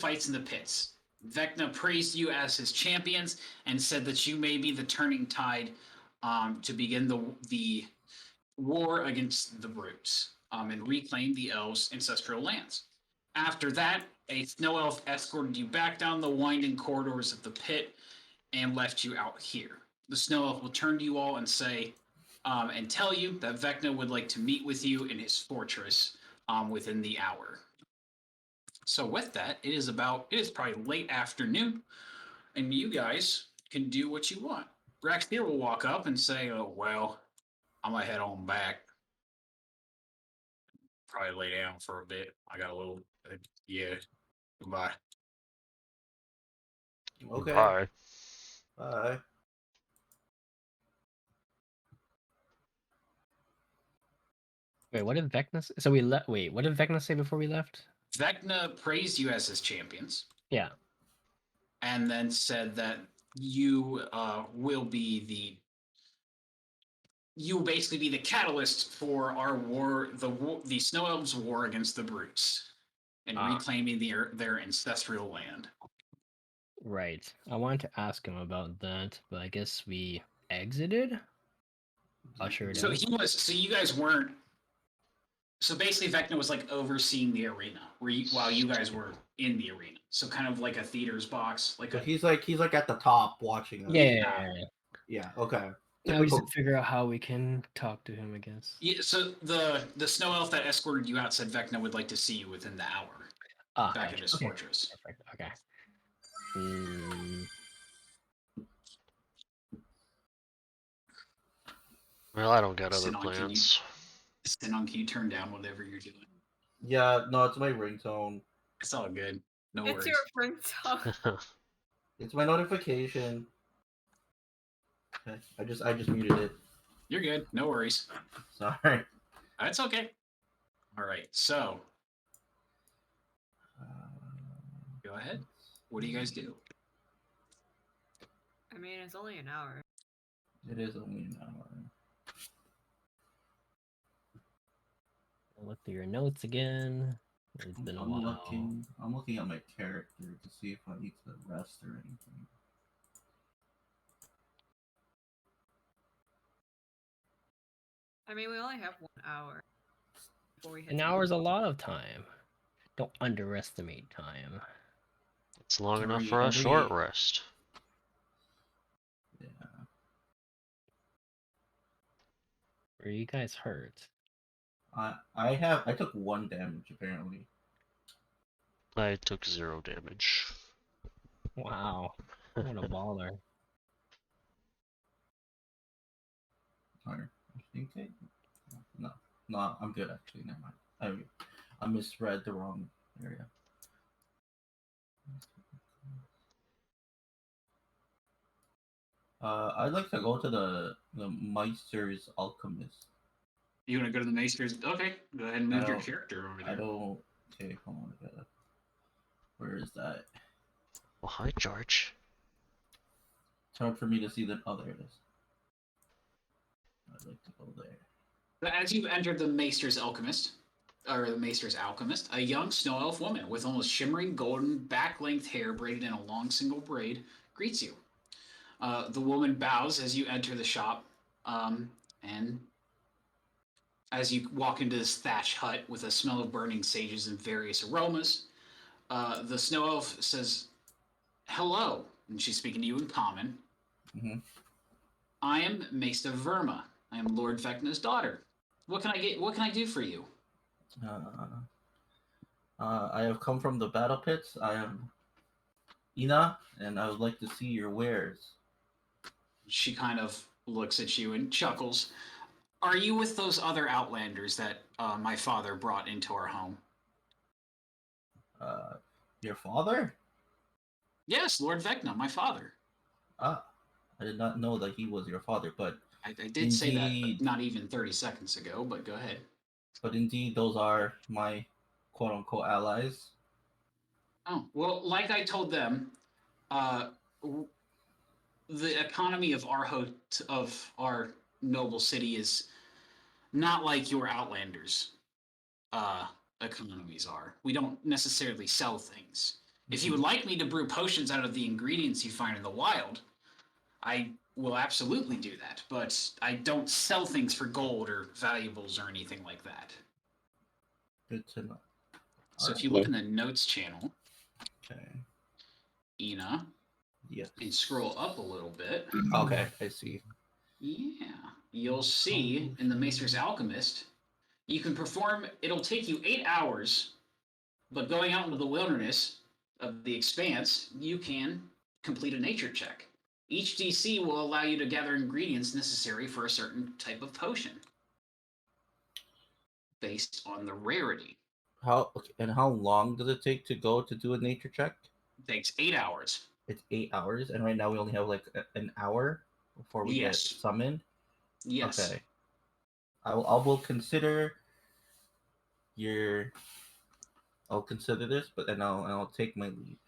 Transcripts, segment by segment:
fights in the pits. Vecna praised you as his champions and said that you may be the turning tide to begin the war against the brutes and reclaim the elves' ancestral lands. After that, a snow elf escorted you back down the winding corridors of the pit and left you out here. The snow elf will turn to you all and say, and tell you that Vecna would like to meet with you in his fortress within the hour. So with that, it is probably late afternoon, and you guys can do what you want. Rex here will walk up and say, "Oh well, I'm gonna head on back. Probably lay down for a bit. I got a little, yeah. Goodbye." Okay. Bye. Bye. Wait, what did Vecna say? So we left. Wait, what did Vecna say before we left? Vecna praised you as his champions. Yeah. And then said that you will be you'll basically be the catalyst for our war, the Snow Elves' war against the Brutes, and reclaiming their ancestral land. Right. I wanted to ask him about that, but I guess we exited. Ushered So out. So you guys weren't. So basically, Vecna was like overseeing the arena, while you guys were in the arena. So kind of like a theater's box, like. So he's like at the top watching us. Yeah. Okay. Now we just figure out how we can talk to him, I guess. Yeah. So the snow elf that escorted you out said Vecna would like to see you within the hour. Back at his fortress. Perfect. Okay. Well, I don't got other plans. Sinon, can you turn down whatever you're doing? Yeah, no, it's my ringtone. It's all good. No worries. It's your ringtone. It's my notification. Okay, I just muted it. You're good. No worries. Sorry. That's okay. All right. So, go ahead. What do you guys do? I mean, it's only an hour. It is only an hour. I'll look through your notes again. It's been a while. I'm looking at my character to see if I need to rest or anything. I mean, we only have 1 hour before we hit. An hour is a lot of time. Don't underestimate time. It's long enough for a short rest. Yeah. Were you guys hurt? I took 1 damage apparently. I took 0 damage. Wow. What a baller. Sorry. I think no, I'm good actually. Never mind. I misread the wrong area. I'd like to go to the Meister's Alchemist. You want to go to the Meister's? Okay, go ahead and move your character over there. I don't. Okay, hold on. Where is that? Well, hi, George. It's hard for me to see the. Oh, there it is. I'd like to go there. As you enter the Maester's Alchemist, a young snow elf woman with almost shimmering golden back-length hair braided in a long single braid greets you. The woman bows as you enter the shop, and as you walk into this thatch hut with a smell of burning sages and various aromas, the snow elf says, "Hello," and she's speaking to you in common. Mm-hmm. "I am Maester Verma. I am Lord Vecna's daughter. What can I do for you?" I have come from the battle pits. I am Ina, and I would like to see your wares. She kind of looks at you and chuckles. "Are you with those other Outlanders that my father brought into our home?" Your father? "Yes, Lord Vecna, my father." I did not know that he was your father, but I did say that, but not even 30 seconds ago, but go ahead. But indeed, those are my quote-unquote allies. Oh, well, like I told them, the economy of our noble city is not like your Outlanders' economies are. We don't necessarily sell things. If you would like me to brew potions out of the ingredients you find in the wild, I will absolutely do that. But I don't sell things for gold or valuables or anything like that. Good to know. So if Alright. you look in the notes channel, Okay. Ina, Yes. and scroll up a little bit, Okay, I see. yeah, you'll see in the Macer's Alchemist, you can perform, it'll take you 8 hours, but going out into the wilderness of the expanse, you can complete a nature check. Each DC will allow you to gather ingredients necessary for a certain type of potion based on the rarity. How long does it take to go to do a nature check? It takes 8 hours. It's 8 hours, and right now we only have like an hour before we get Yes. summoned. Yes. Okay. I will consider your. I'll consider this, but then I'll take my leave.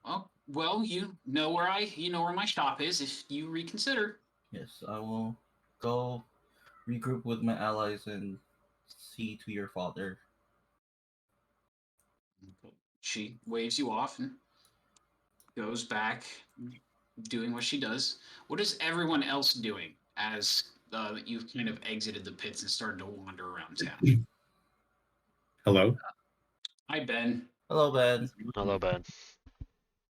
Oh, well, you know where my shop is if you reconsider. Yes, I will go regroup with my allies and see to your father. She waves you off and goes back doing what she does. What is everyone else doing as you've kind of exited the pits and started to wander around town? Hello. Hi, Ben. Hello, Ben. Hello, Ben.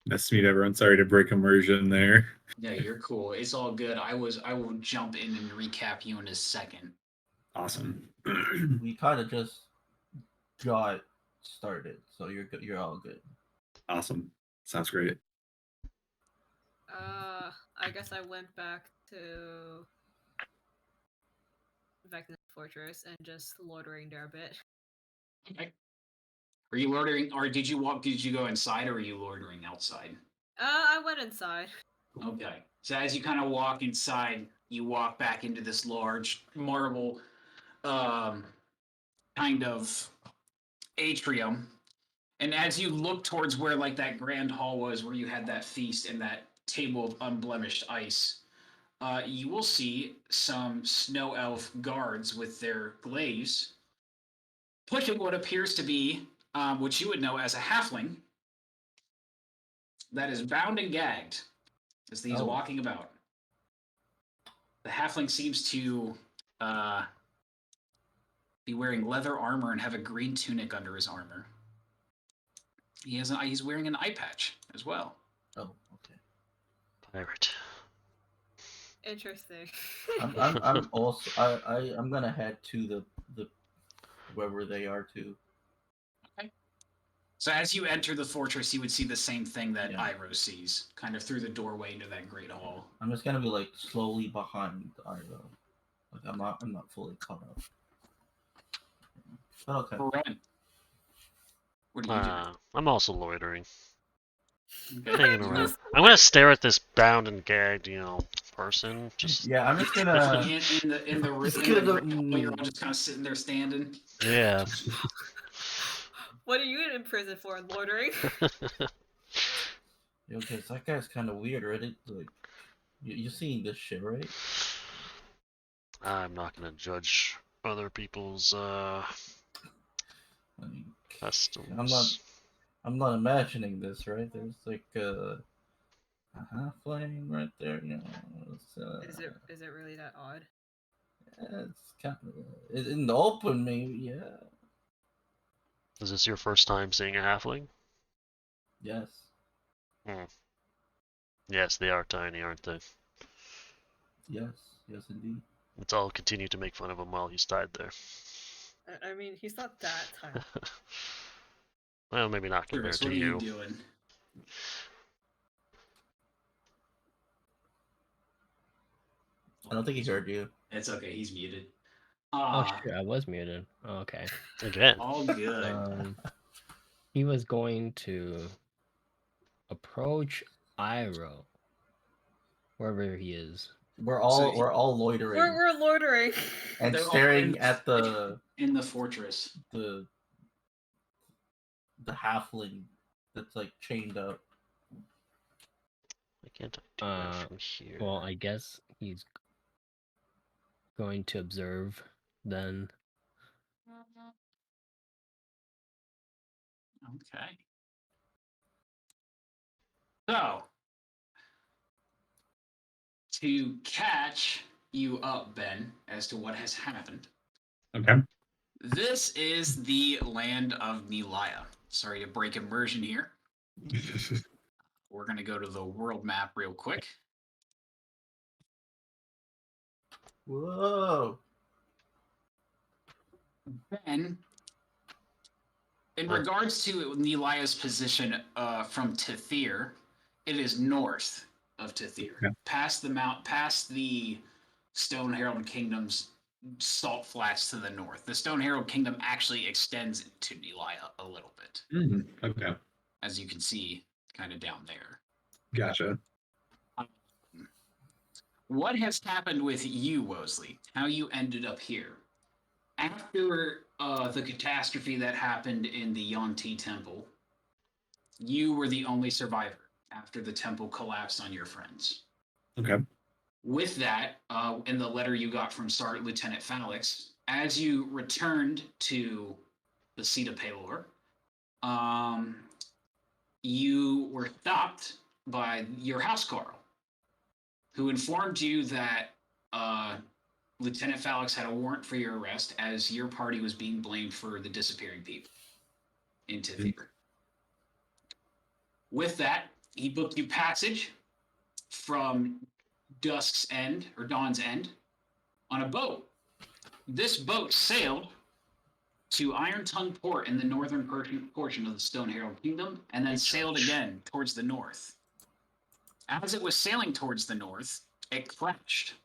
Nice to meet everyone. Sorry to break immersion there. Yeah, you're cool. It's all good. I will jump in and recap you in a second. Awesome. We kind of just got started, so you're good. You're all good. Awesome. Sounds great. I guess I went back to Vecna's fortress and just loitering there a bit. Okay. Are you loitering, or did you go inside, or are you loitering outside? I went inside. Okay. So as you kind of walk inside, you walk back into this large marble kind of atrium. And as you look towards where like that grand hall was, where you had that feast and that table of unblemished ice, you will see some snow elf guards with their glaives pushing what appears to be what you would know as a halfling that is bound and gagged as he's walking about. The halfling seems to be wearing leather armor and have a green tunic under his armor. He's wearing an eye patch as well. Oh, okay. Pirate. Interesting. I'm also I'm gonna head to the wherever they are too. Okay. So as you enter the fortress, you would see the same thing that Yeah. Iroh sees, kind of through the doorway into that great hall. I'm just gonna be like slowly behind Iroh. Like I'm not fully caught up. But okay. Run. What are you doing? I'm also loitering. Okay. Hanging around. I'm gonna stare at this bound and gagged, person. Just Yeah, I'm just gonna. in the Just in gonna the go, great hall, you're all just kind of sitting there standing. yeah. What are you in prison for, loitering? Yo, cause that guy's kind of weird, right? Like, you seeing this shit, right? I'm not gonna judge other people's I mean, customs. I'm not imagining this, right? There's like a halfling right there, you know. Is it really that odd? It's kind of in the open, maybe. Yeah. Is this your first time seeing a halfling? Yes. Yes, they are tiny, aren't they? Yes. Yes, indeed. Let's all continue to make fun of him while he's tied there. I mean, he's not that tiny. Well, maybe not compared Chris, to what are you. you doing? I don't think he heard you. It's okay. He's muted. Oh shit, I was muted. Oh, okay. Again. All good. He was going to approach Iroh, wherever he is. We're all loitering We're loitering. and They're all staring at the fortress. the halfling that's like chained up. Why can't I do that from here? Well, I guess he's going to observe then. Okay. So, to catch you up, Ben, as to what has happened, Okay. this is the land of Nelia. Sorry to break immersion here. We're going to go to the world map real quick. Whoa. Ben, in regards to Nelia's position from Tithir, it is north of Tithir, Okay. past the Stone Herald Kingdom's salt flats to the north. The Stone Herald Kingdom actually extends to Nelia a little bit, Okay. as you can see, kind of down there. Gotcha. What has happened with you, Wosley? How you ended up here? After the catastrophe that happened in the Yanti Temple, you were the only survivor after the temple collapsed on your friends. Okay. With that, in the letter you got from Sergeant Lieutenant Falix, as you returned to the seat of Pelor, you were stopped by your housecarl, who informed you that Lieutenant Falix had a warrant for your arrest as your party was being blamed for the disappearing people in Tithir. With that, he booked you passage from Dusk's End, or Dawn's End, on a boat. This boat sailed to Iron Tongue Port in the northern portion of the Stone Herald Kingdom, and then sailed again towards the north. As it was sailing towards the north, it crashed.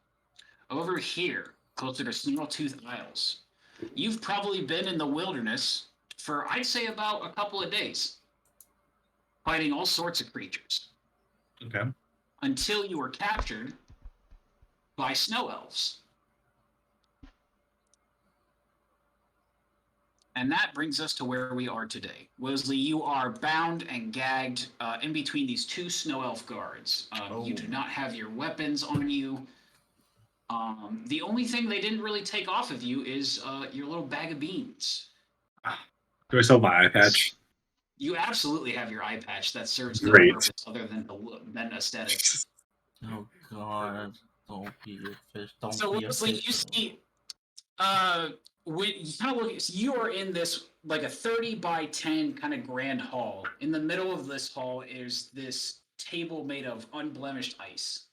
Over here, closer to Snailtooth Isles. You've probably been in the wilderness for, I'd say, about a couple of days, fighting all sorts of creatures, Okay. until you were captured by snow elves. And that brings us to where we are today. Wosley, you are bound and gagged in between these two snow elf guards. You do not have your weapons on you. The only thing they didn't really take off of you is your little bag of beans. Do I still have my eye patch? You absolutely have your eye patch that serves no Great. purpose other than aesthetics. Oh God! Don't be a fish. Don't So be a Wosley, fish. you see, when you kind of look, so you are in this like a 30 by 10 kind of grand hall. In the middle of this hall is this table made of unblemished ice,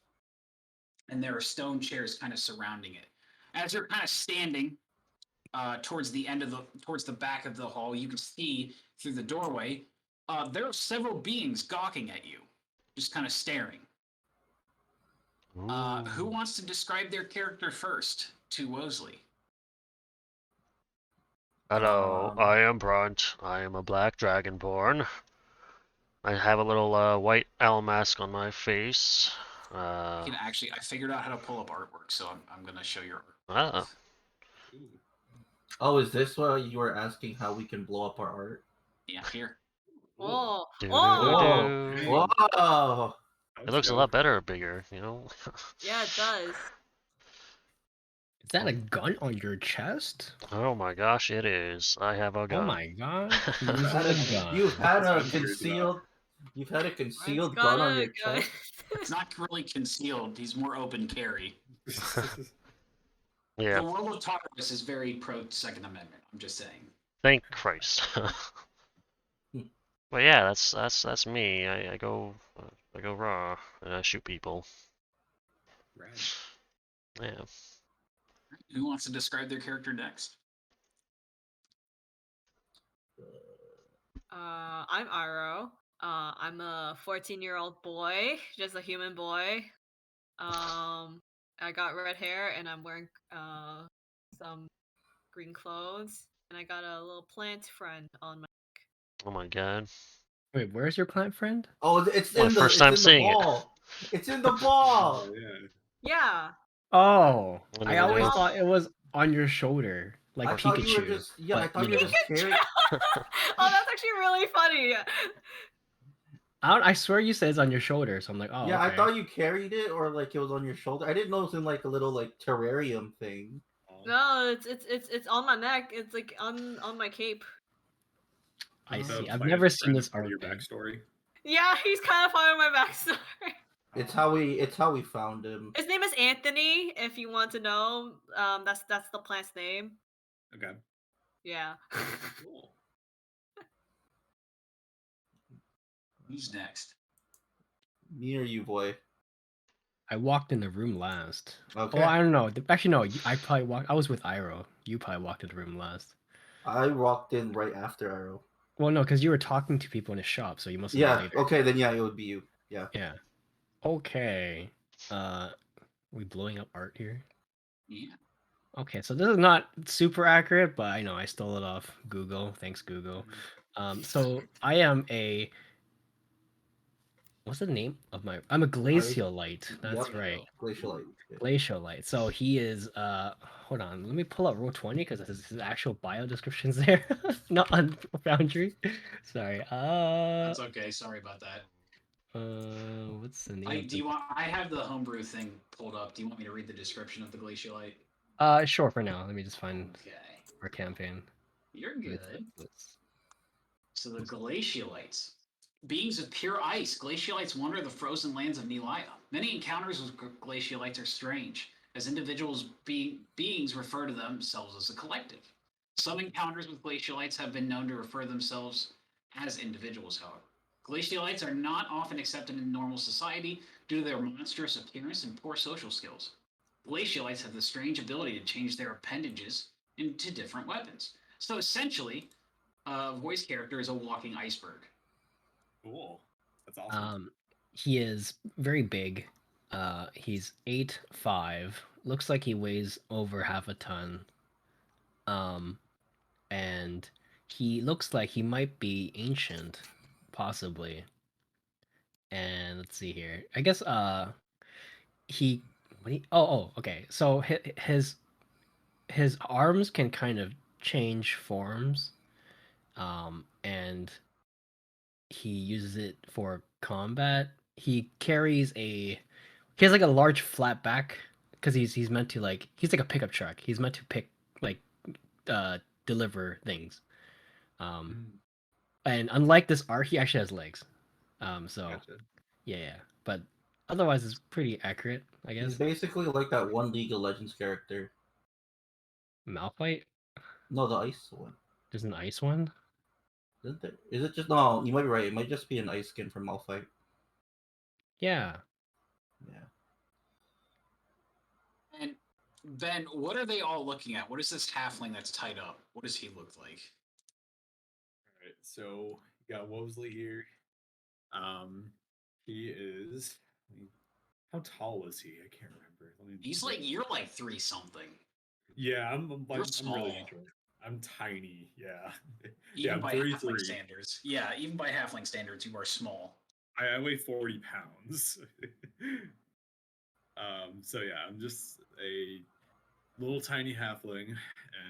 and there are stone chairs kind of surrounding it. As you're kind of standing towards the back of the hall, you can see through the doorway there are several beings gawking at you, just kind of staring. Who wants to describe their character first to Wosley? Hello, I am Brunt. I am a black dragonborn. I have a little white owl mask on my face. I figured out how to pull up artwork, so I'm going to show your artwork. Ah, Oh, is this why you were asking how we can blow up our art? Yeah, here. Oh, doo-doo-doo-doo. Whoa! It looks a lot better, bigger, you know? yeah, it does. Is that a gun on your chest? Oh my gosh, it is. I have a gun. Oh my god. You've This had is a, gun. you've had a That's what I'm curious concealed. You've had a Mine's concealed got gun on a your gun. chest. It's not really concealed. He's more open carry. Yeah, The world of Tartarus is very pro Second Amendment. I'm just saying. thank Christ. But yeah, that's me. I go raw and I shoot people. Yeah. Who wants to describe their character next? I'm Iroh. I'm a 14-year-old boy, just a human boy. I got red hair and I'm wearing some green clothes, and I got a little plant friend on my. Oh my god. Wait, where's your plant friend? Oh, it's My in the first it's time in the seeing it. ball. It's in the ball. Oh, yeah. Yeah. Oh, What I do we always do? thought it was on your shoulder, like I Pikachu. thought you were just I but, thought you were just carrying. Oh, that's actually really funny. I swear you said it's on your shoulder, so I'm like, oh, Yeah, okay. I thought you carried it or like it was on your shoulder. I didn't know it was in like a little like terrarium thing. No, it's on my neck. It's like on my cape. I see. That I've plant never friend seen is this part art of your thing. backstory. Yeah, he's kind of following my backstory. It's how we found him. His name is Anthony. If you want to know, that's the plant's name. Okay. Yeah. Cool. Who's next? Me or you, boy? I walked in the room last. Okay. Oh, I don't know. Actually, no. I probably walked. I was with Iroh. You probably walked in the room last. I walked in right after Iroh. Well, no, because you were talking to people in the shop, so you must have Yeah. been later. Okay, then yeah, it would be you. Yeah. Yeah. Okay. We blowing up art here. Yeah. Okay, so this is not super accurate, but I know I stole it off Google. Thanks, Google. So I am a. What's the name of my? I'm a glaciolite. That's Yep. right. Glacialite. Glaciolite. So he is. Hold on. Let me pull up roll 20 because his actual bio description's there, not on Foundry. Sorry. That's okay. Sorry about that. What's the name? I have the homebrew thing pulled up. Do you want me to read the description of the glaciolite? Sure. For now, let me just find Okay. our campaign. You're good. So the glaciolites. Beings of pure ice, glaciolites wander the frozen lands of Nelia. Many encounters with glaciolites are strange, as individuals beings refer to themselves as a collective. Some encounters with glaciolites have been known to refer themselves as individuals, however. Glaciolites are not often accepted in normal society due to their monstrous appearance and poor social skills. Glaciolites have the strange ability to change their appendages into different weapons. So essentially, a voice character is a walking iceberg. Cool. That's awesome. He is very big. He's 8'5". Looks like he weighs over half a ton. And he looks like he might be ancient, possibly. And let's see here. I guess he okay. So his arms can kind of change forms. And he uses it for combat. He has like a large flat back because he's meant to like he's like a pickup truck. He's meant to pick like deliver things. And unlike this art, he actually has legs. So Gotcha. yeah. But otherwise, it's pretty accurate, I He's guess. basically like that one League of Legends character. Malphite. No, the ice one. There's an ice one. Isn't there? Is it just no? You might be right. It might just be an ice skin from Malphite. Yeah. Yeah. And Ben, what are they all looking at? What is this halfling that's tied up? What does he look like? All right, so you got Wosley here. He is. How tall was he? I can't remember. He's like you're like 3 something. Yeah, I'm really small. short. I'm tiny. Yeah. Even I'm by 33. halfling standards. Yeah, even by halfling standards, you are small. I weigh 40 pounds. So yeah, I'm just a little tiny halfling,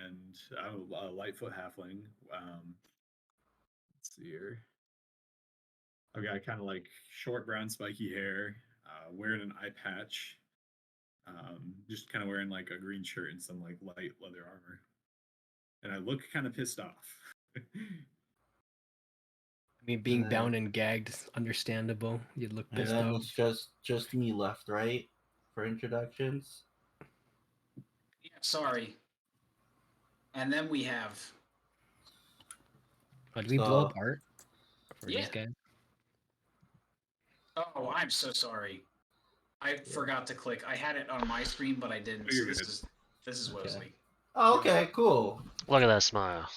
and I'm a Lightfoot halfling. Let's see here. I've got kind of like short brown spiky hair, wearing an eye patch, just kind of wearing like a green shirt and some like light leather armor, and I look kind of pissed off. I mean, being bound and gagged is understandable. You look And pissed then off. it's just me left, right, for introductions. Yeah, sorry. And then we have Did we blow up So- art for Yeah. these guys? Oh, I'm so sorry. I forgot to click. I had it on my screen, but I didn't. So You're this good. is Okay. Wosley. Oh, okay, cool. Look at that smile.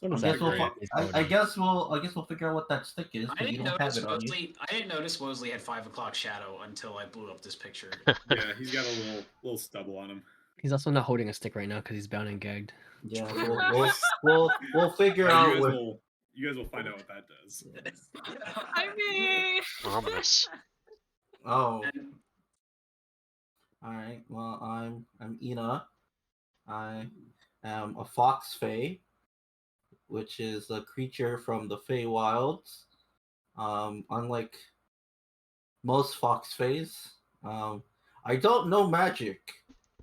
What I is guess that? great? I guess we'll figure out what that stick is I because you didn't don't have notice it on you. Wosley. I didn't notice Wosley had 5 o'clock shadow until I blew up this picture. Yeah, he's got a little stubble on him. He's also not holding a stick right now because he's bound and gagged. Yeah, we'll figure Yeah, out. you guys will find out what that does. I mean, Ominous. Oh, And all right. Well, I'm Ina. I am a Fox Fey, which is a creature from the Fey Wilds. Unlike most Fox Feys, I don't know magic,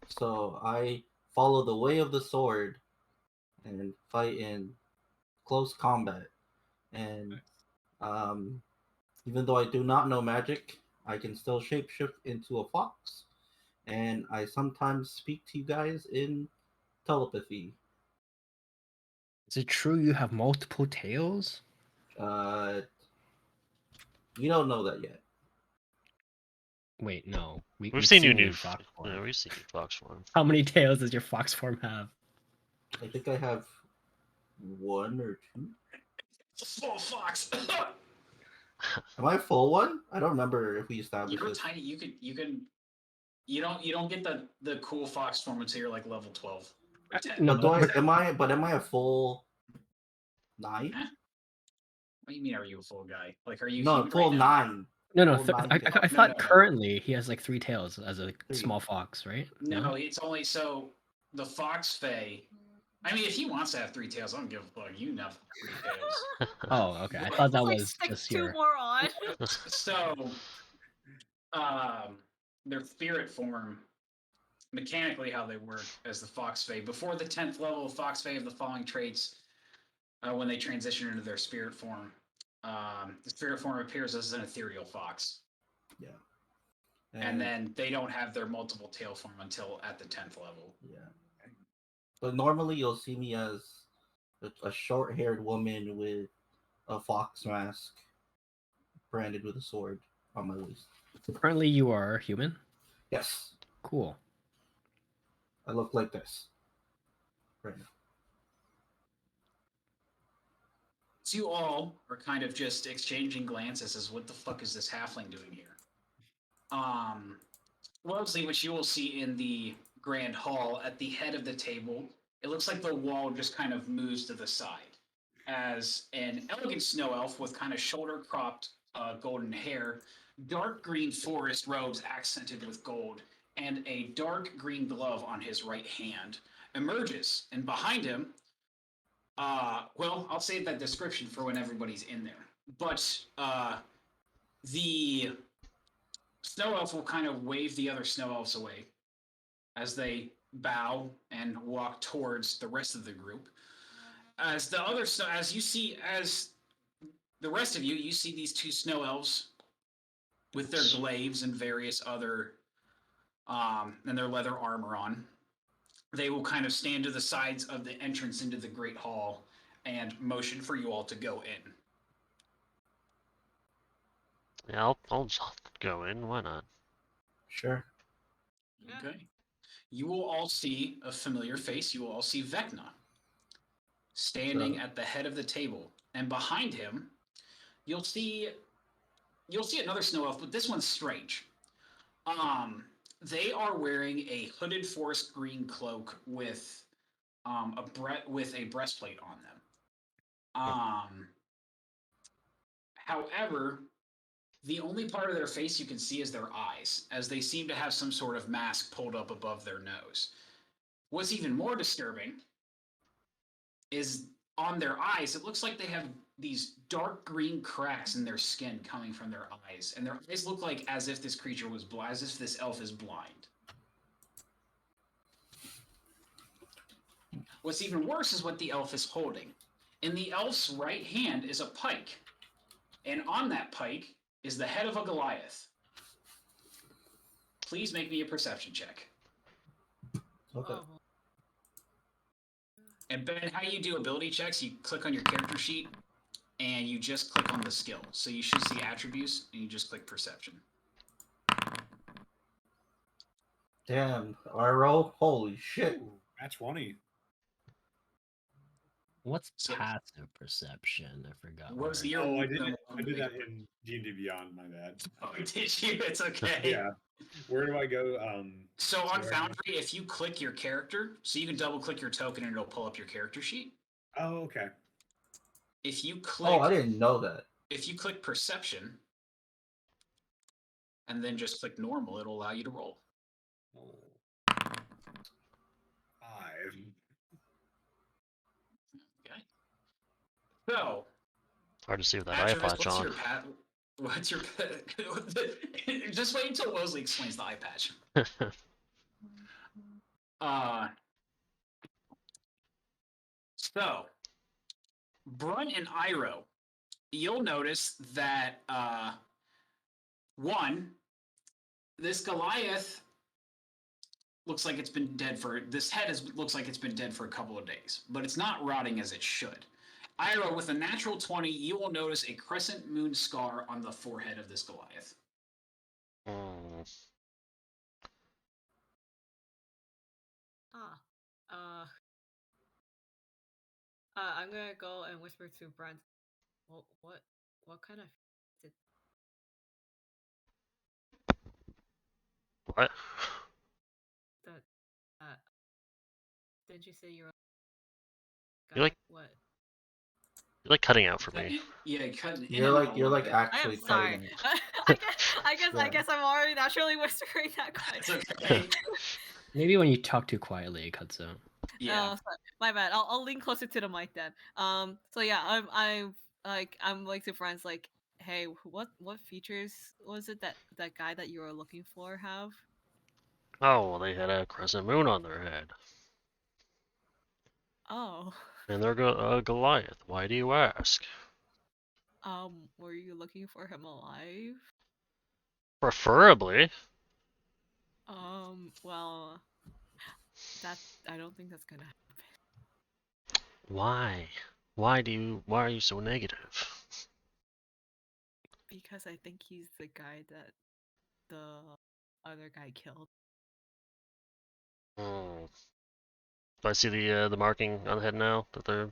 so I follow the way of the sword and fight in close combat. And Even though I do not know magic, I can still shapeshift into a fox, and I sometimes speak to you guys in telepathy. Is it true you have multiple tails? Uh, you don't know that yet. Wait, no. We've seen you in new. fox form. Yeah, we've seen you fox form. How many tails does your fox form have? I think I have one or two. It's a small fox. Am I a full one? I don't remember if we established You're this. tiny. You don't get the cool fox form until you're like level 12. Or 10. No, Am I a full 9? Huh? What do you mean? Are you a full guy? Like, are you No, human full right now? 9. no. Full 9 tails. I No, thought no. currently he has like 3 tails as a 3. small fox, right? No, it's only so the Fox Fey. I mean, if he wants to have 3 tails, I don't give a fuck. You can have 3 tails. Oh, okay. I But- thought that Like, was stick just 2 your. more on. So, their spirit form, mechanically how they work as the Fox Fey. Before the 10th level of Fox Fey of the following traits, when they transition into their spirit form, the spirit form appears as an ethereal fox. Yeah. And then they don't have their multiple tail form until at the 10th level. Yeah. But normally you'll see me as a short-haired woman with a fox mask branded with a sword on my waist. Currently, you are human. Yes, Cool. I look like this right now. So you all are kind of just exchanging glances as what the fuck is this halfling doing here? Mostly what you will see in the grand hall at the head of the table, it looks like the wall just kind of moves to the side as an elegant snow elf with kind of shoulder cropped golden hair, dark green forest robes accented with gold, and a dark green glove on his right hand emerges. And behind him, well, I'll save that description for when everybody's in there. But the snow elf will kind of wave the other snow elves away as they bow and walk towards the rest of the group. As the rest of you, you see these 2 snow elves with their glaives and various other and their leather armor on. They will kind of stand to the sides of the entrance into the great hall and motion for you all to go in. Yeah, I'll just go in. Why not? Sure. Yeah. Okay. You will all see a familiar face. You will all see Vecna standing So- at the head of the table, and behind him, you'll see another snow elf, but this one's strange. They are wearing a hooded forest green cloak with a breastplate on them. However, the only part of their face you can see is their eyes, as they seem to have some sort of mask pulled up above their nose. What's even more disturbing is on their eyes, it looks like they have these dark green cracks in their skin coming from their eyes, and their eyes look like as if this creature was blind, as if this elf is blind. What's even worse is what the elf is holding. In the elf's right hand is a pike, and on that pike is the head of a Goliath. Please make me a perception check. Okay. Oh, And Ben, how you do ability checks, you click on your character sheet and you just click on the skill. So you should see attributes and you just click perception. Damn, Iroh, holy shit. Ooh, Match 20. What's So- passive perception? I forgot. What was where- the Oh, I year? did that in D&D Beyond. My bad. Oh, did you? It's okay. Yeah. Where do I go? So on where- Foundry, if you click your character, so you can double click your token and it'll pull up your character sheet. Oh, okay. If you click, Oh, I didn't know that. if you click perception, and then just click normal, it'll allow you to roll. Oh. 5. Okay. So Hard to see with that eye Atreus, patch what's on. your what's your just wait until Mosley explains the eye patch. So Brunt and Iroh, you'll notice that one, this Goliath looks like it's been dead for looks like it's been dead for a couple of days, but it's not rotting as it should. Iroh, with a natural 20, you will notice a crescent moon scar on the forehead of this Goliath. Hmm. I'm gonna go and whisper to Brent. What kind of did What? that? Didn't you say you're? You're like what? you're like cutting out for me. Yeah, cutting. You're like I actually am sorry. cutting. I guess I'm already naturally whispering that It's quiet. okay. Maybe when you talk too quietly, it cuts out. Yeah. Oh, sorry. My bad. I'll lean closer to the mic then. So yeah, I'm like to friends like, hey, what features was it that guy that you were looking for have? Oh, well, they had a crescent moon on their head, Oh, and they're Goliath. Why do you ask? were you looking for him alive? Preferably. Well, that I don't think that's gonna happen Why? Why are you so negative? because I think he's the guy that the other guy killed. Hmm. Do I see the marking on the head now that they're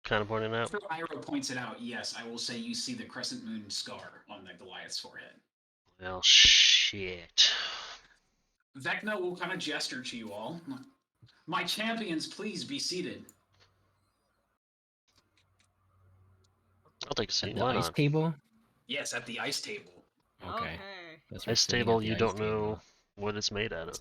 kind of pointing out? After Iroh points it out, yes, I will say you see the crescent moon scar on the Goliath's forehead. Well, shit. Vecna will kind of gesture to you all. My champions, please be seated. I'll take a seat. At the Why ice not? table? Yes, at the ice table. Okay. Okay. Guess we're Ice sitting table, at the you ice don't table. know what it's made out of.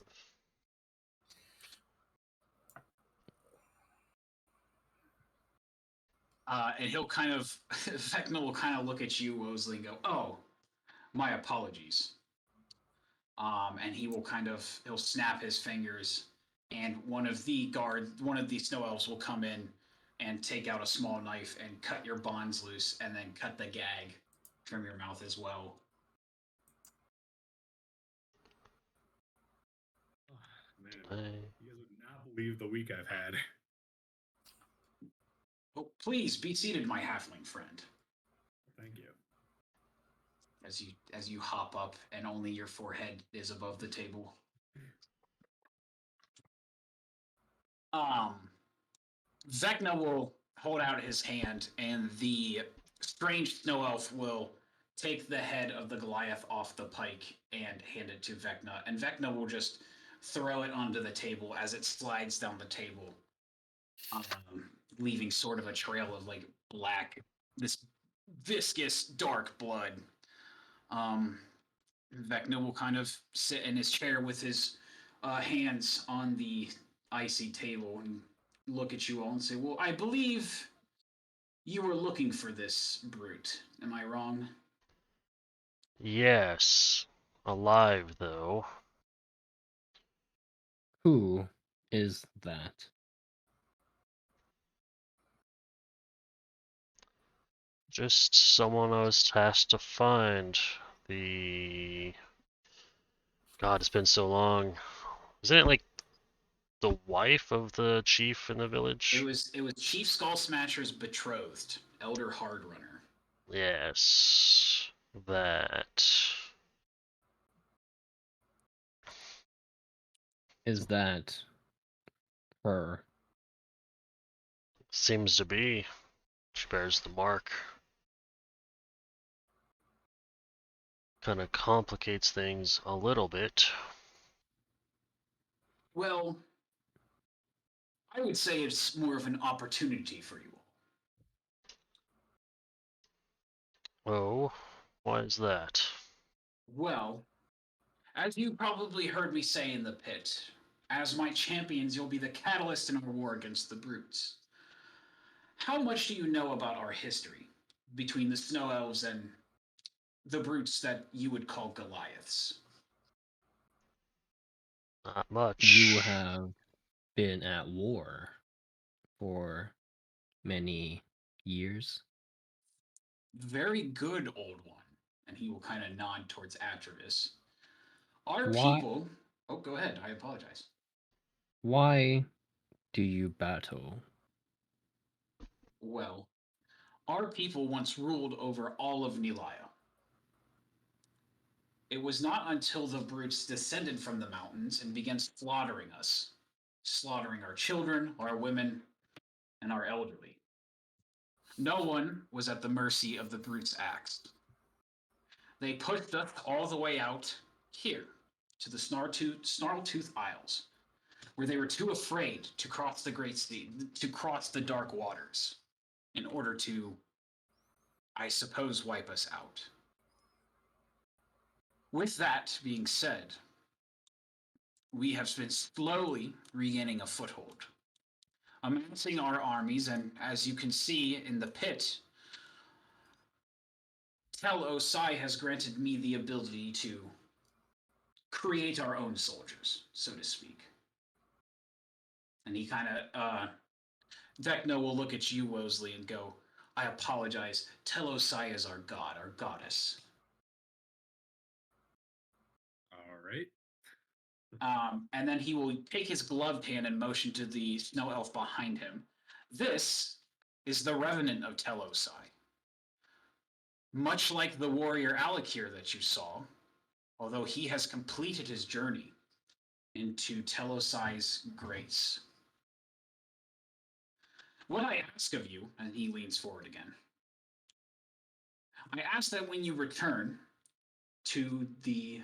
And he'll kind of, Vecna will kind of look at you, Wosley, and go, "Oh, my apologies." And he'll snap his fingers, and one of the snow elves will come in and take out a small knife and cut your bonds loose, and then cut the gag from your mouth as well. Oh, man, you guys would not believe the week I've had. Oh, please be seated, my halfling friend. Thank you. As you hop up, and only your forehead is above the table. Vecna will hold out his hand, and the strange snow elf will take the head of the Goliath off the pike and hand it to Vecna. And Vecna will just throw it onto the table as it slides down the table, leaving sort of a trail of like this viscous, dark blood. Vecna will kind of sit in his chair with his hands on the icy table and look at you all and say, "Well, I believe you were looking for this brute. Am I wrong?" Yes. Alive, though. Who is that? Just someone I was tasked to find. The... God, it's been so long. Isn't it like the wife of the chief in the village? It was Chief Skull Smasher's betrothed, Elder Hardrunner. Yes. That. Is that her? Seems to be. She bears the mark. Kind of complicates things a little bit. Well, I would say it's more of an opportunity for you all. Oh, why is that? Well, as you probably heard me say in the pit, as my champions, you'll be the catalyst in our war against the brutes. How much do you know about our history between the snow elves and the brutes that you would call Goliaths? Not much. You have been at war for many years. Very good, old one. And he will kind of nod towards Atravis. Our Why- people. Oh, go ahead. I apologize. Why do you battle? Well, our people once ruled over all of Nelia. It was not until the brutes descended from the mountains and began slaughtering us, slaughtering our children, our women, and our elderly. No one was at the mercy of the brutes' axe. They pushed us all the way out here to the Snarltooth Isles, where they were too afraid to cross the Great Sea, to cross the dark waters, in order to, I suppose, wipe us out. With that being said, we have been slowly regaining a foothold, amassing our armies, and as you can see in the pit, Tel Osai has granted me the ability to create our own soldiers, so to speak. And he kind of, Vecna will look at you, Wosley, and go, I apologize. Tel Osai is our god, our goddess. All right. And then he will take his gloved hand and motion to the snow elf behind him. This is the revenant of Tel Osai. Much like the warrior Alakir that you saw, although he has completed his journey into Tel Osai's grace. What I ask of you, and he leans forward again, I ask that when you return to the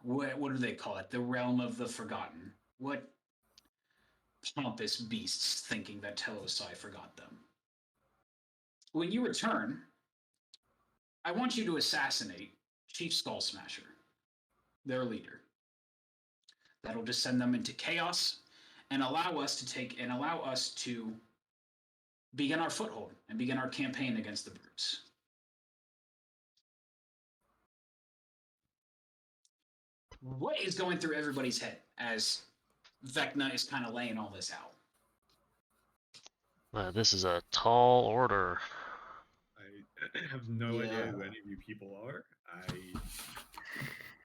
what do they call it? The realm of the forgotten. What pompous beasts thinking that Tel Osai forgot them? When you return, I want you to assassinate Chief Skull Smasher, their leader. That'll just send them into chaos and allow us to begin our foothold and begin our campaign against the brutes. What is going through everybody's head as Vecna is kind of laying all this out? This is a tall order. I have no idea who any of you people are. I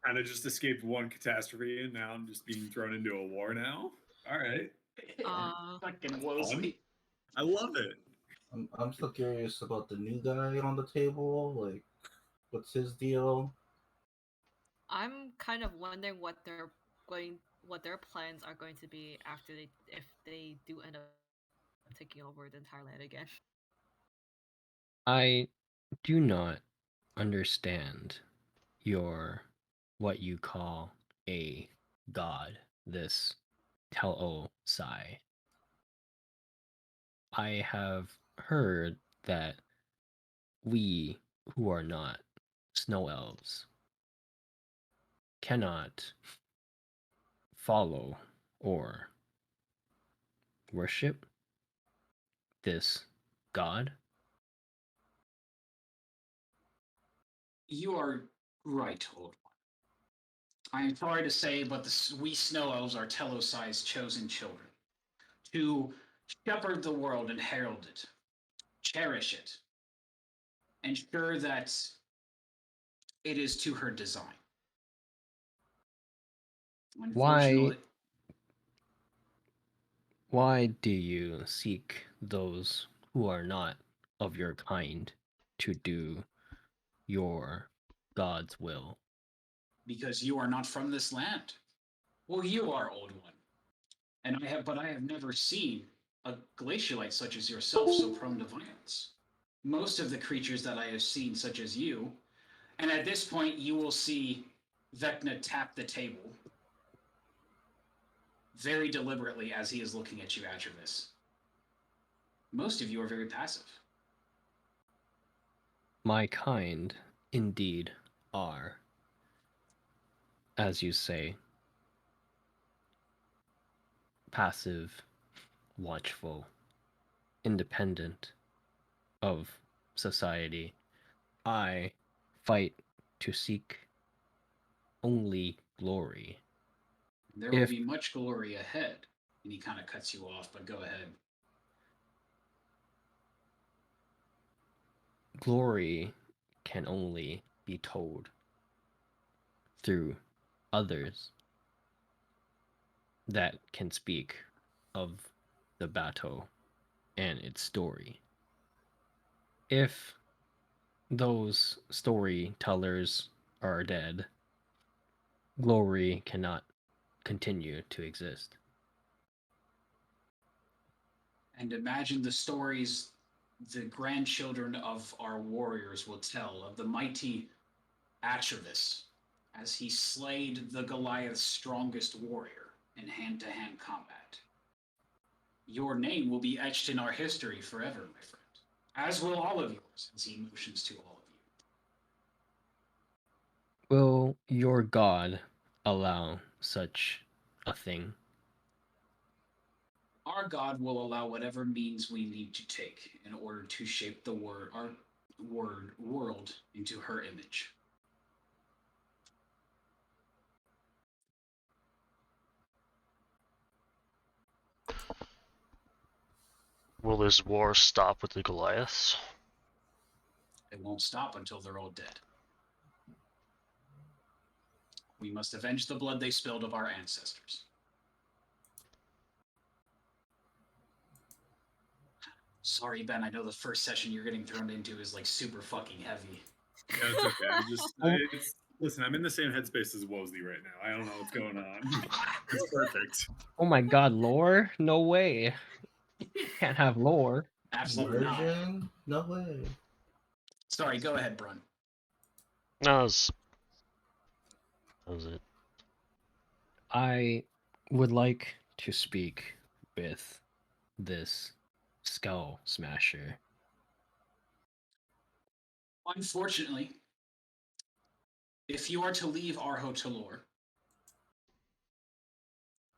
kind of just escaped one catastrophe, and now I'm just being thrown into a war now. All right. Fucking Wosley. I love it. I'm still curious about the new guy on the table. Like, what's his deal? I'm kind of wondering what their plans are going to be after if they do end up taking over the entire land again. I do not understand your what you call a god, this Tel Osai. I have heard that we who are not snow elves cannot follow or worship this god. You are right, old one. I am sorry to say, but we snow elves are Tel Osai's chosen children to shepherd the world and herald it, cherish it, ensure that it is to her design. Unfortunately, Why do you seek those who are not of your kind to do your God's will? because you are not from this land. Well, you are, old one, and I have never seen a glaciolite such as yourself so prone to violence. Most of the creatures that I have seen, such as you, and at this point, you will see Vecna tap the table very deliberately as he is looking at you, Atravis. Most of you are very passive. My kind, indeed, are, as you say, passive, watchful, independent of society. I fight to seek only glory. There will be much glory ahead. And he kind of cuts you off, but go ahead. glory can only be told through others that can speak of the battle and its story. If those storytellers are dead, glory cannot continue to exist. And imagine the stories the grandchildren of our warriors will tell of the mighty Atreus as he slayed the Goliath's strongest warrior in hand-to-hand combat. Your name will be etched in our history forever, my friend, as will all of yours, as he motions to all of you. Will your god allow such a thing? Our God will allow whatever means we need to take in order to shape our world into her image. Will this war stop with the Goliaths? It won't stop until they're all dead. We must avenge the blood they spilled of our ancestors. Sorry, Ben, I know the first session you're getting thrown into is like super fucking heavy. Yeah, it's okay. Listen, I'm in the same headspace as Wosley right now. I don't know what's going on. It's perfect. Oh my god, lore? No way. Can't have lore. Absolutely not. Version? No way. Sorry, go ahead, Brun. No, that was it. I would like to speak with this skull smasher. Unfortunately, if you are to leave Arho Talor,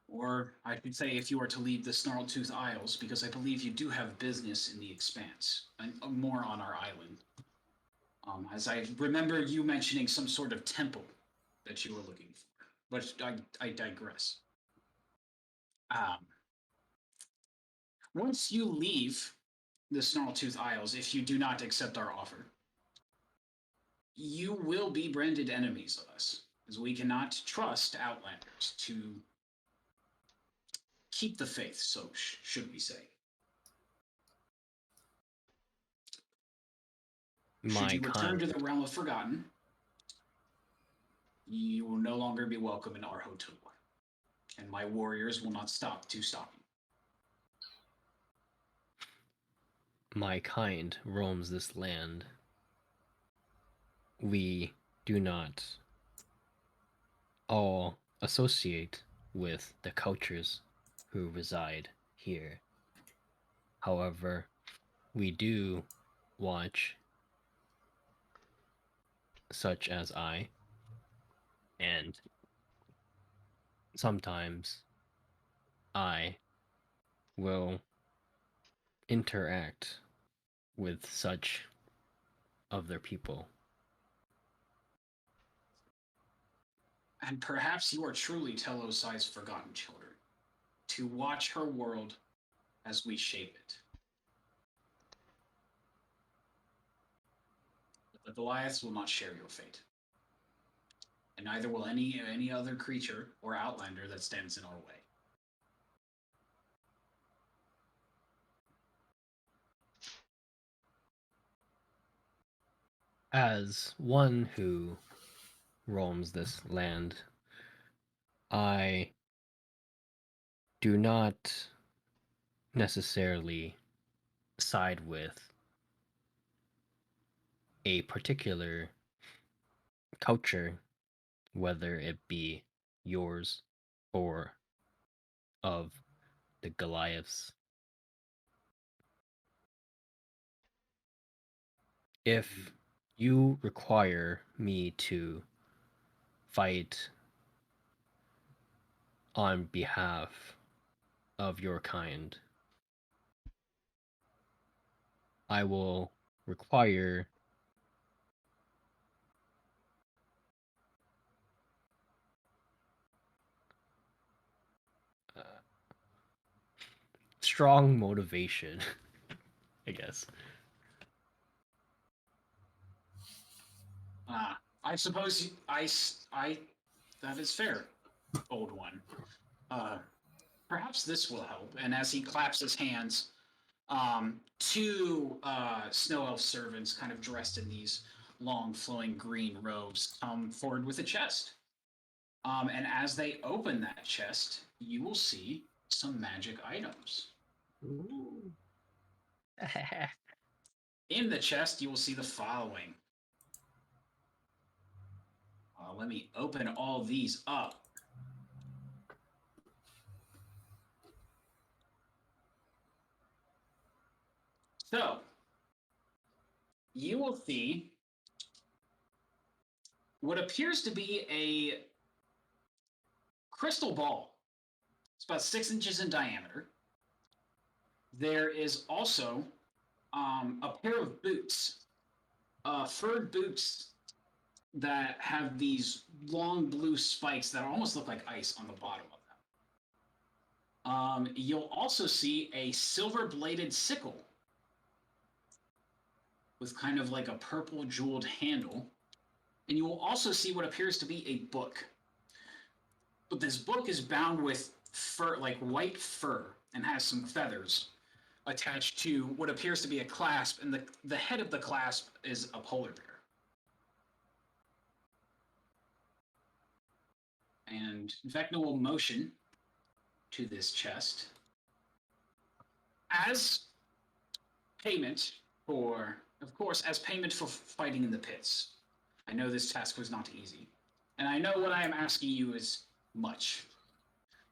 or I should say if you are to leave the Snarltooth Isles, because I believe you do have business in the Expanse, and more on our island. As I remember you mentioning some sort of temple that you were looking for, but I digress. Once you leave the Snarltooth Isles, if you do not accept our offer, you will be branded enemies of us, as we cannot trust Outlanders to keep the faith, so should we say. Should you return to the Realm of Forgotten, you will no longer be welcome in Arho Talor, and my warriors will not stop you. My kind roams this land. We do not all associate with the cultures who reside here. However, we do watch such as I, and sometimes I will interact with such of their people. And perhaps you are truly Telosai's forgotten children, to watch her world as we shape it. But the Goliaths will not share your fate. And neither will any other creature or outlander that stands in our way. As one who roams this land, I do not necessarily side with a particular culture, whether it be yours or of the Goliaths. If you require me to fight on behalf of your kind, I will require strong motivation, I guess. I suppose that is fair, old one. Perhaps this will help. And as he claps his hands, two snow elf servants, kind of dressed in these long, flowing green robes, come forward with a chest. And as they open that chest, you will see some magic items. Ooh. In the chest, you will see the following. Let me open all these up. So, you will see what appears to be a crystal ball. It's about 6 inches in diameter. There is also a pair of boots, furred boots that have these long blue spikes that almost look like ice on the bottom of them. You'll also see a silver-bladed sickle with kind of like a purple jeweled handle. And you will also see what appears to be a book. But this book is bound with fur, like white fur, and has some feathers attached to what appears to be a clasp, and the head of the clasp is a polar bear. And Vecna will motion to this chest as payment for, of course, as payment for fighting in the pits. I know this task was not easy, and I know what I am asking you is much.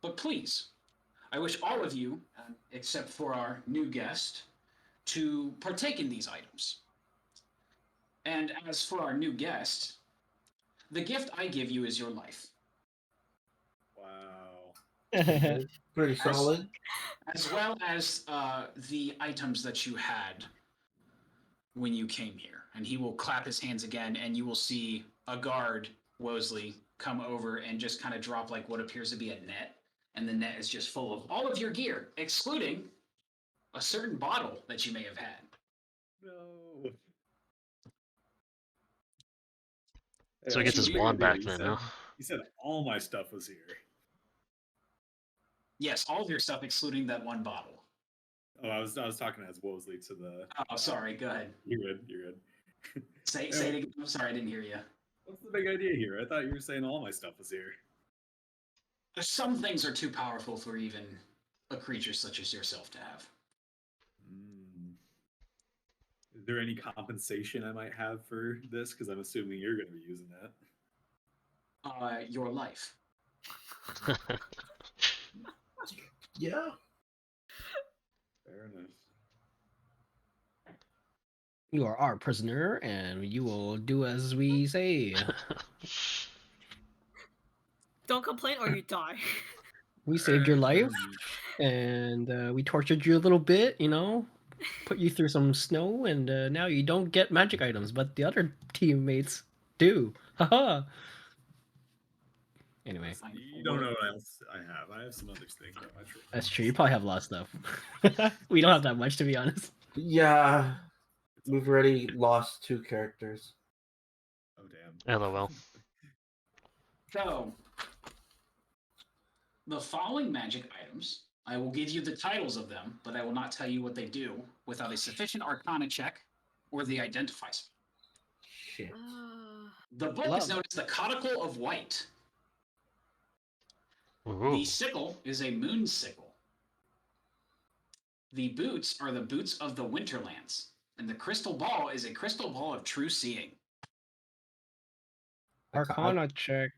But please, I wish all of you, except for our new guest, to partake in these items. And as for our new guest, the gift I give you is your life. Wow. Pretty solid. As well as the items that you had when you came here. And he will clap his hands again, and you will see a guard, Wosley, come over and just kind of drop like what appears to be a net. And the net is just full of all of your gear, excluding a certain bottle that you may have had. No. So he gets his That's a wand big idea. back then, huh? You said all my stuff was here. Yes, all of your stuff, excluding that one bottle. Oh, I was talking as Wosley to the. Oh, sorry. Go ahead. You're good. You're good. Say it again. I'm sorry, I didn't hear you. What's the big idea here? I thought you were saying all my stuff was here. Some things are too powerful for even a creature such as yourself to have. Is there any compensation I might have for this? Because I'm assuming you're going to be using that. Your life. Yeah. Fair enough. You are our prisoner, and you will do as we say. Don't complain or you die. We saved your life, and we tortured you a little bit, you know, put you through some snow, and now you don't get magic items, but the other teammates do. Haha. Anyway, You don't know what else I have. I have some other things on my tree. that's true. You probably have a lot of stuff. We don't have that much, to be honest. Yeah. We've already lost 2 characters. Oh, damn. LOL. So, the following magic items, I will give you the titles of them, but I will not tell you what they do without a sufficient Arcana check or the identify spell. Shit. The book is known as the Codicil of White. Ooh. The sickle is a moon sickle. The boots are the boots of the Winterlands. And the crystal ball is a crystal ball of true seeing. Arcana check.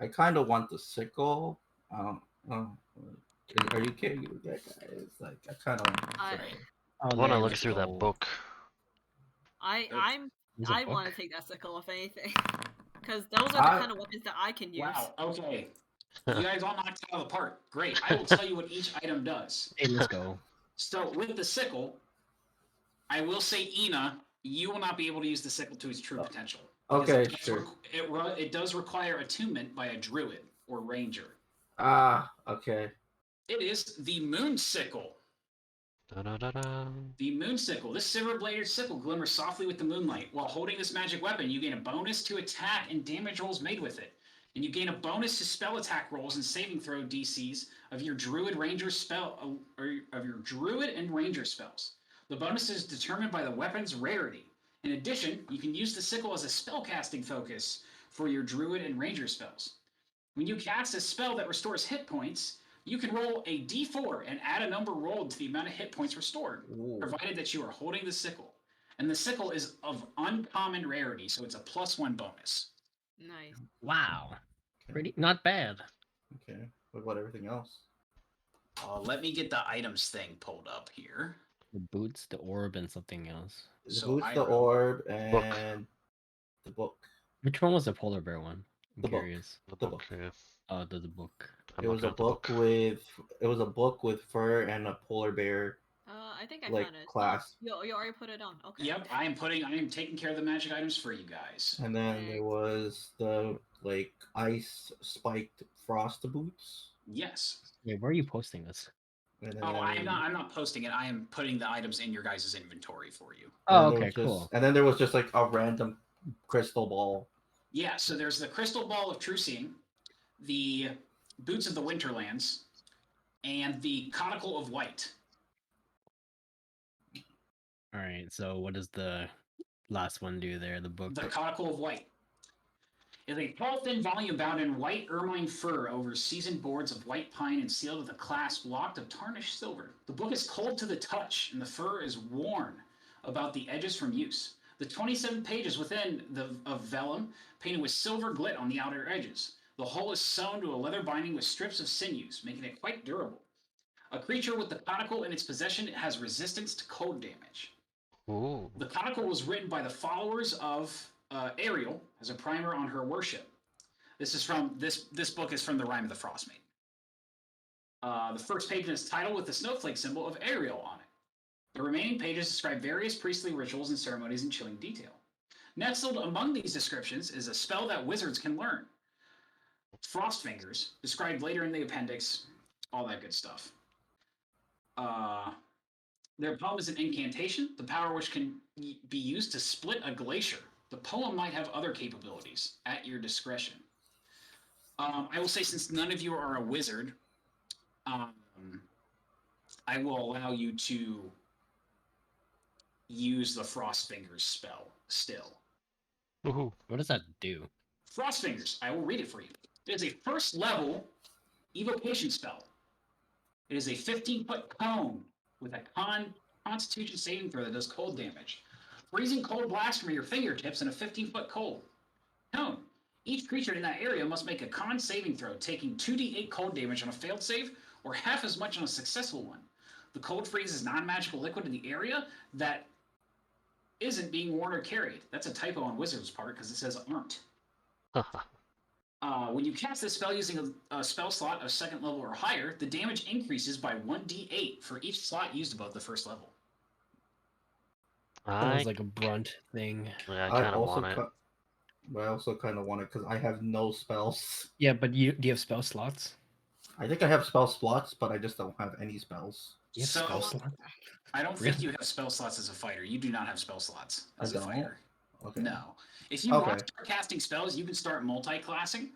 I kind of want the sickle. Are you kidding me with that guy? It's like I kind of want the sickle. I want to look through that book. I There's a want book? to take that sickle if anything, because those are the kind of weapons that I can use. Wow, okay. You guys all knocked it out of the park. Great. I will tell you what each item does. Hey, let's go. So with the sickle, I will say, Ina, you will not be able to use the sickle to its true potential. Okay, It does sure. it does require attunement by a druid or ranger. Ah, okay. It is the moon sickle. Da-da-da-da. The Moon Sickle. This silver-bladed sickle glimmers softly with the moonlight. While holding this magic weapon, you gain a bonus to attack and damage rolls made with it. And you gain a bonus to spell attack rolls and saving throw DCs of your Druid Ranger spell or of your Druid and Ranger spells. The bonus is determined by the weapon's rarity. In addition, you can use the sickle as a spellcasting focus for your Druid and Ranger spells. When you cast a spell that restores hit points, you can roll a d4 and add a number rolled to the amount of hit points restored, Ooh. provided that you are holding the sickle. And the sickle is of uncommon rarity, so it's a +1 bonus. Nice. Wow. Okay. Pretty not bad. Okay. What about everything else? Let me get the items thing pulled up here. The boots, the orb, and something else. The So boots, the Iroh. orb, and the book. Which one was the polar bear one? I'm The book. curious. The The book, book. yeah. Oh, the book. I'm It was looking a at the book with fur and a polar bear. I think I Like, found it. class. Oh, you already put it on. Okay. Yep, I am taking care of the magic items for you guys. And then there Thanks. was the like ice spiked frost boots. Yes. Wait, where are you posting this? And then, Oh, I'm not posting it. I am putting the items in your guys' inventory for you. Oh, and there okay, was just- cool. And then there was just like a random crystal ball. Yeah, so there's the Crystal Ball of True Seeing, the Boots of the Winterlands, and the Conical of White. All right, so what does the last one do there? The book. The Conical of White is a tall, thin volume bound in white ermine fur over seasoned boards of white pine and sealed with a clasp locked of tarnished silver. The book is cold to the touch, and the fur is worn about the edges from use. The 27 pages within of vellum, painted with silver glit on the outer edges. The whole is sewn to a leather binding with strips of sinews, making it quite durable. A creature with the conical in its possession has resistance to cold damage. Ooh. The conical was written by the followers of Ariel as a primer on her worship. This book is from the Rime of the Frostmaiden. The first page is titled with the snowflake symbol of Ariel on it. The remaining pages describe various priestly rituals and ceremonies in chilling detail. Nestled among these descriptions is a spell that wizards can learn. Frost Fingers, described later in the appendix, all that good stuff. Their poem is an incantation, the power which can be used to split a glacier. The poem might have other capabilities at your discretion. I will say, since none of you are a wizard, I will allow you to use the Frost Fingers spell still. Woohoo. What does that do? Frost Fingers, I will read it for you. It is a first level evocation spell. It is a 15-foot cone with a constitution saving throw that does cold damage. Freezing cold blast from your fingertips and a 15-foot cold cone. Each creature in that area must make a con saving throw, taking 2d8 cold damage on a failed save or half as much on a successful one. The cold freezes non-magical liquid in the area that isn't being worn or carried. That's a typo on Wizard's part because it says aren't. When you cast this spell using a spell slot of second level or higher, the damage increases by 1d8 for each slot used above the first level. That was like a brunt thing. Yeah, I kind of want it. But I also kind of want it because I have no spells. Yeah, but do you have spell slots? I think I have spell slots, but I just don't have any spells. You have So- spell slots? I don't think Really? you have spell slots as a fighter. You do not have spell slots as I a don't? fighter. Okay. No. If you Okay. want to start casting spells, you can start multi-classing.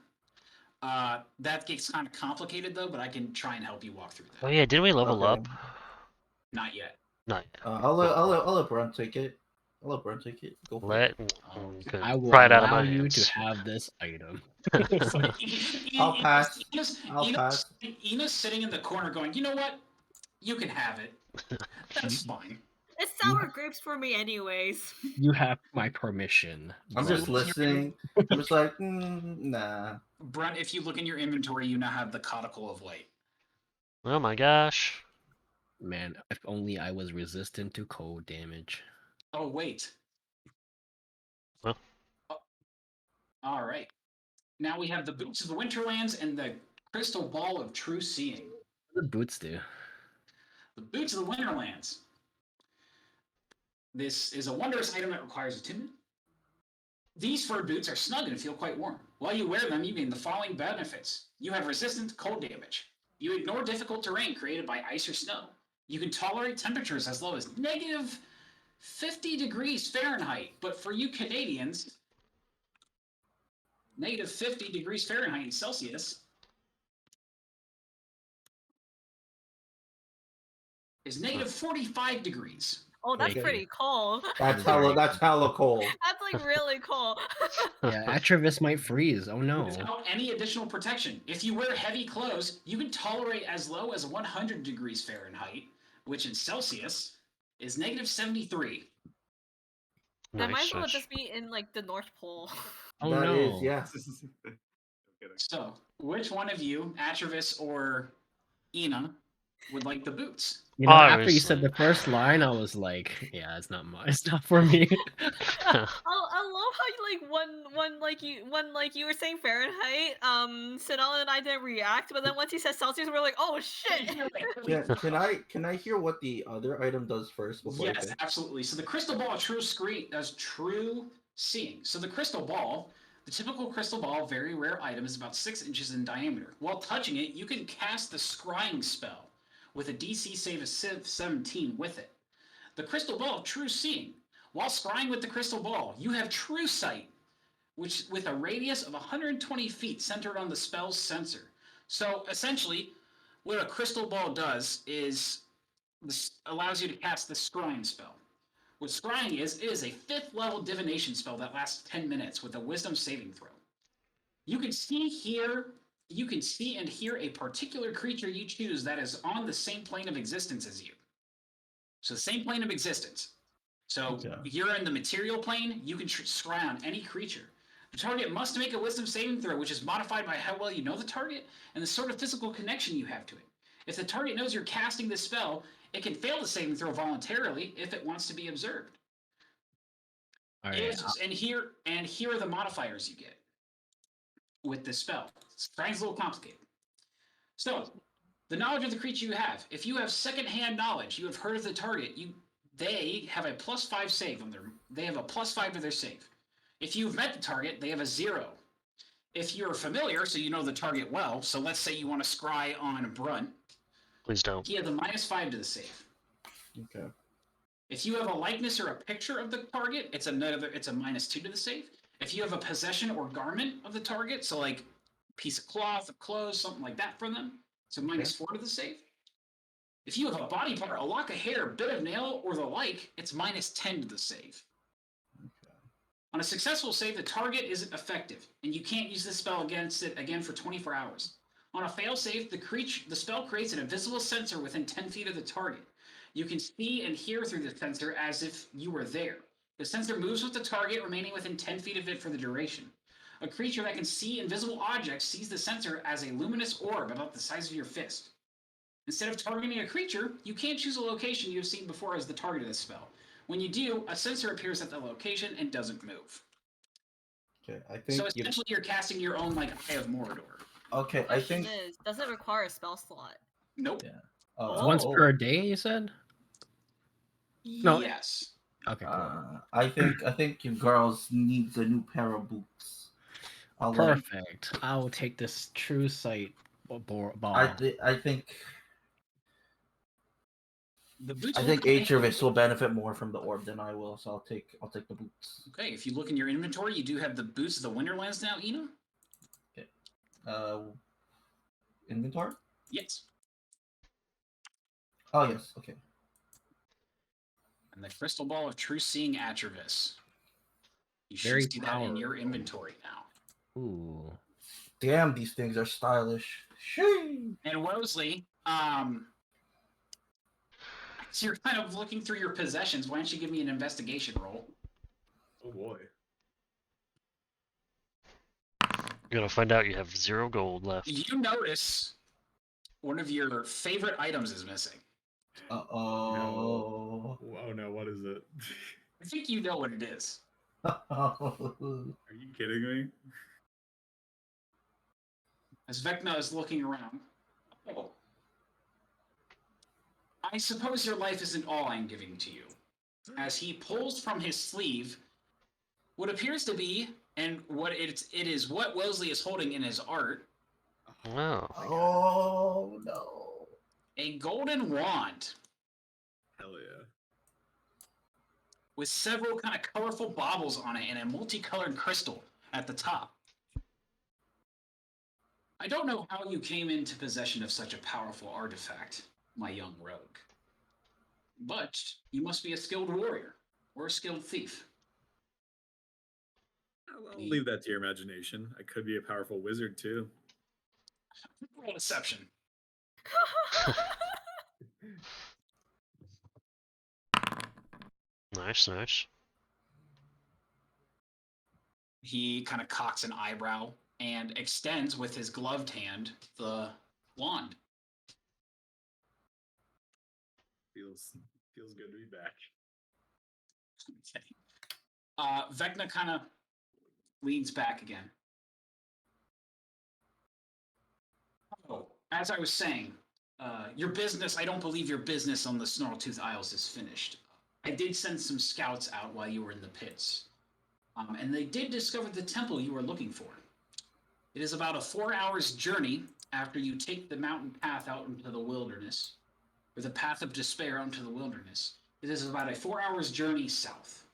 That gets kind of complicated though, but I can try and help you walk through Oh that. yeah, didn't we level Okay. up? Not yet. Not yet. I'll let Brent take it. I'll let Brent take it. Go for it. Good. I will Pry it out of allow my you hands. to have this item. I'll pass. I'll pass. Enos sitting in the corner going, you know what? You can have it. That's fine. It's sour grapes for me, anyways. You have my permission. I'm just Brunt. listening. I'm just like, nah. Brent, if you look in your inventory, you now have the Conical of White. Oh my gosh. Man, if only I was resistant to cold damage. Oh, wait. Huh? All right. Now we have the Boots of the Winterlands and the Crystal Ball of True Seeing. What do boots do? The Boots of the Winterlands. This is a wondrous item that requires attunement. These fur boots are snug and feel quite warm. While you wear them, you gain the following benefits. You have resistance to cold damage. You ignore difficult terrain created by ice or snow. You can tolerate temperatures as low as negative 50 degrees Fahrenheit. But for you Canadians, negative 50 degrees Fahrenheit and Celsius is negative 45 degrees. Oh, that's Okay. pretty cold. That's Very hella. That's hella cold. That's like really cold. Yeah, Atreus might freeze. Oh no. Without any additional protection. If you wear heavy clothes, you can tolerate as low as 100 degrees Fahrenheit, which in Celsius is negative 73. That might Nice as well switch. just be in like the North Pole. Oh That no. is, yeah. I'm kidding. So, which one of you, Atreus or Ina, would like the boots? You know, after you Obviously. said the first line, I was like, yeah, it's not mine. It's not for me. I love how you like you were saying Fahrenheit, Sinala and I didn't react, but then once he said Celsius, we're like, oh shit. Can I hear what the other item does first before I Yes, say? absolutely. So the crystal ball true seeing. So the crystal ball, the typical crystal ball, very rare item, is about 6 inches in diameter. While touching it, you can cast the scrying spell with a DC save of 17 with it. The crystal ball of true seeing. While scrying with the crystal ball, you have true sight, which with a radius of 120 feet centered on the spell's sensor. So essentially, what a crystal ball does is this allows you to cast the scrying spell. What scrying is, it is a 5th level divination spell that lasts 10 minutes with a wisdom saving throw. You can see and hear a particular creature you choose that is on the same plane of existence as you. So the same plane of existence. So Okay. if you're in the material plane, you can scry on any creature. The target must make a wisdom saving throw, which is modified by how well you know the target and the sort of physical connection you have to it. If the target knows you're casting this spell, it can fail the saving throw voluntarily if it wants to be observed. All right. And here are the modifiers you get with this spell. Scrying's a little complicated. So, the knowledge of the creature you have. If you have second-hand knowledge, you have heard of the target. They have a +5 save on They have a +5 to their save. If you've met the target, they have a 0. If you're familiar, so you know the target well. So let's say you want to scry on Brunt. Please don't. He has a -5 to the save. Okay. If you have a likeness or a picture of the target, it's a -2 to the save. If you have a possession or garment of the target, so like a piece of cloth, of clothes, something like that from them, so -4 to the save. If you have a body part, a lock of hair, bit of nail, or the like, it's -10 to the save. Okay. On a successful save, the target isn't effective, and you can't use this spell against it again for 24 hours. On a fail save, the spell creates an invisible sensor within 10 feet of the target. You can see and hear through the sensor as if you were there. The sensor moves with the target, remaining within 10 feet of it for the duration. A creature that can see invisible objects sees the sensor as a luminous orb about the size of your fist. Instead of targeting a creature, you can't choose a location you have seen before as the target of this spell. When you do, a sensor appears at the location and doesn't move. Okay. I think So essentially, you're casting your own like Eye of Mordor. Okay. I Question think. is, does it require a spell slot? Nope. Yeah. Once per day, you said? No. Yes. Okay, cool. I think you girls need the new pair of boots. Perfect. I will take this true sight ball. I think The boots. Atreus will benefit more from the orb than I will, so I'll take the boots. Okay, if you look in your inventory, you do have the boots of the Winterlands now, Ina? Inventory? Yes. Oh yes, okay. And the crystal ball of true seeing Atreus. You should Very see that in your powerful. inventory now. Ooh. Damn, these things are stylish. Shoo! And Wosley, so you're kind of looking through your possessions. Why don't you give me an investigation roll? Oh boy. You're gonna find out you have 0 gold left. You notice one of your favorite items is missing. Uh-oh. Oh no, what is it? I think you know what it is. Are you kidding me? As Vecna is looking around. Oh. I suppose your life isn't all I'm giving to you. As he pulls from his sleeve what appears to be, and it is what Wellesley is holding in his art, Wow. Oh no. a golden wand. Hell yeah. with several kind of colorful baubles on it and a multicolored crystal at the top. I don't know how you came into possession of such a powerful artifact, my young rogue. But you must be a skilled warrior or a skilled thief. I'll leave that to your imagination. I could be a powerful wizard too. Roll deception. Nice, nice. He kind of cocks an eyebrow and extends with his gloved hand the wand. Feels good to be back. Okay. Vecna kind of leans back again. Oh, as I was saying, your business, I don't believe your business on the Snarltooth Isles is finished. I did send some scouts out while you were in the pits, and they did discover the temple you were looking for. It is about a 4 hours journey after you take the mountain path out into the wilderness, or the path of despair out into the wilderness. It is about a 4 hours journey south.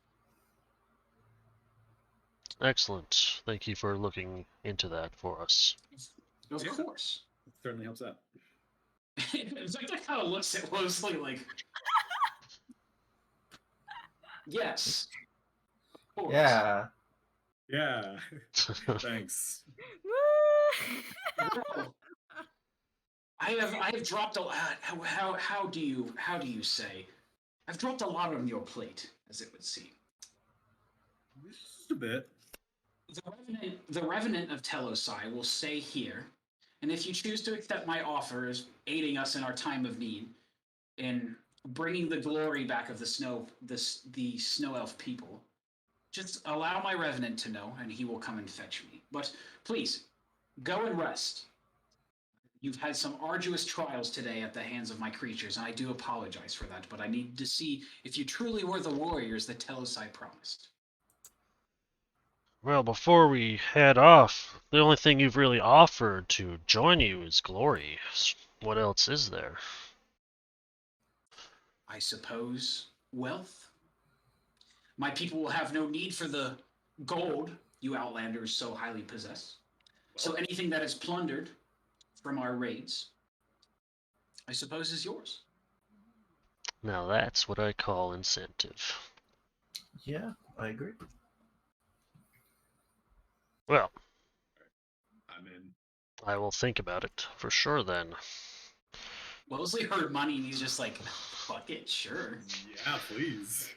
Excellent. Thank you for looking into that for us. Of Yeah. course. It certainly helps out. It's like that kind of looks at Wosley like, yes. Of course. Yeah. Yeah. Thanks. Well, I have dropped a lot. How do you say? I've dropped a lot on your plate, as it would seem. Just a bit. The Revenant of Telosai will stay here, and if you choose to accept my offer as aiding us in our time of need, in bringing the glory back of the snow elf people, just allow my Revenant to know, and he will come and fetch me. But please, go and rest. You've had some arduous trials today at the hands of my creatures, and I do apologize for that, but I need to see if you truly were the warriors that Telosai promised. Well, before we head off, the only thing you've really offered to join you is glory. What else is there? I suppose wealth. My people will have no need for the gold you Outlanders so highly possess. So anything that is plundered from our raids, I suppose, is yours. Now that's what I call incentive. Yeah, I agree. Well, I'm in. I will think about it for sure then. Wellesley heard money and he's just like, fuck it, sure. Yeah, please.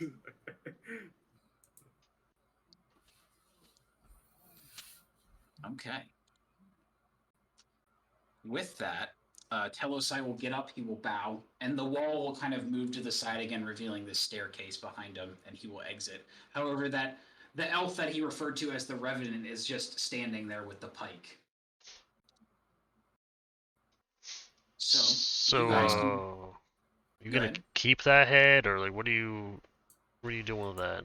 Okay. With that, Telosai will get up, he will bow, and the wall will kind of move to the side again, revealing this staircase behind him, and he will exit. However, the elf that he referred to as the Revenant is just standing there with the pike. So, you guys can you Go gonna ahead. keep that head, or like what are you doing with that?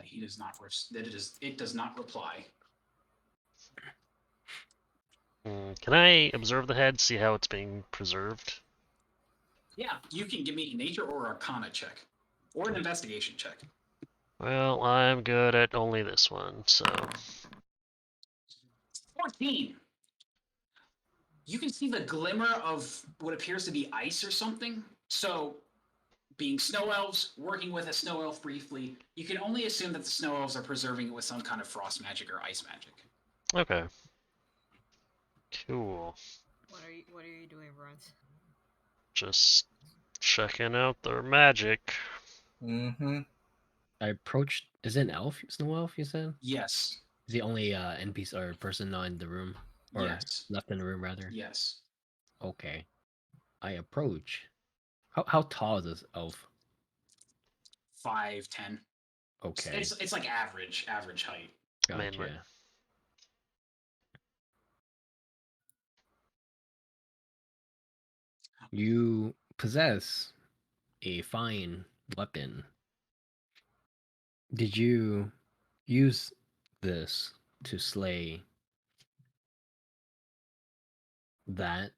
he does not. It does not reply. Can I observe the head, see how it's being preserved? Yeah, you can give me a nature or arcana check, or an investigation check. Well, I'm good at only this one, so 14. You can see the glimmer of what appears to be ice or something. So, being snow elves, working with a snow elf briefly, you can only assume that the snow elves are preserving it with some kind of frost magic or ice magic. okay. Cool. What are you doing, Brunt? Just checking out their magic. Mm-hmm. I approached. Is it an elf? Snow elf? You said. Yes. Is the only NPC or person not in the room, or Yes. left in the room rather? Yes. Okay. I approach. How tall is this elf? 5'10". Okay. It's like average height. Man, Gotcha. You possess a fine weapon. Did you use this to slay that?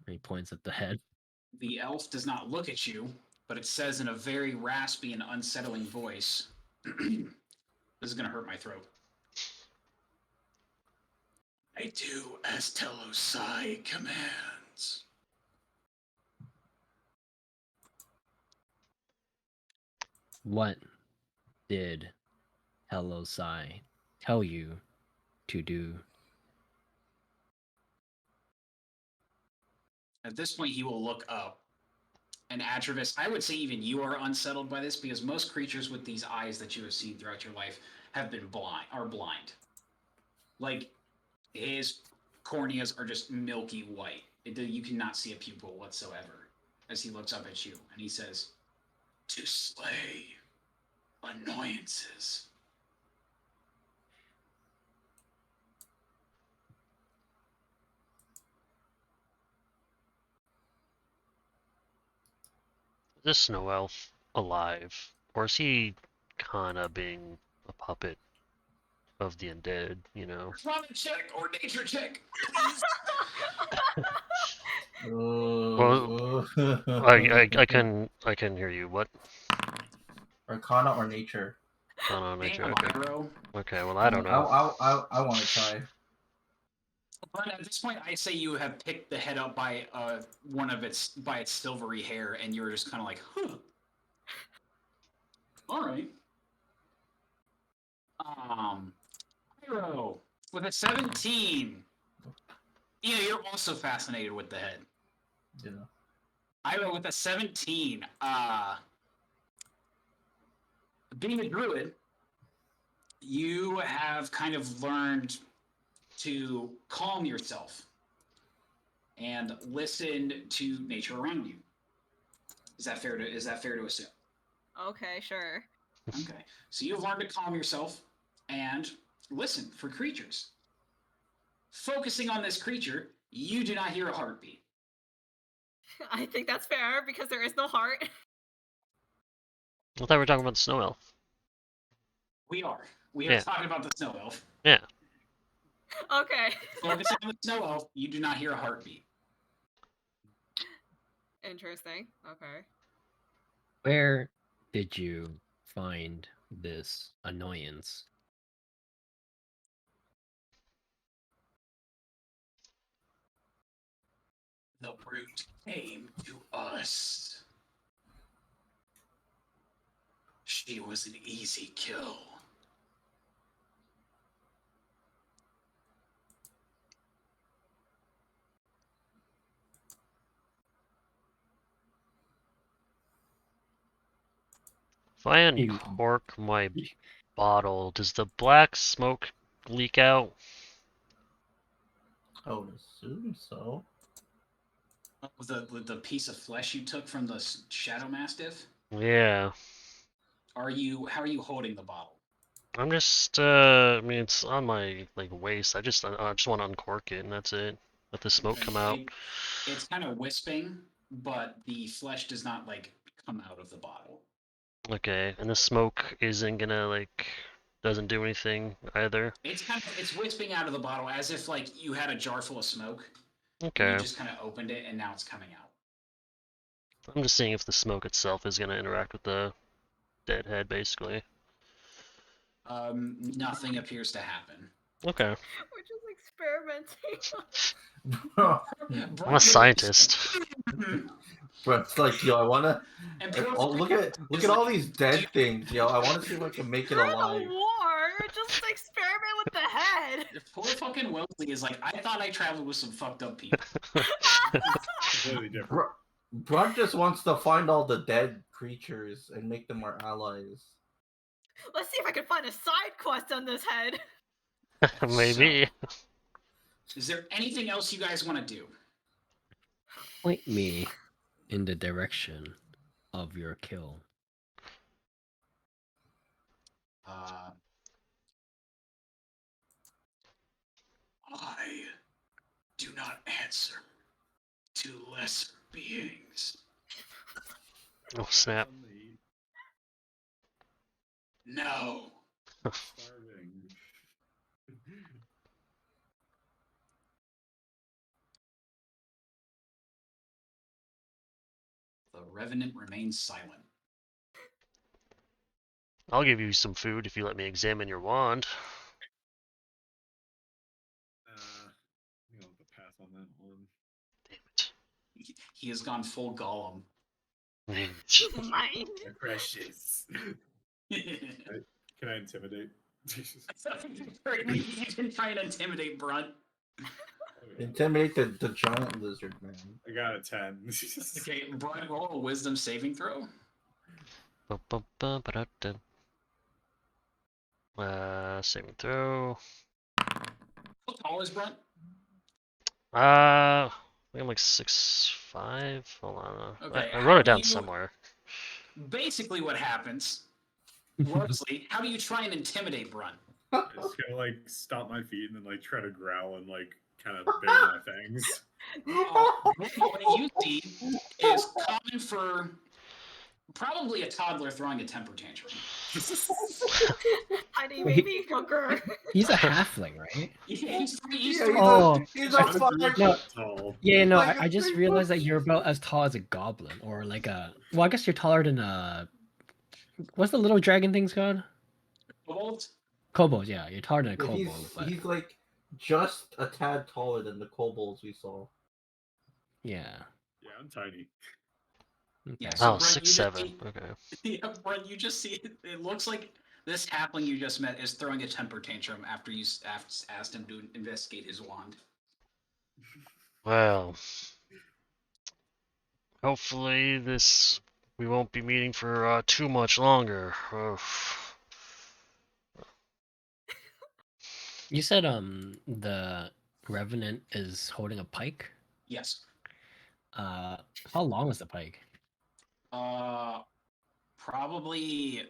And he points at the head. The elf does not look at you, but it says in a very raspy and unsettling voice, this is going to hurt my throat. I do as Telosai commands. What did Hello Sai tell you to do? At this point, he will look up. And Atravis, I would say even you are unsettled by this because most creatures with these eyes that you have seen throughout your life have been blind. Like, his corneas are just milky white. You cannot see a pupil whatsoever as he looks up at you. And he says, to slay annoyances. Is this snow elf alive? Or is he kinda being a puppet of the undead, you know? Ramen check or nature check, please. Well, I can hear you. What? Arcana or nature? Oh, no, nature. Damn, Okay. Iroh. Okay. Well, I don't know. I want to try. But at this point, I say you have picked the head up by its silvery hair, and you're just kind of like, huh. All right. Iroh with a 17. Yeah, you're also fascinated with the head. Yeah. Iroh with a 17. Being a druid, you have kind of learned to calm yourself and listen to nature around you. Is that fair to assume? Okay, sure. Okay. So you've learned to calm yourself and listen for creatures. Focusing on this creature, you do not hear a heartbeat. I think that's fair because there is no heart. I thought we were talking about the snow elf. We are Yeah. talking about the snow elf. Yeah. Okay. Focusing on the snow elf, you do not hear a heartbeat. Interesting. Okay. Where did you find this annoyance? The brute came to us. She was an easy kill. If I uncork my bottle, does the black smoke leak out? I would assume so. The piece of flesh you took from the shadow mastiff. Yeah. How are you holding the bottle? I'm just I mean it's on my waist. I just want to uncork it and that's it. Let the smoke come out. It's kind of wisping, but the flesh does not come out of the bottle. Okay, and the smoke isn't gonna doesn't do anything either. It's wisping out of the bottle as if you had a jar full of smoke. Okay. And you just kind of opened it and now it's coming out. I'm just seeing if the smoke itself is gonna interact with the dead head, basically. Nothing appears to happen. Okay. We're just experimenting. Bro, I'm a scientist. it's like, yo, I wanna look at all these dead things, yo. I wanna see if I can make it We're in alive. a war. Just experiment with the head. Poor fucking Wellesley is like, I thought I traveled with some fucked up people. Completely different. Brad just wants to find all the dead creatures and make them our allies. Let's see if I can find a side quest on this head. Maybe. So, is there anything else you guys want to do? Point me in the direction of your kill. I do not answer to lesser beings. Oh snap. No. Starving. The revenant remains silent. I'll give you some food if you let me examine your wand. I think I'll have to pass on that one. Damn He has gone full Gollum. it. Mine. My precious. Can I intimidate? You can try and intimidate Brunt. Intimidate the giant lizard man. I got a 10. Okay, Brunt, roll a wisdom saving throw. Saving throw. How tall is Brunt? I think I'm like 6'5". Hold on. Okay, I how wrote it do down you- somewhere. Basically, what happens, roughly, how do you try and intimidate Brunt? I just gotta like stomp my feet and then like try to growl and like kind of bare my fangs. What you see is common for probably a toddler throwing a temper tantrum. Tiny Wait, baby fucker. He's a halfling, right? He's Yeah, he's Oh. he's a I'm 3 fucking. foot tall. Yeah, no, Like a I just 3 realized foot- that you're about as tall as a goblin, or like a. Well, I guess you're taller than a. What's the little dragon thing's called? Kobolds? Kobold, yeah, you're taller than a Yeah, kobold, but he's like just a tad taller than the kobolds we saw. yeah. Yeah, I'm tiny. Yeah, Okay. so Oh, Brent, you just 6'7". see- Okay. Yeah, Brent, you just see it looks like this halfling you just met is throwing a temper tantrum after you asked him to investigate his wand. Well, hopefully we won't be meeting for too much longer. You said the revenant is holding a pike. Yes. How long is the pike? Probably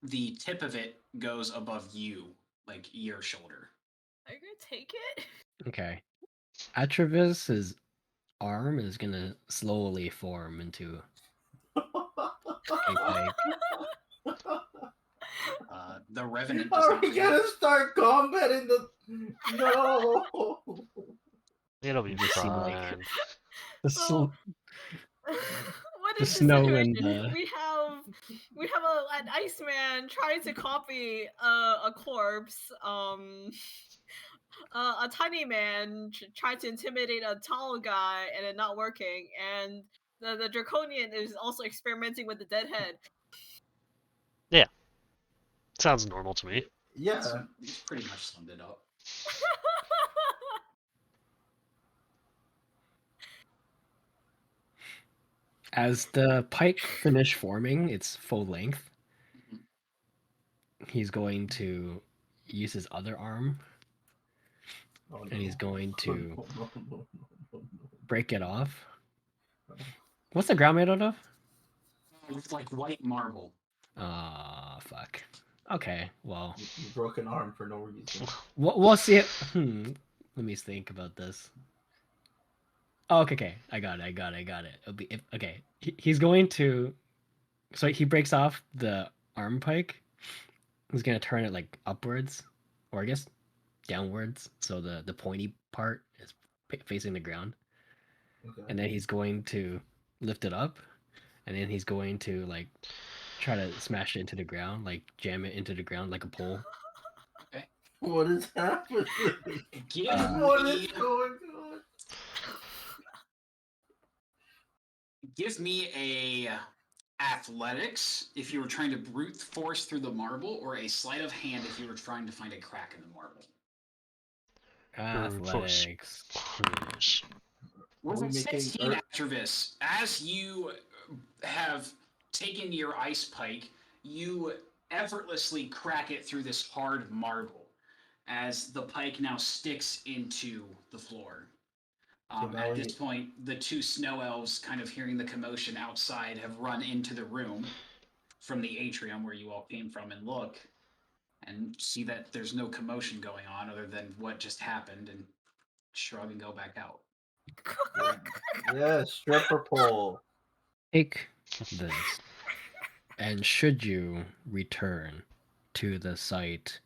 the tip of it goes above you, like your shoulder. Are you gonna take it? Okay. Atravis's arm is gonna slowly form into a pike. The revenant does Are not we react. gonna start combat in the? No. It'll be You seem like- fine. The So- sl- What The is the snow situation? and We have an Iceman trying to copy a corpse. A tiny man tried to intimidate a tall guy and it not working, and the draconian is also experimenting with the dead head. Sounds normal to me. Yeah. It's pretty much summed it up. As the pike finish forming its full length, he's going to use his other arm Oh, and he's no. going to No. break it off. What's the ground made out of? It's like white marble. Ah, fuck. Okay, well, You broke an arm for no reason. we'll see it. Let me think about this. Oh, okay. I got it. It'll be okay. He's going to. So he breaks off the arm pike. He's gonna turn it like upwards, or I guess downwards, so the pointy part is facing the ground, Okay. and then he's going to lift it up, and then he's going to like try to smash it into the ground, like jam it into the ground like a pole. What is happening? Give What me, is going on? give me a athletics if you were trying to brute force through the marble, or a sleight of hand if you were trying to find a crack in the marble. Force. Athletics. Yes. With we a making 16, Earth- Atravis, as you have taken your ice pike, you effortlessly crack it through this hard marble as the pike now sticks into the floor. So now At we- this point, the two snow elves, kind of hearing the commotion outside, have run into the room from the atrium where you all came from and look and see that there's no commotion going on other than what just happened, and shrug and go back out. Yeah, stripper pole. Take this, and should you return to the site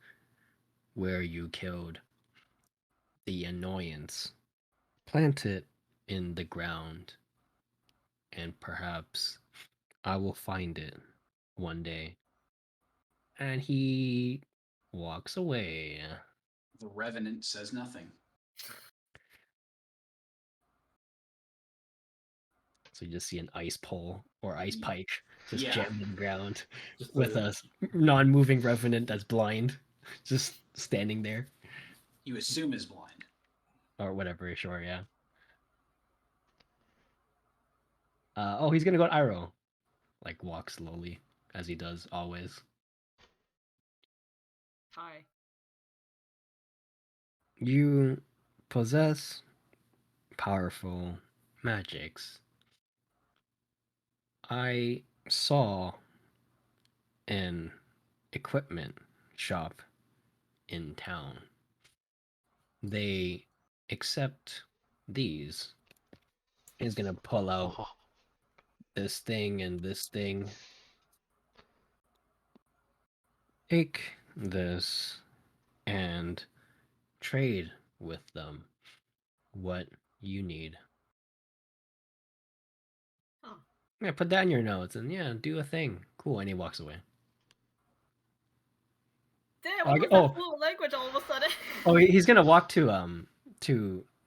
where you killed the annoyance, plant it in the ground and perhaps I will find it one day. And he walks away. The Revenant says nothing. So you just see an ice pole or ice pike just Yeah. jammed in the ground Just with a- a non-moving revenant that's blind, just standing there You assume is blind. or whatever. Sure, yeah. Oh, he's gonna go to Iroh. Like walk slowly as he does always. Hi. You possess powerful magics. I saw an equipment shop in town. They accept these. He's gonna pull out Oh, this thing and this thing. Take this and trade with them what you need. Huh. Yeah, put that in your notes and yeah, do a thing. Cool, and he walks away. Damn, Oh, what was oh. that fluent language all of a sudden? Oh, he's gonna walk to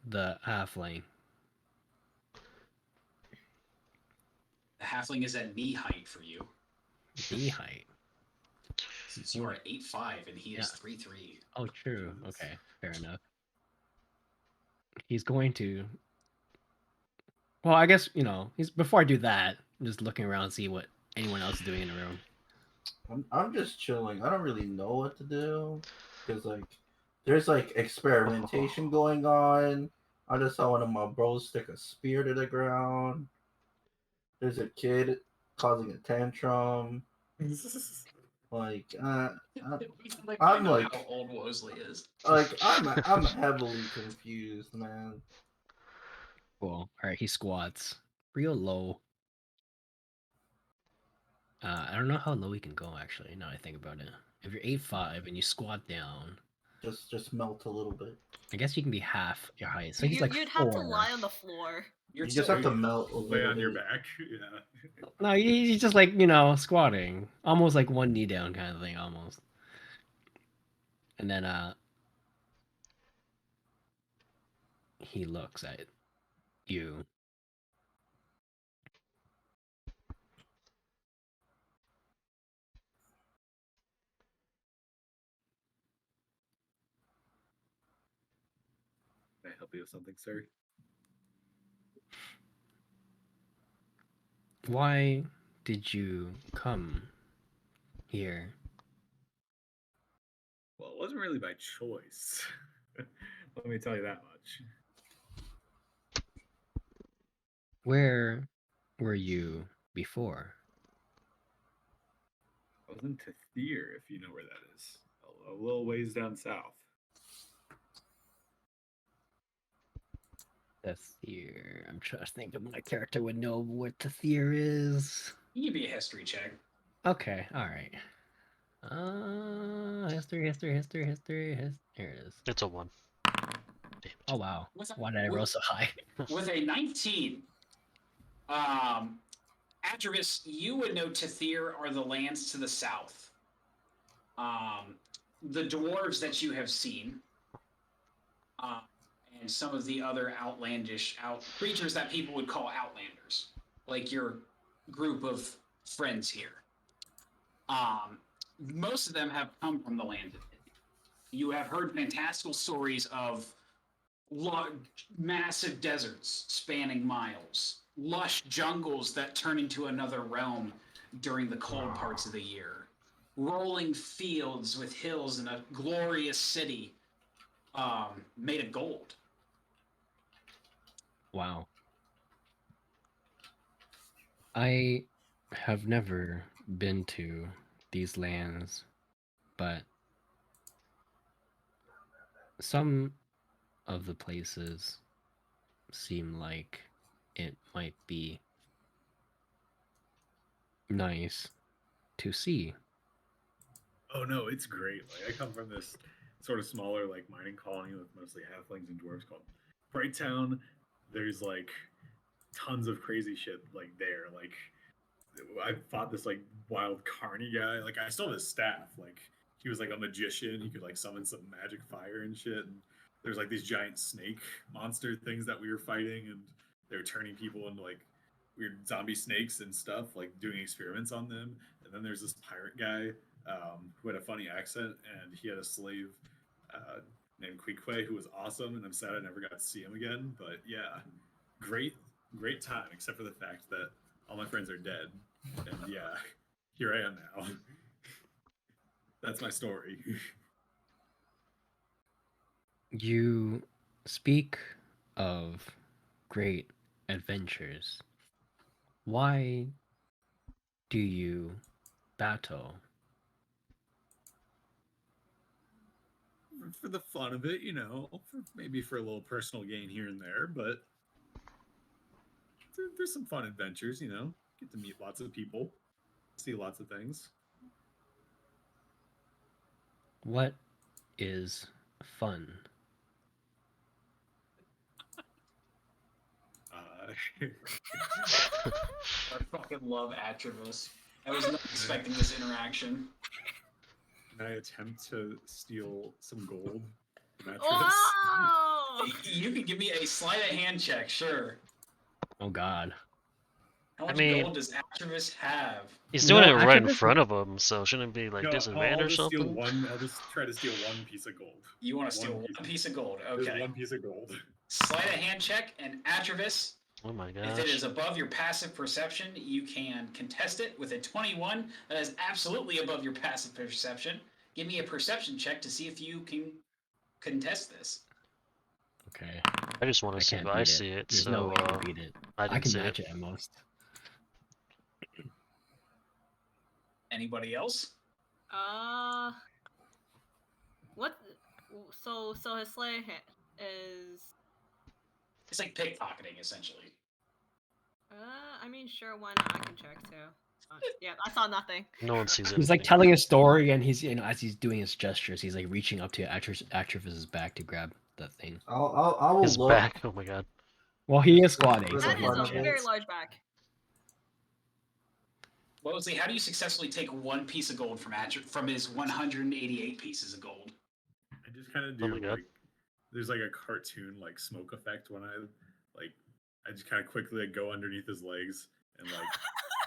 the halfling. The halfling is at knee height for you, Knee height. since you are 8'5" and he is Yeah. 3'3". Oh, true. Okay, fair enough. He's going to. Well, I guess he's before I do that. I'm just looking around and see what anyone else is doing in the room. I'm just chilling. I don't really know what to do because there's like experimentation going on. I just saw one of my bros stick a spear to the ground. There's a kid causing a tantrum. Like, I'm know like- how old Wosley is. I'm heavily confused, man. Cool. All right, he squats real low. I don't know how low he can go actually. Now I think about it. If you're 8'5" and you squat down, Just melt a little bit. I guess you can be half your height. So he's like You'd 4. have to lie on the floor. You're You just still- have to melt a Lay little on your bit. back. Yeah. No, he's just like squatting, almost like one knee down kind of thing, almost. And then he looks at you. Can I help you with something, sir? Why did you come here? Well, it wasn't really by choice. Let me tell you that much. Where were you before? I was in Tathir, if you know where that is. A little ways down south. Tathir. I'm trying to think if my character would know what Tathir is. Give me a history check. Okay, alright. History. Here it is. it's a 1. Damn Oh wow. What's Why did I roll so high? With a 19, Atreus, you would know Tathir are the lands to the south. The dwarves that you have seen, and some of the other outlandish creatures that people would call outlanders, like your group of friends here. Most of them have come from the land of Tathir. You have heard fantastical stories of massive deserts spanning miles, lush jungles that turn into another realm during the cold parts of the year, rolling fields with hills and a glorious city made of gold. Wow. I have never been to these lands, but some of the places seem like it might be nice to see. Oh no, it's great. Like I come from this sort of smaller like mining colony with mostly halflings and dwarves called Bright Town. There's like tons of crazy shit like there. Like I fought this like wild carny guy. Like I still have his staff. Like he was like a magician. He could like summon some magic fire and shit. And there's like these giant snake monster things that we were fighting, and they were turning people into like weird zombie snakes and stuff, like doing experiments on them. And then there's this pirate guy who had a funny accent, and he had a slave named Queequeg who was awesome. And I'm sad I never got to see him again. But yeah, great time, except for the fact that all my friends are dead. And yeah, here I am now. That's my story. You speak of great adventures. Why do you battle? For the fun of it, maybe for a little personal gain here and there, but there's some fun adventures, Get to meet lots of people, see lots of things. What is fun? I fucking love Atreus. I was not expecting this interaction. Can I attempt to steal some gold from Atreus? Oh! You can give me a sleight of hand check, sure. Oh God. How much mean- gold does Atreus have? He's doing No, it right in Atreus- front of him, so shouldn't it be like No, disadvantage I'll or just steal something? I'll just try to steal one piece of gold. You want to steal One one piece of gold. There's Okay. one piece of gold. Sleight of hand check, and Atreus, Oh my if it gosh. is above your passive perception, you can contest it with a 21. That is absolutely above your passive perception. Give me a perception check to see if you can contest this. Okay. I just want I to see can't if I beat see it, There's so no way to beat it. I I didn't can see match it. it at most. Anybody else? What? So his sleigh is. It's like pickpocketing, essentially. I mean, sure, why not? I can check too. Yeah, I saw nothing. No one sees it. He's like telling a story, and he's as he's doing his gestures, he's like reaching up to Atreus's back to grab that thing. I will His look. back. Oh my god. Well, he is squatting, That so That he's is Front a of legit. it. very large back. Mosley, how do you successfully take one piece of gold from his 188 pieces of gold? I just kind of Oh do my God. like there's like a cartoon like smoke effect when I just kind of quickly like go underneath his legs and like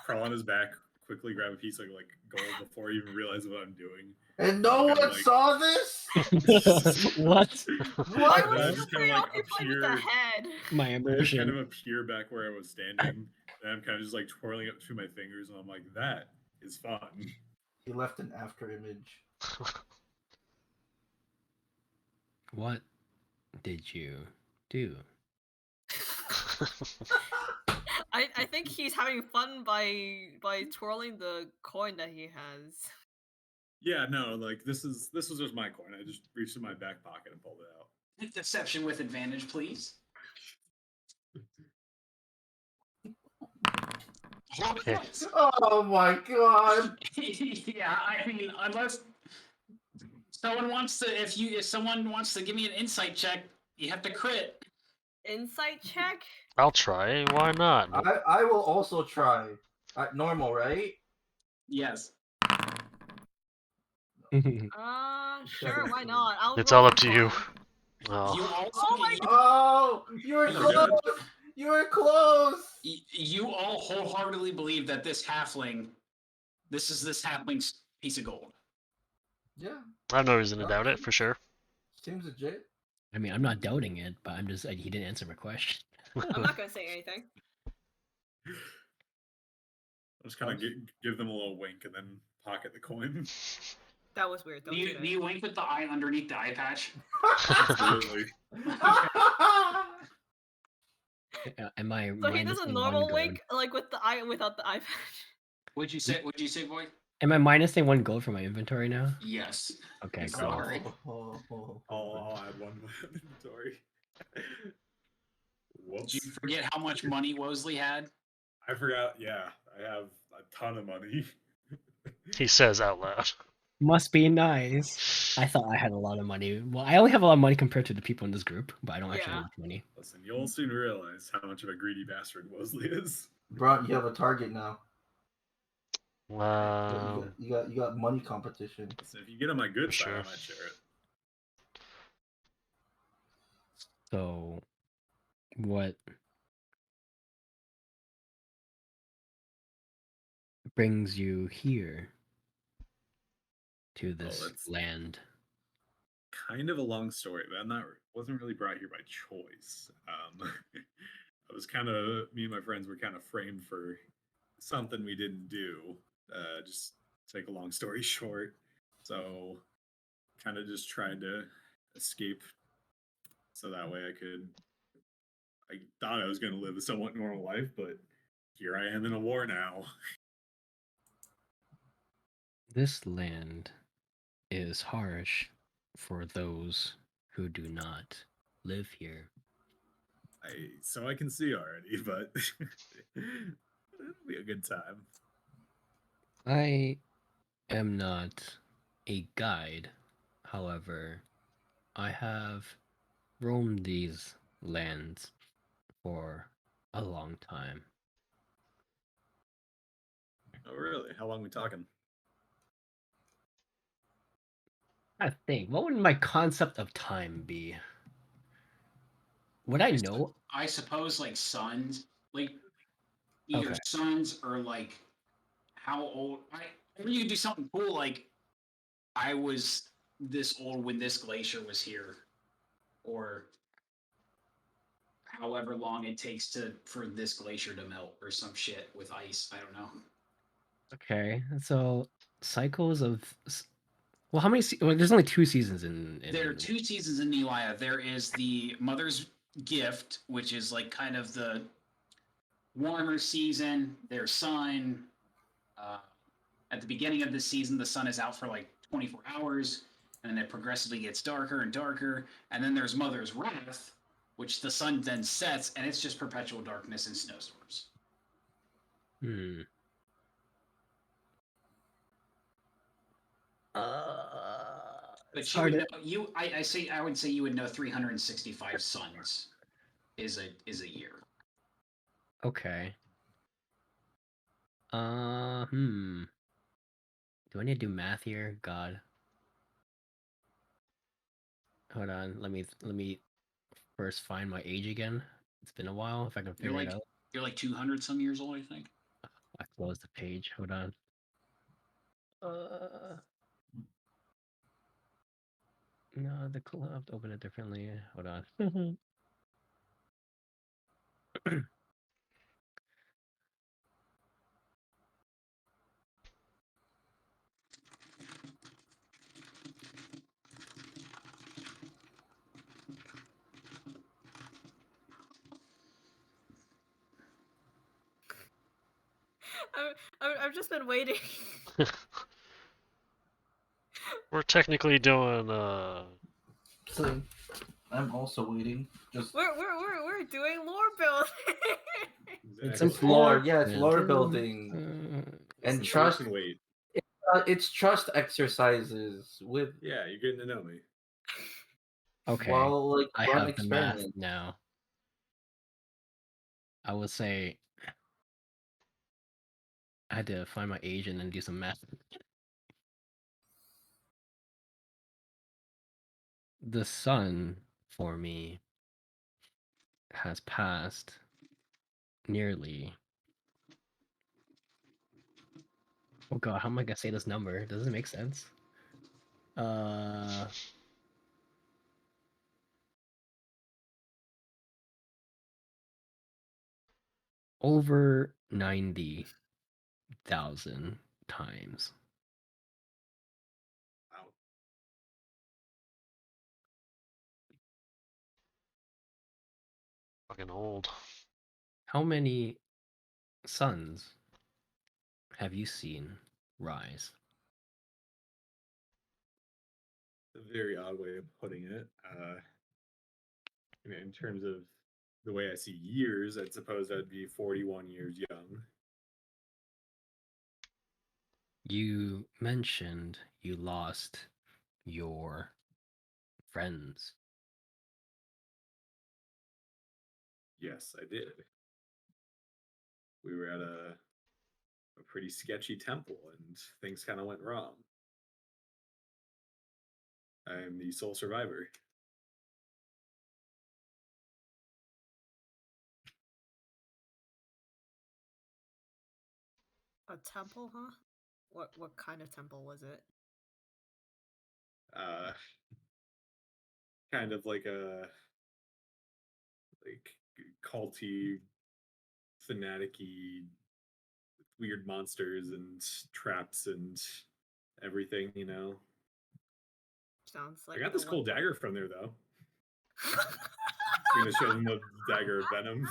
crawl on his back, quickly grab a piece of like gold before I even realize what I'm doing. And no Kinda one like- saw this? What? Why What? was I you just so kinda, like, preoccupied with the appeared- head? My I just immersion. kind of appear back where I was standing, and I'm kind of just like twirling it through my fingers, and I'm like, that is fun. He left an after image. What did you do? I think he's having fun by twirling the coin that he has. Yeah, no, like this was just my coin. I just reached in my back pocket and pulled it out. Deception with advantage, please. Okay. Oh my god! Yeah, I mean, unless someone wants to, if someone wants to give me an insight check, you have to crit. Insight check? I'll try. Why not? I will also try. Normal, right? Yes. Sure, why not? I'll It's roll all for up to you. fun. Oh. You also, Oh my Oh, you were Oh my close. God. You were close. you all wholeheartedly believe that this halfling's piece of gold. Yeah, I have no reason to doubt it for sure. seems legit. I mean, I'm not doubting it, but I'm just he didn't answer my question. I'm not gonna say anything. I'll just kind of give them a little wink and then pocket the coin. That was weird. Don't Do do you, that. do you wink with the eye underneath the eye patch? Absolutely. Am I? So he does a minusing normal one gold? wink, like with the eye without the eye patch. What'd you say, boy? Am I minusing one gold from my inventory now? Yes. Okay, It's cool. all right. I'll add one to my inventory. Whoops. Did you forget how much money Wosley had? I forgot. Yeah, I have a ton of money. He says out loud. Must be nice. I thought I had a lot of money. Well, I only have a lot of money compared to the people in this group, but I don't actually Yeah. have much money. Listen, you'll soon realize how much of a greedy bastard Mosley is. Bro, you have a target now. Wow. You got money competition. Listen, if you get on my good side, Sure. I might share it. So, what brings you here to this that's- land? Kind of a long story, but wasn't really brought here by choice. I was me and my friends were kind of framed for something we didn't do. Just to take a long story short. So kind of just tried to escape so that way I thought I was going to live a somewhat normal life, but here I am in a war now. This land is harsh for those who do not live here. So I can see already, but it'll be a good time. I am not a guide. However, I have roamed these lands for a long time. Oh, really? How long we talking? I think, what would my concept of time be? Would I know? I suppose like sons, like either Okay. sons or like how old. Or you could do something cool like I was this old when this glacier was here, or however long it takes for this glacier to melt or some shit with ice. I don't know. Okay, so cycles of well, how many? Well, there's only 2 seasons in. There are 2 seasons in Nelia. There is the Mother's Gift, which is like kind of the warmer season. There's sun. Uh, at the beginning of the season, the sun is out for like 24 hours, and then it progressively gets darker and darker. And then there's Mother's Wrath, which the sun then sets, and it's just perpetual darkness and snowstorms. Hmm. But It's you would hard. know, I would say you would know 365 suns is a year. Okay. Do I need to do math here? God. Hold on. Let me first find my age again. It's been a while. If I can figure it out. You're like 200 some years old, I think. I closed the page. Hold on. No, the club. I have to open it differently. Hold on. I've just been waiting. We're technically doing So I'm also waiting. Just We're doing lore build. it's lore. Yeah, it's lore building and Listen, trust. you can wait. It's trust exercises with Yeah, you're getting to know me. Okay. while like I run have the math experiments. now. I would say I had to find my age and then do some math. The sun for me has passed nearly. Oh god, how am I gonna say this number? Does it make sense? Over 90,000 times. Wow. fucking old. How many suns have you seen rise? A very odd way of putting it. In terms of the way I see years, I'd suppose I'd be 41 years young. You mentioned you lost your friends. Yes, I did. We were at a pretty sketchy temple, and things kind of went wrong. I am the sole survivor. A temple, huh? What kind of temple was it? Uh, kind of like a culty, fanatic-y, weird monsters and traps and everything, you know. Sounds like I got the this cool one- dagger from there though. I'm gonna show them the dagger of venom.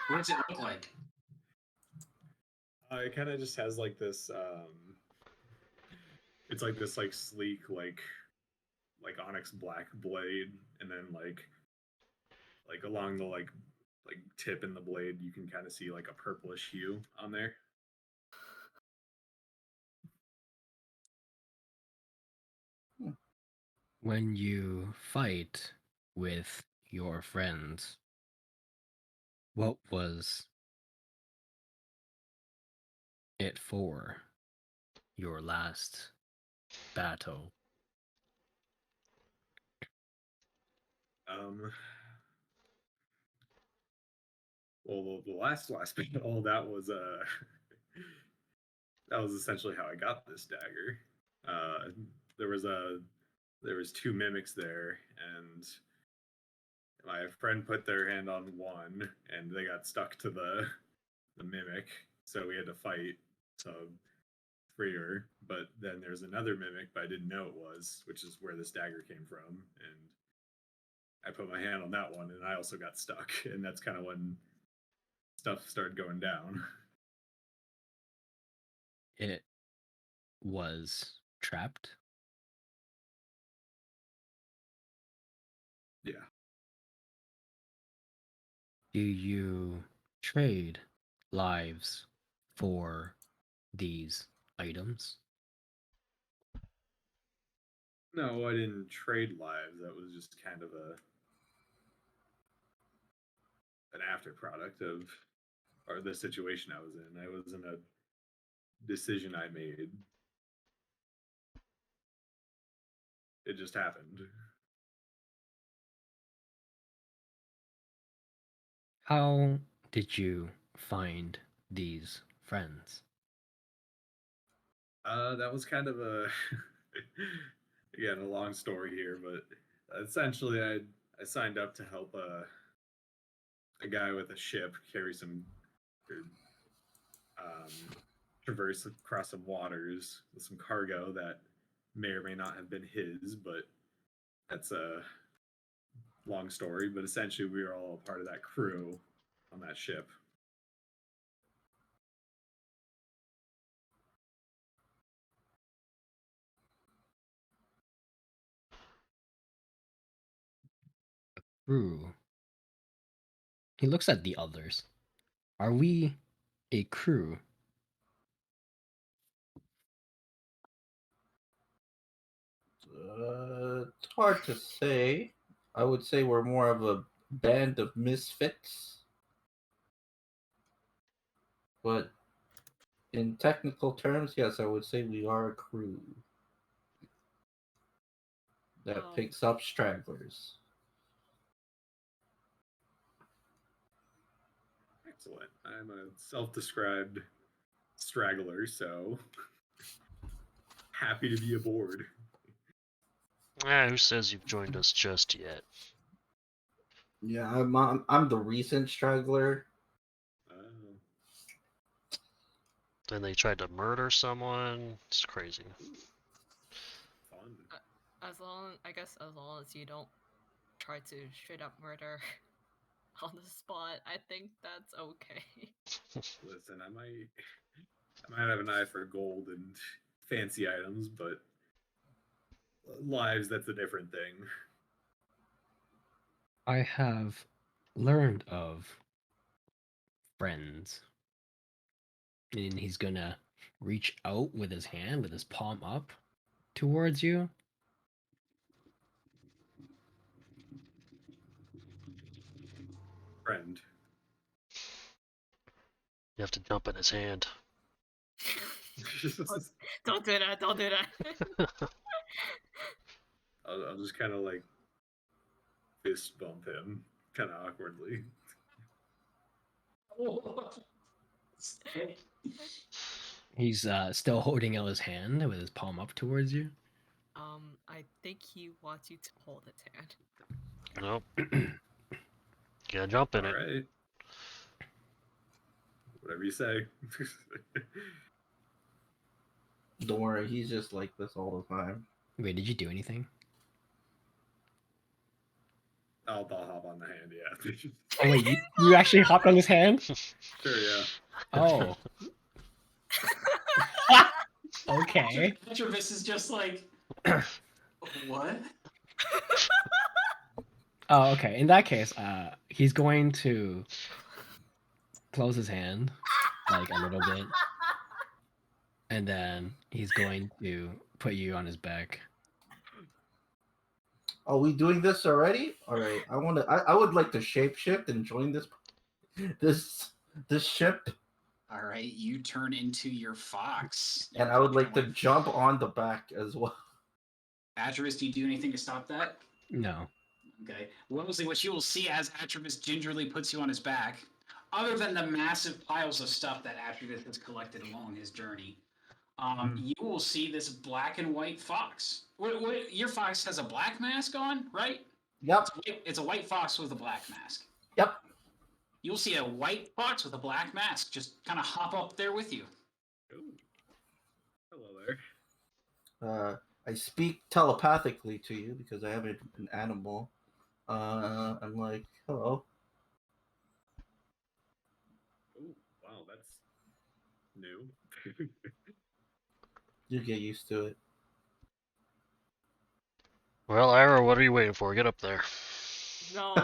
What does it look like? It kind of just has like this. It's like this like sleek like onyx black blade, and then like along the like tip in the blade, you can kind of see like a purplish hue on there. When you fight with your friends, what was it for your last battle? Um, well, the last battle that was that was essentially how I got this dagger. Uh, there was two mimics there, and my friend put their hand on one, and they got stuck to the mimic, so we had to fight to free her. But then there's another mimic, but I didn't know it was, which is where this dagger came from, and I put my hand on that one, and I also got stuck, and that's kind of when stuff started going down. It was trapped. Yeah. Do you trade lives for these items? No, I didn't trade lives. That was just kind of an after product of or the situation I was in. I was in a decision I made. It just happened. How did you find these friends? That was kind of a again a long story here, but essentially I signed up to help a guy with a ship carry some or, um, traverse across some waters with some cargo that may or may not have been his, but that's a long story. But essentially, we were all part of that crew on that ship. Crew. He looks at the others. Are we a crew? It's hard to say. I would say we're more of a band of misfits. But in technical terms, yes, I would say we are a crew that picks up stragglers. Excellent. I'm a self-described straggler, so happy to be aboard. Who says you've joined us just yet? Yeah, I'm the recent straggler. Then they tried to murder someone. It's crazy. Fun. I guess as long as you don't try to straight up murder on the spot, I think that's okay. Listen, I might have an eye for gold and fancy items, but lives, that's a different thing. I have learned of friends. And he's gonna reach out with his hand, with his palm up towards you. Friend. You have to jump in his hand. Don't do that. Don't do that. I'll just kind of like fist bump him, kind of awkwardly. He's still holding out his hand with his palm up towards you. I think he wants you to hold his hand. Nope. Gotta jump in All it. right. Whatever you say. Don't worry, he's just like this all the time. Wait, did you do anything? I'll hop on the hand, yeah. Oh wait, you actually hopped on his hand? Sure, yeah. Oh. Okay. Travis is just like, what? Oh, okay. In that case, he's going to close his hand like a little bit, and then he's going to put you on his back. Are we doing this already? All right. I would like to shapeshift and join this ship, All right, you turn into your fox. and I would like to jump on the back as well. Atreus, do you do anything to stop that? No. Okay. Mostly what you will see as Atreus gingerly puts you on his back, other than the massive piles of stuff that Atreus has collected along his journey, you will see this black and white fox. Your fox has a black mask on, right? Yep. It's a white fox with a black mask. Yep. You'll see a white fox with a black mask just kind of hop up there with you. Ooh. Hello there. I speak telepathically to you because I am an animal. I'm like, hello. Oh, wow, that's new. You get used to it. Well, Iroh, what are you waiting for? Get up there. No.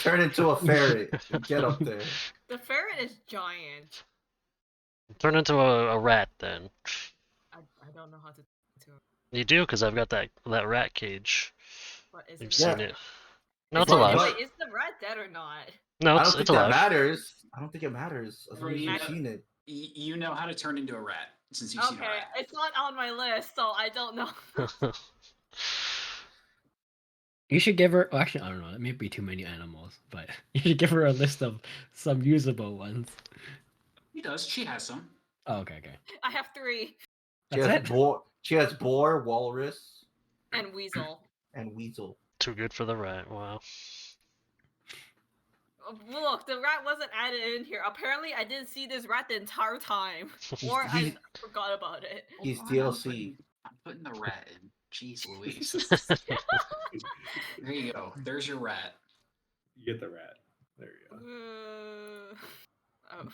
Turn into a ferret. Get up there. The ferret is giant. Turn into a rat then. I don't know how to do it. You do, because I've got that rat cage. But is You've it seen Yeah. it. No, it's But- alive. Wait, is the rat dead or not? No, I it's don't think it's that alive. matters. I don't think it matters as long as Right. you've seen it. You know how to turn into a rat since you've seen a Okay, rat. it's not on my list, so I don't know. You should give her. Well, actually, I don't know. That may be too many animals, but you should give her a list of some usable ones. He does. She has some. Oh, okay. I have 3. She That's has it. boar. She has boar, walrus, And weasel. and weasel. Too good for the rat. Wow. Look, the rat wasn't added in here. Apparently, I didn't see this rat the entire time. Or I He's- forgot about it. He's Hold on, DLC. I'm putting the rat in. Jeez Louise. There you go. There's your rat. You get the rat. There you go.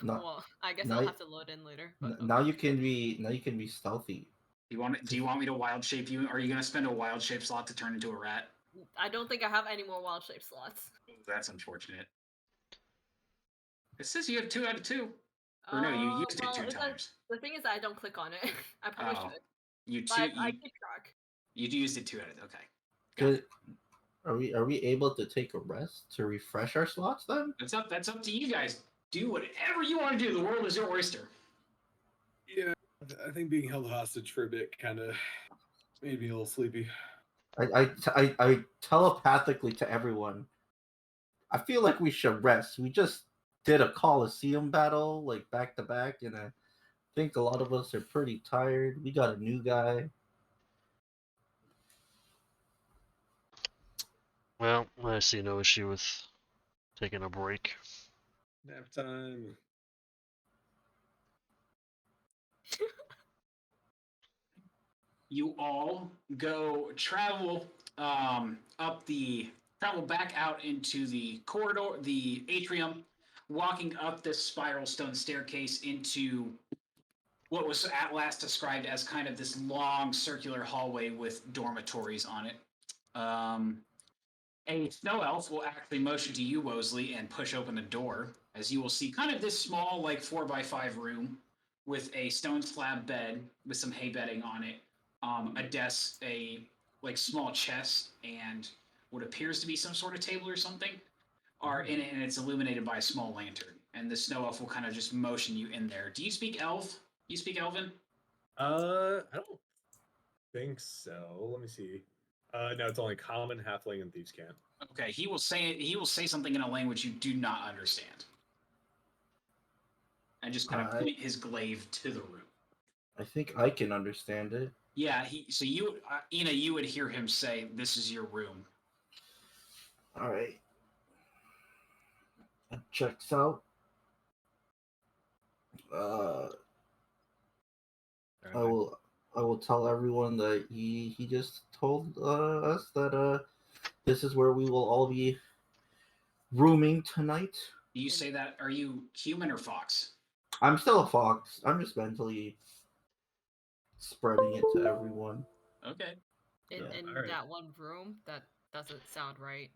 No- Well, I guess no, I'll y- have to load in later. But Now you can be stealthy. Do you want me to wild shape you? Are you gonna spend a wild shape slot to turn into a rat? I don't think I have any more wild shape slots. That's unfortunate. It says you have 2 out of 2. Or no, you used it 2 times. The thing is that I don't click on it. I probably Oh. should. You But two, I keep track. you used it 2 out of. Okay. Got it. Good. Are we able to take a rest to refresh our slots then? That's up to you guys. Do whatever you want to do. The world is your oyster. Yeah, I think being held hostage for a bit kind of made me a little sleepy. I telepathically to everyone. I feel like we should rest. We just did a Coliseum battle like back to back, and I think a lot of us are pretty tired. We got a new guy. Well, I see no issue with taking a break. Nap time. You all go travel travel back out into the corridor, the atrium, walking up this spiral stone staircase into what was at last described as kind of this long circular hallway with dormitories on it. A snow elf will actually motion to you, Wosley, and push open a door, as you will see kind of this small, like 4x5 room with a stone slab bed with some hay bedding on it, a desk, a like small chest, and what appears to be some sort of table or something are in it, and it's illuminated by a small lantern. And the snow elf will kind of just motion you in there. Do you speak elf? You speak Elven? I don't think so. Let me see. No, it's only common, halfling, and thieves' cant. Okay, he will say something in a language you do not understand, and just kind of point his glaive to the room. I think I can understand it. Yeah, so you, Ina, you would hear him say, "This is your room." All right. That checks out. I will tell everyone that he just told us that this is where we will all be rooming tonight. Do you say that? Are you human or fox? I'm still a fox. I'm just mentally spreading it to everyone. Okay. In alright. that one room, that doesn't sound right.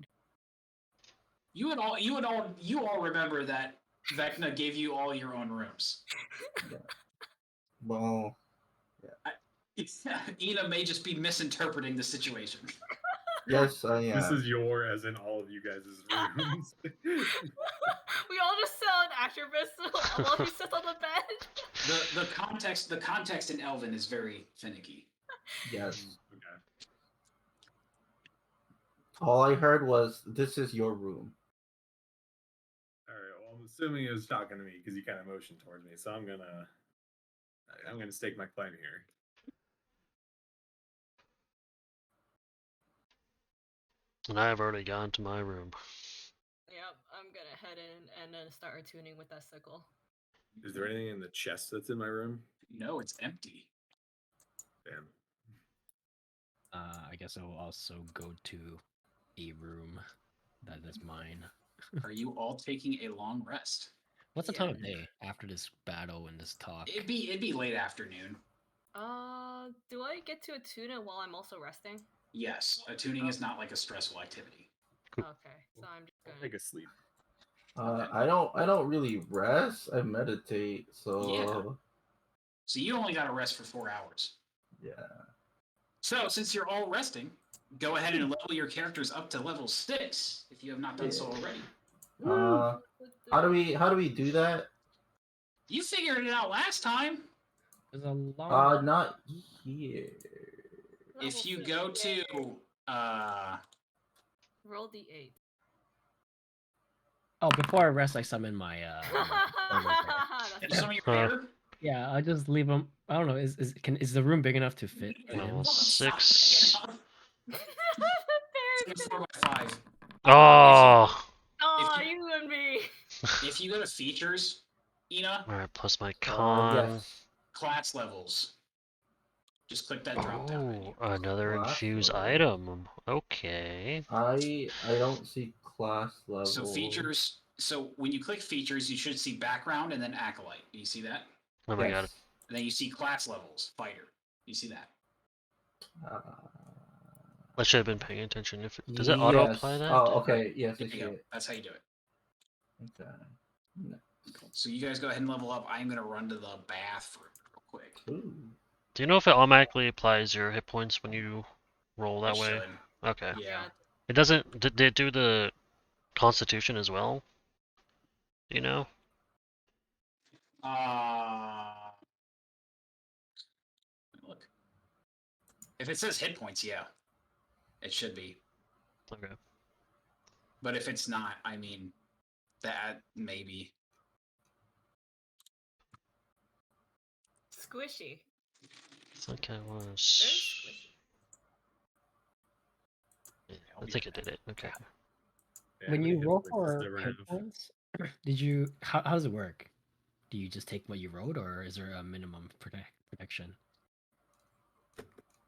You all remember that Vecna gave you all your own rooms. Yeah. Well, Ina may just be misinterpreting the situation. yes, I am. This is your, as in all of you guys' rooms. We all just sit on activists while he sits on the bed. The context in Elven is very finicky. Yes. Okay. All I heard was, "This is your room." All right. Well, I'm assuming he was talking to me because he kind of motioned towards me, so I'm gonna stake my claim here. And I have already gone to my room. Yep, I'm gonna head in and then start attuning with that sickle. Is there anything in the chest that's in my room? No, it's empty. Damn. I guess I will also go to a room that is mine. Are you all taking a long rest? What's the Yeah. time of day after this battle and this talk? It'd be late afternoon. Do I get to attune it while I'm also resting? Yes, attuning is not like a stressful activity. Okay, so I'm just I'll gonna. take a sleep. Okay. I don't really rest. I meditate. So Yeah. So you only got to rest for 4 hours. yeah. So since you're all resting, go ahead and level your characters up to level 6 if you have not done so already. How do we do that? You figured it out last time. There's a long. Not here. If you go to roll d8. Oh, before I rest, I summon my. and some of your hair. Yeah, I'll just leave them. I don't know. Is the room big enough to fit? Level him? 6. It's 4x5. Oh! Oh, you and me. If you go to features, Ina, Alright, plus my con. Yes. class levels. Just click that drop down menu. Oh, another Class infused level. item. Okay. I don't see class level. So features. So when you click features, you should see background and then acolyte. Do you see that? Oh my god. Yes. And then you see class levels, fighter. You see that? I should have been paying attention. If does it auto apply Yes. that? Oh, okay. Yes, I There see you go. it. That's how you do it. Okay. So you guys go ahead and level up. I'm gonna run to the bathroom real quick. Ooh. Do you know if it automatically applies your hit points when you roll that It way? should. Okay. Yeah. It doesn't. Did it do the Constitution as well? Do you know? Look. If it says hit points, yeah, it should be. Okay. But if it's not, I mean, that maybe. Squishy. I think I Very was. squishy. Yeah, I think it did it. Okay. Yeah, When how you many roll hit points does for everyone hit have? points, did you? How does it work? Do you just take what you wrote, or is there a minimum protection?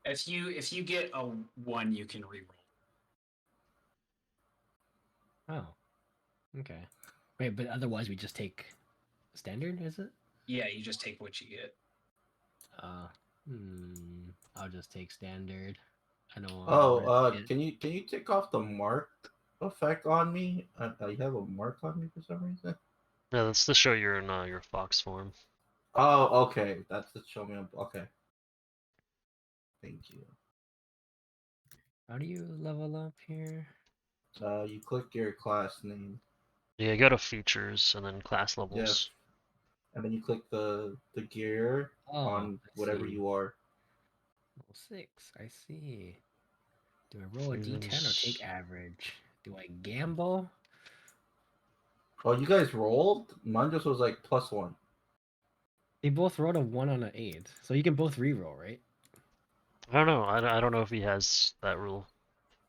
If you get a 1, you can reroll. Oh, okay. Wait, but otherwise we just take standard, is it? Yeah, you just take what you get. I'll just take standard. I know. Can you take off the mark effect on me? I have a mark on me for some reason. Yeah, that's to show you're in your fox form. Oh, okay. That's the show me up. Okay. Thank you. How do you level up here? You click your class name. Yeah, go to features and then class Yeah. levels. And then you click the gear Oh, on I whatever see. you are. Level 6. I see. Do I roll a d10 or Fusions. take average? Do I gamble? Oh, you guys rolled? Mine just was like +1. They both rolled a 1 on an 8, so you can both re-roll, right? I don't know. I don't know if he has that rule.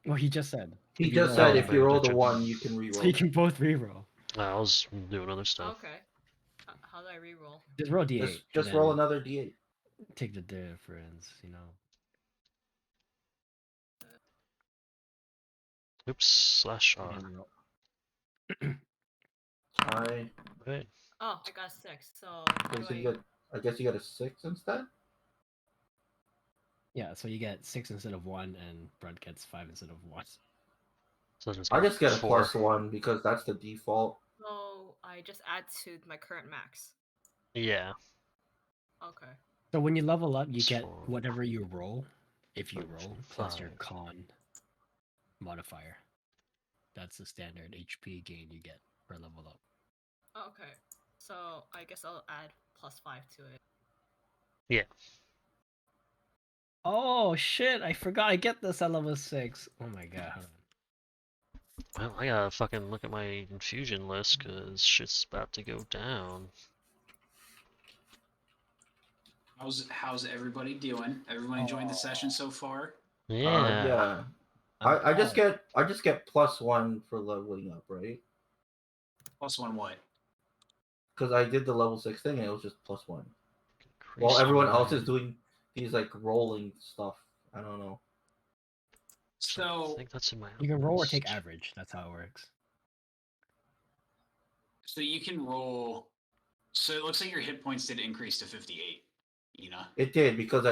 Well, he just said. He if you just roll said Oh, a if maybe you I rolled a check. 1, you can so re-roll. you can both re-roll. I was doing other stuff. Okay. How do I re-roll? Just roll d8. Just and roll then another d8. Take the difference, you know. Oops, /R. And then roll. I Right. Oh, I got a 6. So how okay, do so I? you got. I guess you got a 6 instead. Yeah, so you get 6 instead of 1, and Brent gets 5 instead of 1. So just I go just get a 4. +1 because that's the default. So I just add to my current max. Yeah. Okay. So when you level up, you get So- whatever you roll, if you roll, plus your 5. con modifier. That's the standard HP gain you get per level up. Okay. So I guess I'll add +5 to it. Yeah. Oh shit! I forgot I get this at level 6. Oh my god. Hold on. Well, I gotta fucking look at my infusion list because shit's about to go down. How's everybody doing? Everyone enjoying the session so far? Yeah. Yeah. I'm I just proud. get +1 for leveling up, right? +1 what? Because I did the level 6 thing and it was just +1. While Increase everyone my- else is doing these like rolling stuff. I don't know. So I So think that's in my You can roll or list. take average. That's how it works. so you can roll. So it looks like your hit points did increase to 58. You know. It did because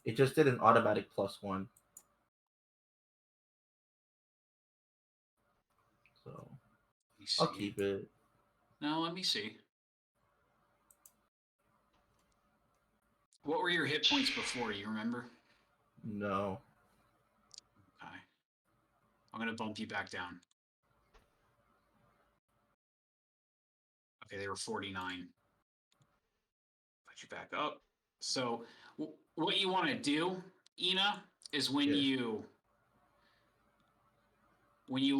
it just did an automatic +1. So Let me I'll see. keep it. No, let me see. What were your hit points before? You remember? No. Okay. I'm gonna bump you back down. Okay, they were 49. Put you back up. So what you want to do, Ina, is when Yeah. you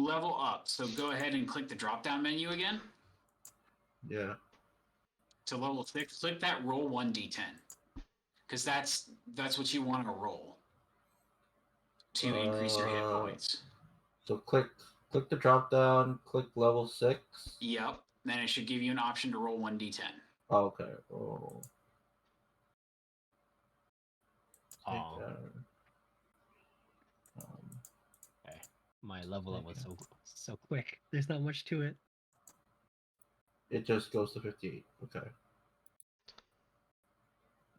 level up. So go ahead and click the drop down menu again Yeah. to level 6. Click that roll 1d10 because that's what you want to roll to increase your hit points. So click the drop down, click level 6. Yep. Then it should give you an option to roll 1d10. Okay. Roll. Take Oh, that. okay. My level up was so quick. There's not much to it. It just goes to 58. Okay.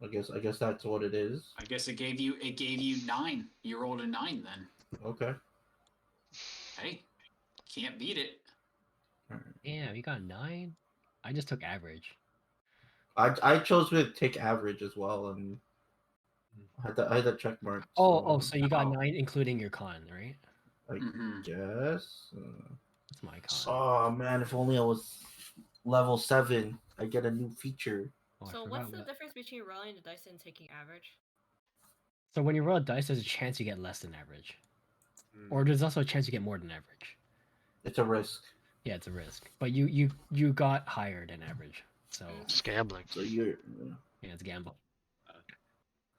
I guess that's what it is. I guess it gave you 9. You rolled a 9 then. Okay. Hey, can't beat it. Damn, you got 9? I just took average. I chose to take average as well, and I had the check mark. Oh, so you got Oh. 9 including your con, right? I Mm-hmm. guess. That's my con. Oh man, if only I was level 7, I get a new feature. Oh, I So forgot what's the what- difference between rolling the dice and taking average? So when you roll a dice, there's a chance you get less than average. Mm. Or there's also a chance you get more than average. It's a risk. Yeah, it's a risk. But you got higher than average. So It's gambling. So you're. yeah, it's a gamble.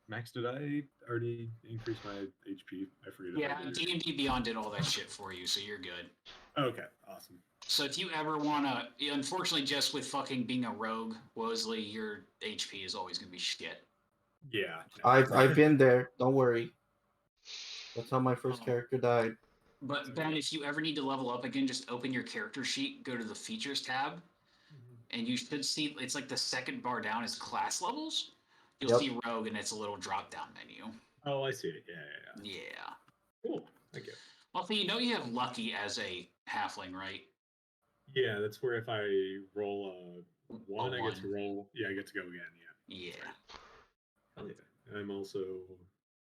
Max, did I already increase my HP? I forget. if I Yeah, did. D&D Beyond did all that shit for you, so you're good. Okay, awesome. So if you ever wanna, unfortunately, just with fucking being a rogue, Wosley, your HP is always gonna be shit. Yeah. I've been there. Don't worry. That's how my first Oh. character died. But Ben, if you ever need to level up again, just open your character sheet, go to the features tab, and you should see it's like the second bar down is class levels. You'll Yep. see rogue, and it's a little drop down menu. Oh, I see it. Yeah. Yeah. Cool. Thank you. Also, you know you have lucky as a halfling, right? Yeah, that's where if I roll a 1, I get to one. roll. Yeah, I get to go again. Yeah. Yeah. Hell yeah. I'm also,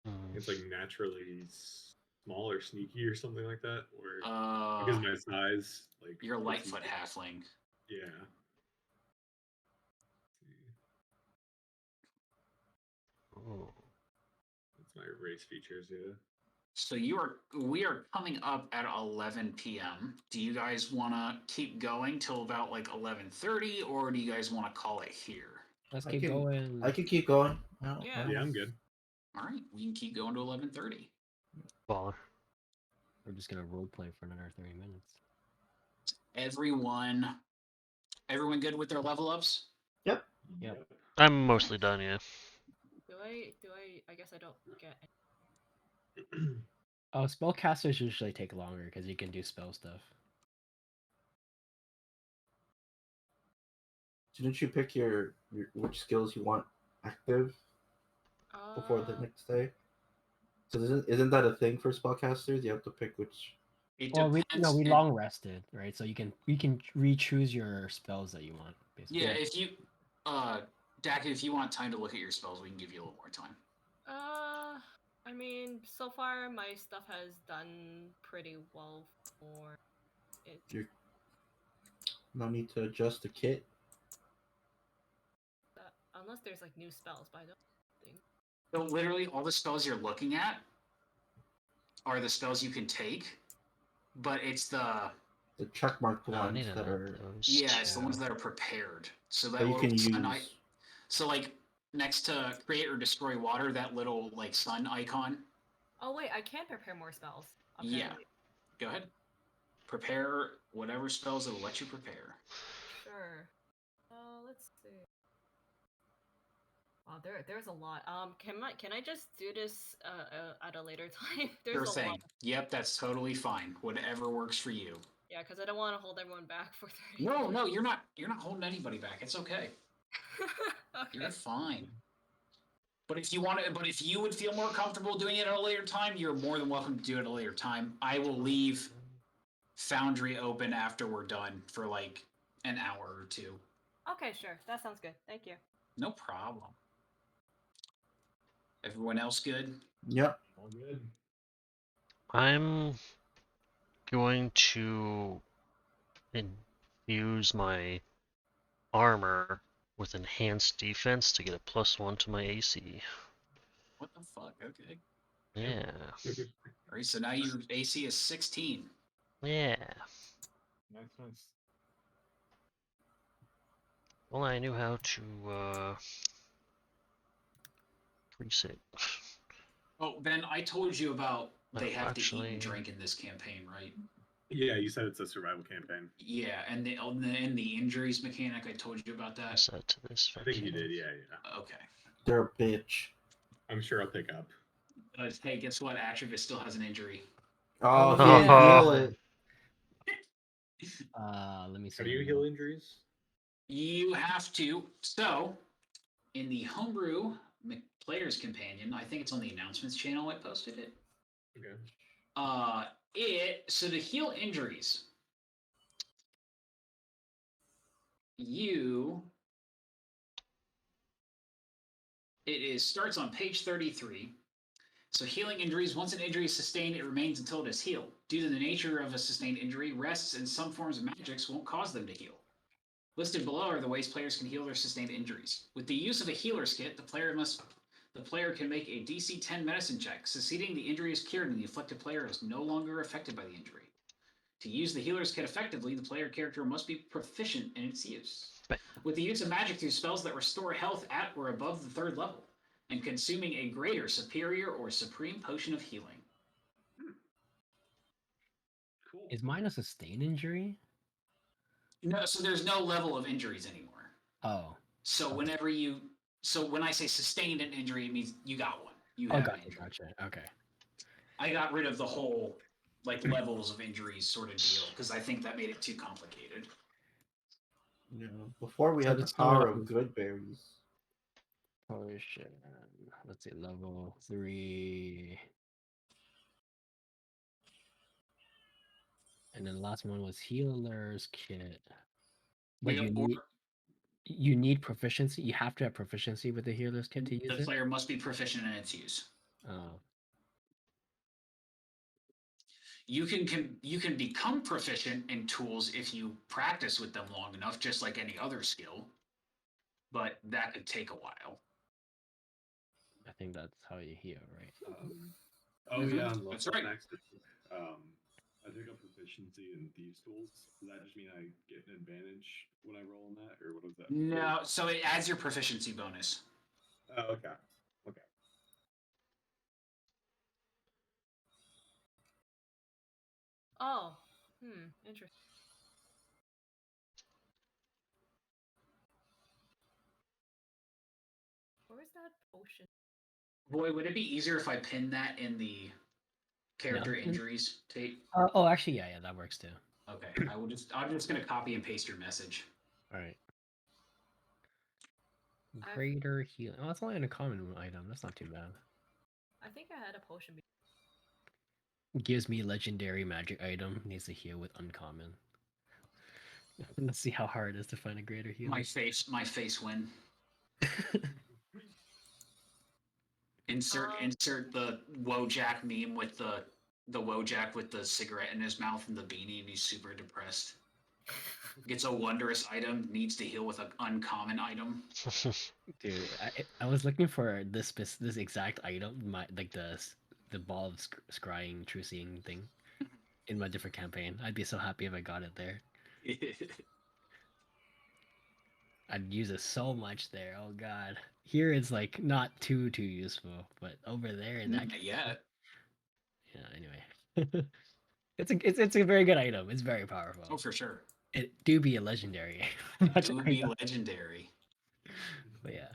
Mm. it's like naturally small or sneaky or something like that, or because Uh, of my size, like you're a it's Lightfoot easy. halfling. Yeah. Oh. That's my race features, yeah. So we are coming up at 11 p.m. Do you guys want to keep going till about like 11:30, or do you guys want to call it here? Let's I keep can going. I can keep going. Yeah. Yeah, I'm good. All right, we can keep going to 11:30. Baller. We're just gonna role play for another 30 minutes. Everyone good with their level ups? Yep. I'm mostly done, yeah. Do I guess I don't get Oh, spellcasters usually take longer because you can do spell stuff. Didn't you pick your which skills you want active before the next day? So isn't that a thing for spellcasters? You have to pick which. It Well, depends. we long rested, right? So you can re-choose your spells that you want, basically. Yeah, if you, Dak, if you want time to look at your spells, we can give you a little more time. I mean, so far my stuff has done pretty well for it. No need to adjust the kit. Unless there's like new spells, but I don't think. So literally, all the spells you're looking at are the spells you can take, but it's the checkmarked I need ones to that add are those. yeah, it's the too. ones that are prepared. So that that you little can sun use. so like next to create or destroy water, that little like sun icon. Oh wait, I can prepare more spells. Yeah. Apparently. Go ahead. Prepare whatever spells it will let you prepare. Sure. Let's see. Wow, there's a lot. Can I just do this at a later time? There's Sure a thing. lot. Yep, that's totally fine. Whatever works for you. Yeah, because I don't want to hold everyone back for 30. No, you're not holding anybody back. It's okay. Okay. You're fine. But if you would feel more comfortable doing it at a later time, you're more than welcome to do it at a later time. I will leave Foundry open after we're done for like an hour or two. Okay, sure. That sounds good. Thank you. No problem. Everyone else good? Yep. All good. I'm going to infuse my armor with enhanced defense to get a +1 to my AC. What the fuck? Okay. Yeah. All right, so now your AC is 16. Yeah. Nice. Well, I knew how to increase it. Oh, Ben, I told you about they Oh, have to eat actually- and drink in this campaign, right? Yeah, you said it's a survival campaign. Yeah, and the injuries mechanic, I told you about that. Set to this. I think you function. did, yeah. Okay. They're a bitch. I'm sure I'll pick up. Hey, guess what? Atropus still has an injury. Oh, Oh, he didn't yeah. heal it. Let me see. How do you heal injuries? You have to. So, in the Homebrew Player's Companion, I think it's on the announcements channel. I posted it. Okay. So to heal injuries, starts on page 33. So healing injuries, once an injury is sustained, it remains until it is healed. Due to the nature of a sustained injury, rests and some forms of magics won't cause them to heal. Listed below are the ways players can heal their sustained injuries. With the use of a healer's kit, the player can make a DC 10 medicine check. Succeeding, the injury is cured and the afflicted player is no longer affected by the injury. To use the healer's kit effectively, the player character must be proficient in its use. With the use of magic through spells that restore health at or above the 3rd level, and consuming a greater, superior, or supreme potion of healing. Cool. Is mine a sustained injury? No, so there's no level of injuries anymore. Oh. So Okay. when I say sustained an injury, it means you got one. You have an injury. Gotcha. Okay. I got rid of the whole like levels of injuries sort of deal because I think that made it too complicated. Yeah. Before we So had the this power one- of good berries. Potion. Let's see, level 3. And then the last one was healer's kit. But Yeah, you need You need proficiency. You have to have proficiency with the healer's kit to use The it. player must be proficient in its use. Oh, You can become proficient in tools if you practice with them long enough, just like any other skill. But that could take a while. I think that's how you heal, right? Oh Mhm, yeah, on that's level right. next. I take up proficiency in thieves tools. Does that just mean I get an advantage when I roll on that, or what does that? No, so it adds your proficiency bonus. Oh, okay. Okay. Oh, interesting. Where is that potion? Boy, would it be easier if I pinned that in the character No. injuries tape? Oh, actually, yeah, that works too. Okay, I'm just gonna copy and paste your message. All right. I've- Greater healing. Oh, that's only an uncommon item. That's not too bad. I think I had a potion. Gives me legendary magic item. Needs to heal with uncommon. Let's see how hard it is to find a greater healing. My face win. Insert the Wojak meme with the Wojak with the cigarette in his mouth and the beanie, and he's super depressed. Gets a wondrous item, needs to heal with an uncommon item. Dude, I was looking for this exact item, like the ball of scrying true seeing thing, in my different campaign. I'd be so happy if I got it there. I'd use it so much there. Oh god, here it's like not too useful, but over there in that. Not yet. Yeah. Anyway, it's a very good item. It's very powerful. Oh, for sure. It do be a legendary. It would be legendary. But yeah.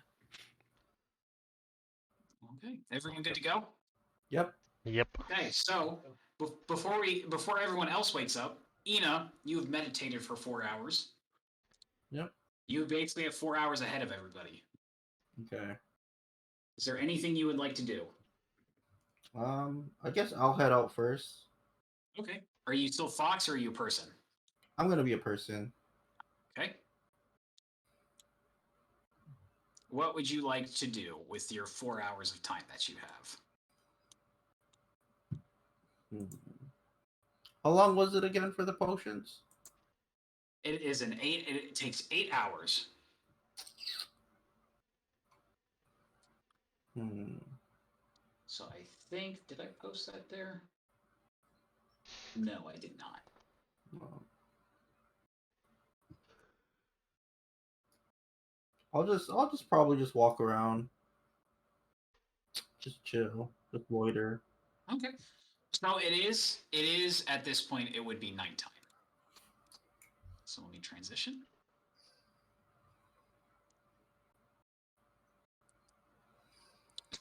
Okay, everyone good to go? Yep. Yep. Okay, so before everyone else wakes up, Ina, you have meditated for 4 hours. Yep. You basically have 4 hours ahead of everybody. Okay. Is there anything you would like to do? I guess I'll head out first. Okay. Are you still Fox or are you a person? I'm gonna be a person. Okay. What would you like to do with your 4 hours of time that you have? How long was it again for the potions? It is it takes 8 hours. So I think, did I post that there? No, I did not. I'll just probably just walk around. Just chill. Just loiter. Okay. So it is at this point it would be nighttime. So let me transition.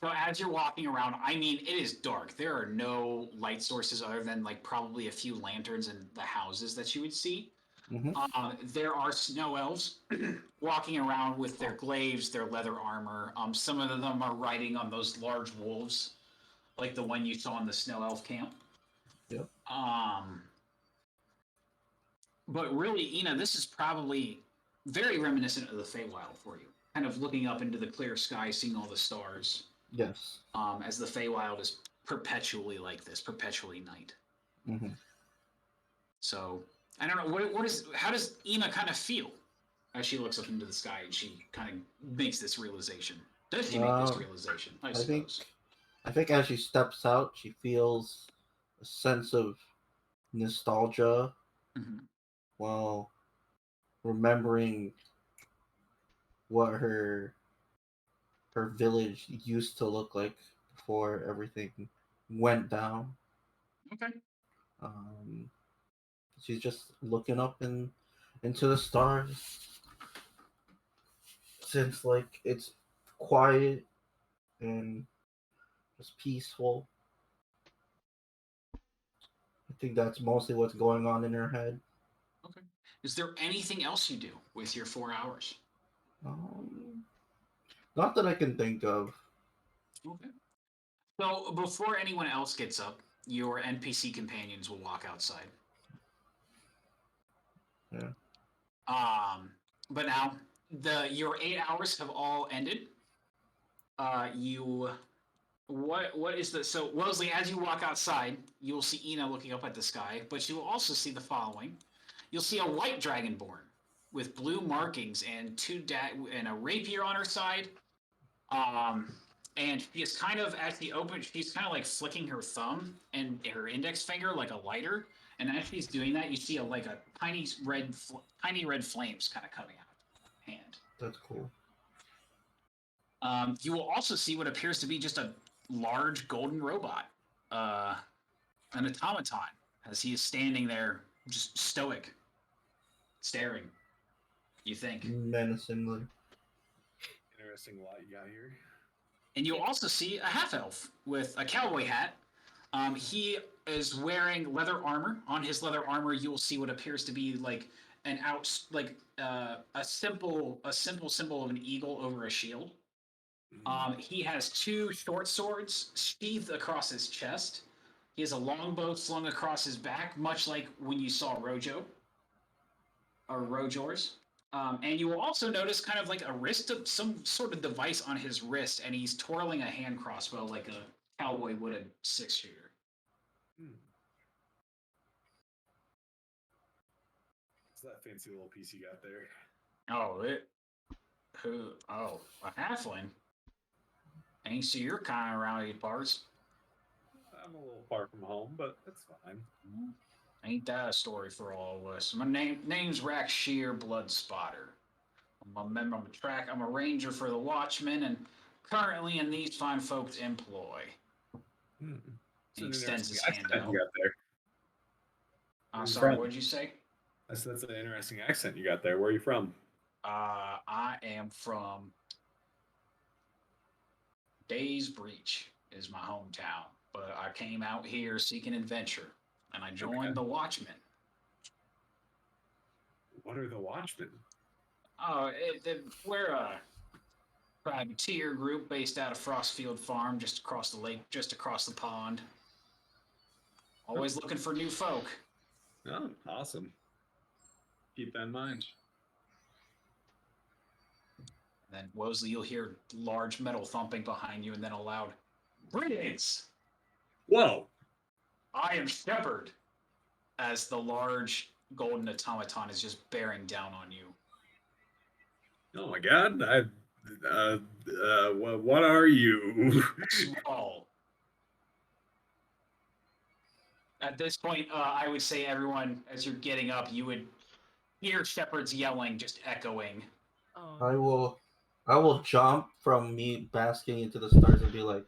So as you're walking around, I mean, it is dark. There are no light sources other than like probably a few lanterns in the houses that you would see. There are snow elves walking around with their glaives, their leather armor. Some of them are riding on those large wolves, like the one you saw in the snow elf camp. Yep. But really, Ina, this is probably very reminiscent of the Feywild for you. Kind of looking up into the clear sky, seeing all the stars. Yes. As the Feywild is perpetually like this, perpetually night. So I don't know how does Ina kind of feel as she looks up into the sky and she kind of makes this realization? Does she make this realization? I suppose. I think as she steps out, she feels a sense of nostalgia while remembering what her village used to look like before everything went down. Okay. She's just looking up into the stars. Since like it's quiet and just peaceful. I think that's mostly what's going on in her head. Okay. Is there anything else you do with your 4 hours? Not that I can think of. Okay. So before anyone else gets up, your NPC companions will walk outside. Yeah. But now your 8 hours have all ended. What is the so Wellesley? As you walk outside, you'll see Ina looking up at the sky, but you will also see the following: you'll see a white dragonborn with blue markings and and a rapier on her side. Um, and she is kind of at the open. She's kind of like flicking her thumb and her index finger like a lighter. And as she's doing that, you see a tiny red flames kind of coming out of her hand. That's cool. You will also see what appears to be just a large golden robot, an automaton, as he is standing there, just stoic, staring. You think, Menacingly. Interesting lot you got here. and you'll also see a half elf with a cowboy hat. He is wearing leather armor. On his leather armor, you will see what appears to be like a simple symbol of an eagle over a shield. He has two short swords sheathed across his chest. He has a longbow slung across his back, much like when you saw Rojo or Rojors. And you will also notice kind of like some sort of device on his wrist, and he's twirling a hand crossbow like a cowboy would a 6-shooter. What's that fancy little piece you got there? A halfling. Ain't see your kind around these parts. I'm a little far from home, but that's fine. Ain't that a story for all of us? My name's Rack Sheer Blood Spotter. I'm a member of the track. I'm a ranger for the Watchmen, and currently in these fine folks' employ. He extends his hand out. You got there. I'm Where you sorry, from? what did you say? That's an interesting accent you got there. Where are you from? I am from Days Breach is my hometown, but I came out here seeking adventure, and I joined the Watchmen. What are the Watchmen? We're a privateer group based out of Frostfield Farm, just across the lake, just across the pond. Always looking for new folk. Oh, awesome. Keep that in mind. And then, Wosley, you'll hear large metal thumping behind you, and then a loud, "Greetings! Whoa! I am Shepard," as the large golden automaton is just bearing down on you. Oh my God! What are you? Small. At this point, I would say everyone, as you're getting up, you would hear Shepard's yelling just echoing. Oh. I will jump from me basking into the stars and be like,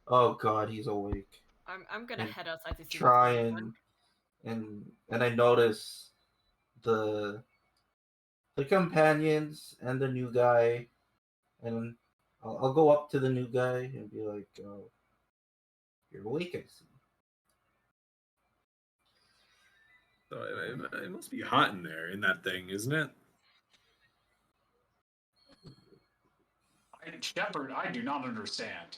"Oh God, he's awake." I'm gonna And head outside to see Try what's going on. and I notice the companions and the new guy, and I'll go up to the new guy and be like, "Oh, you're awake, I see." So it must be hot in there in that thing, isn't it? Shepard, I do not understand.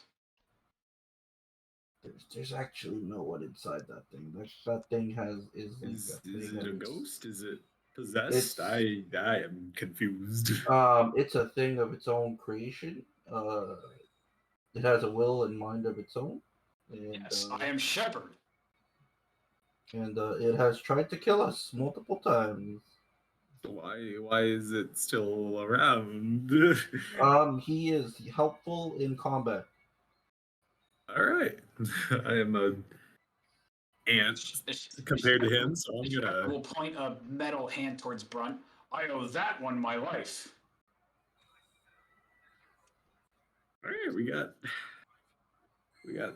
There's actually no one inside that thing. That thing is like Is a thing it a of- ghost? Is it possessed? I am confused. It's a thing of its own creation. It has a will and mind of its own. And, Yes, I am Shepard. and it has tried to kill us multiple times. Why is it still around? He is helpful in combat. All right, I am a ant compared to him, so I'm Shepard gonna. will point a metal hand towards Brunt. I owe that one my life. All right, we got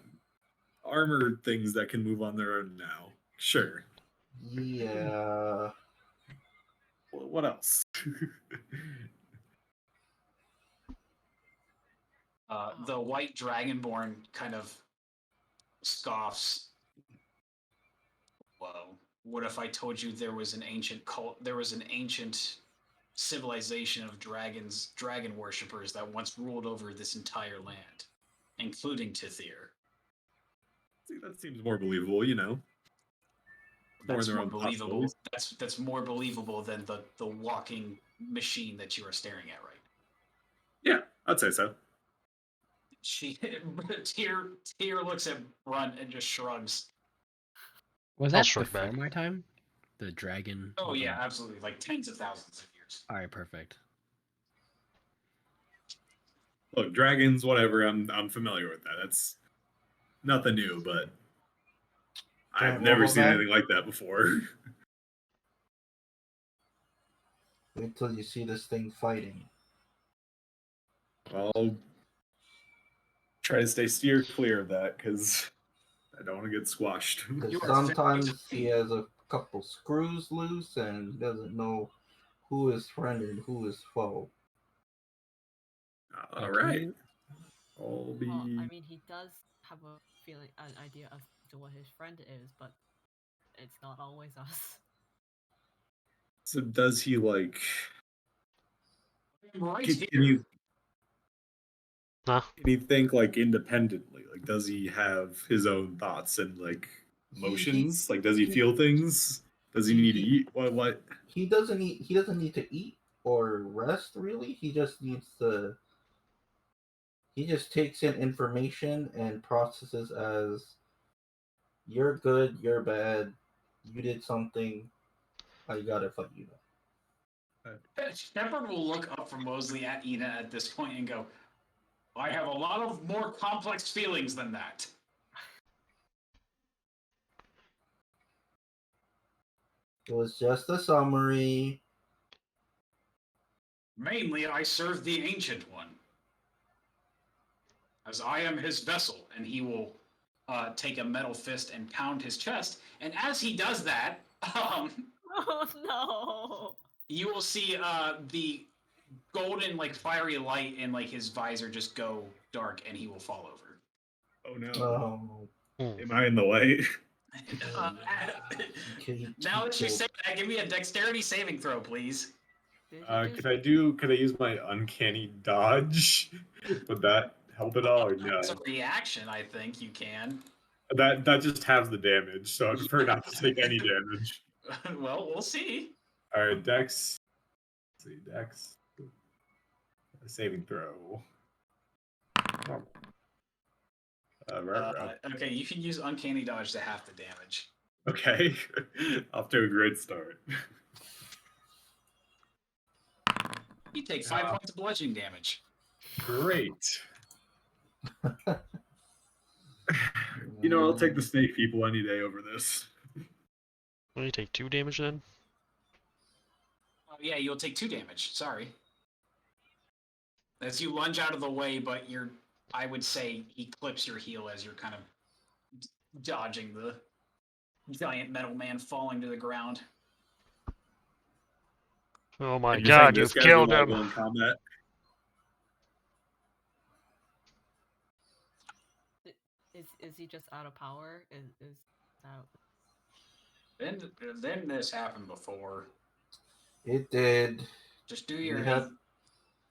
armored things that can move on their own now. Sure. Yeah. What else? The white dragonborn kind of scoffs. Whoa. What if I told you there was an ancient cult? There was an ancient civilization of dragon worshippers that once ruled over this entire land, including Tithir. See, that seems more believable, you know. That's their more own believable. possibilities. That's more believable than the walking machine that you are staring at right Yeah, I'd say so. She Tyr looks at Brunt and just shrugs. Was I'll that shrug before back. my time? The dragon. Oh with yeah, the- absolutely. Like tens of thousands of years. All right, perfect. Look, dragons, whatever. I'm familiar with that. That's nothing new, but I've Alright, never well, seen then, anything like that before. wait till you see this thing fighting. I'll try to steer clear of that because I don't want to get squashed. Because You are sometimes very- he has a couple screws loose and he doesn't know who is friend and who is foe. All right. Okay. I'll be. Well, I mean, he does have a feeling, an idea as to what his friend is, but it's not always us. So does he like? I'm right Can here. you Nah. can he think like independently? Like, does he have his own thoughts and like emotions? Like, does he feel things? Does he need to eat? What? He doesn't need to eat or rest really. He just needs to. He just takes in information and processes as you're good, you're bad, you did something, I gotta fight you now. Shepard will look up from Mosley at Ina at this point and go, I have a lot of more complex feelings than that. It was just a summary. Mainly, I serve the Ancient One. As I am his vessel, and he will take a metal fist and pound his chest. And as he does that, Oh no! you will see the golden, like, fiery light in, like, his visor just go dark, and he will fall over. Oh no! Oh, Am I in the way? Now that you say that, give me a dexterity saving throw, please. Did you Could I use my uncanny dodge? Would that help at all or no? As a reaction, I think you can. That just halves the damage, so I prefer not to take any damage. Well, we'll see. All right, Dex. Let's see, Dex. Saving throw. Okay, you can use uncanny dodge to half the damage. Okay, off to a great start. You take 5 points of bludgeoning damage. Great. You know, I'll take the snake people any day over this. Will you take 2 damage then? Oh yeah, you'll take 2 damage. Sorry. As you lunge out of the way, but I would say he clips your heel as you're kind of dodging the giant metal man falling to the ground. Oh my And you're saying god, this you've guy's killed reliable him! in combat? Is he just out of power? Is that... Then this happened before. It did. Just do your We had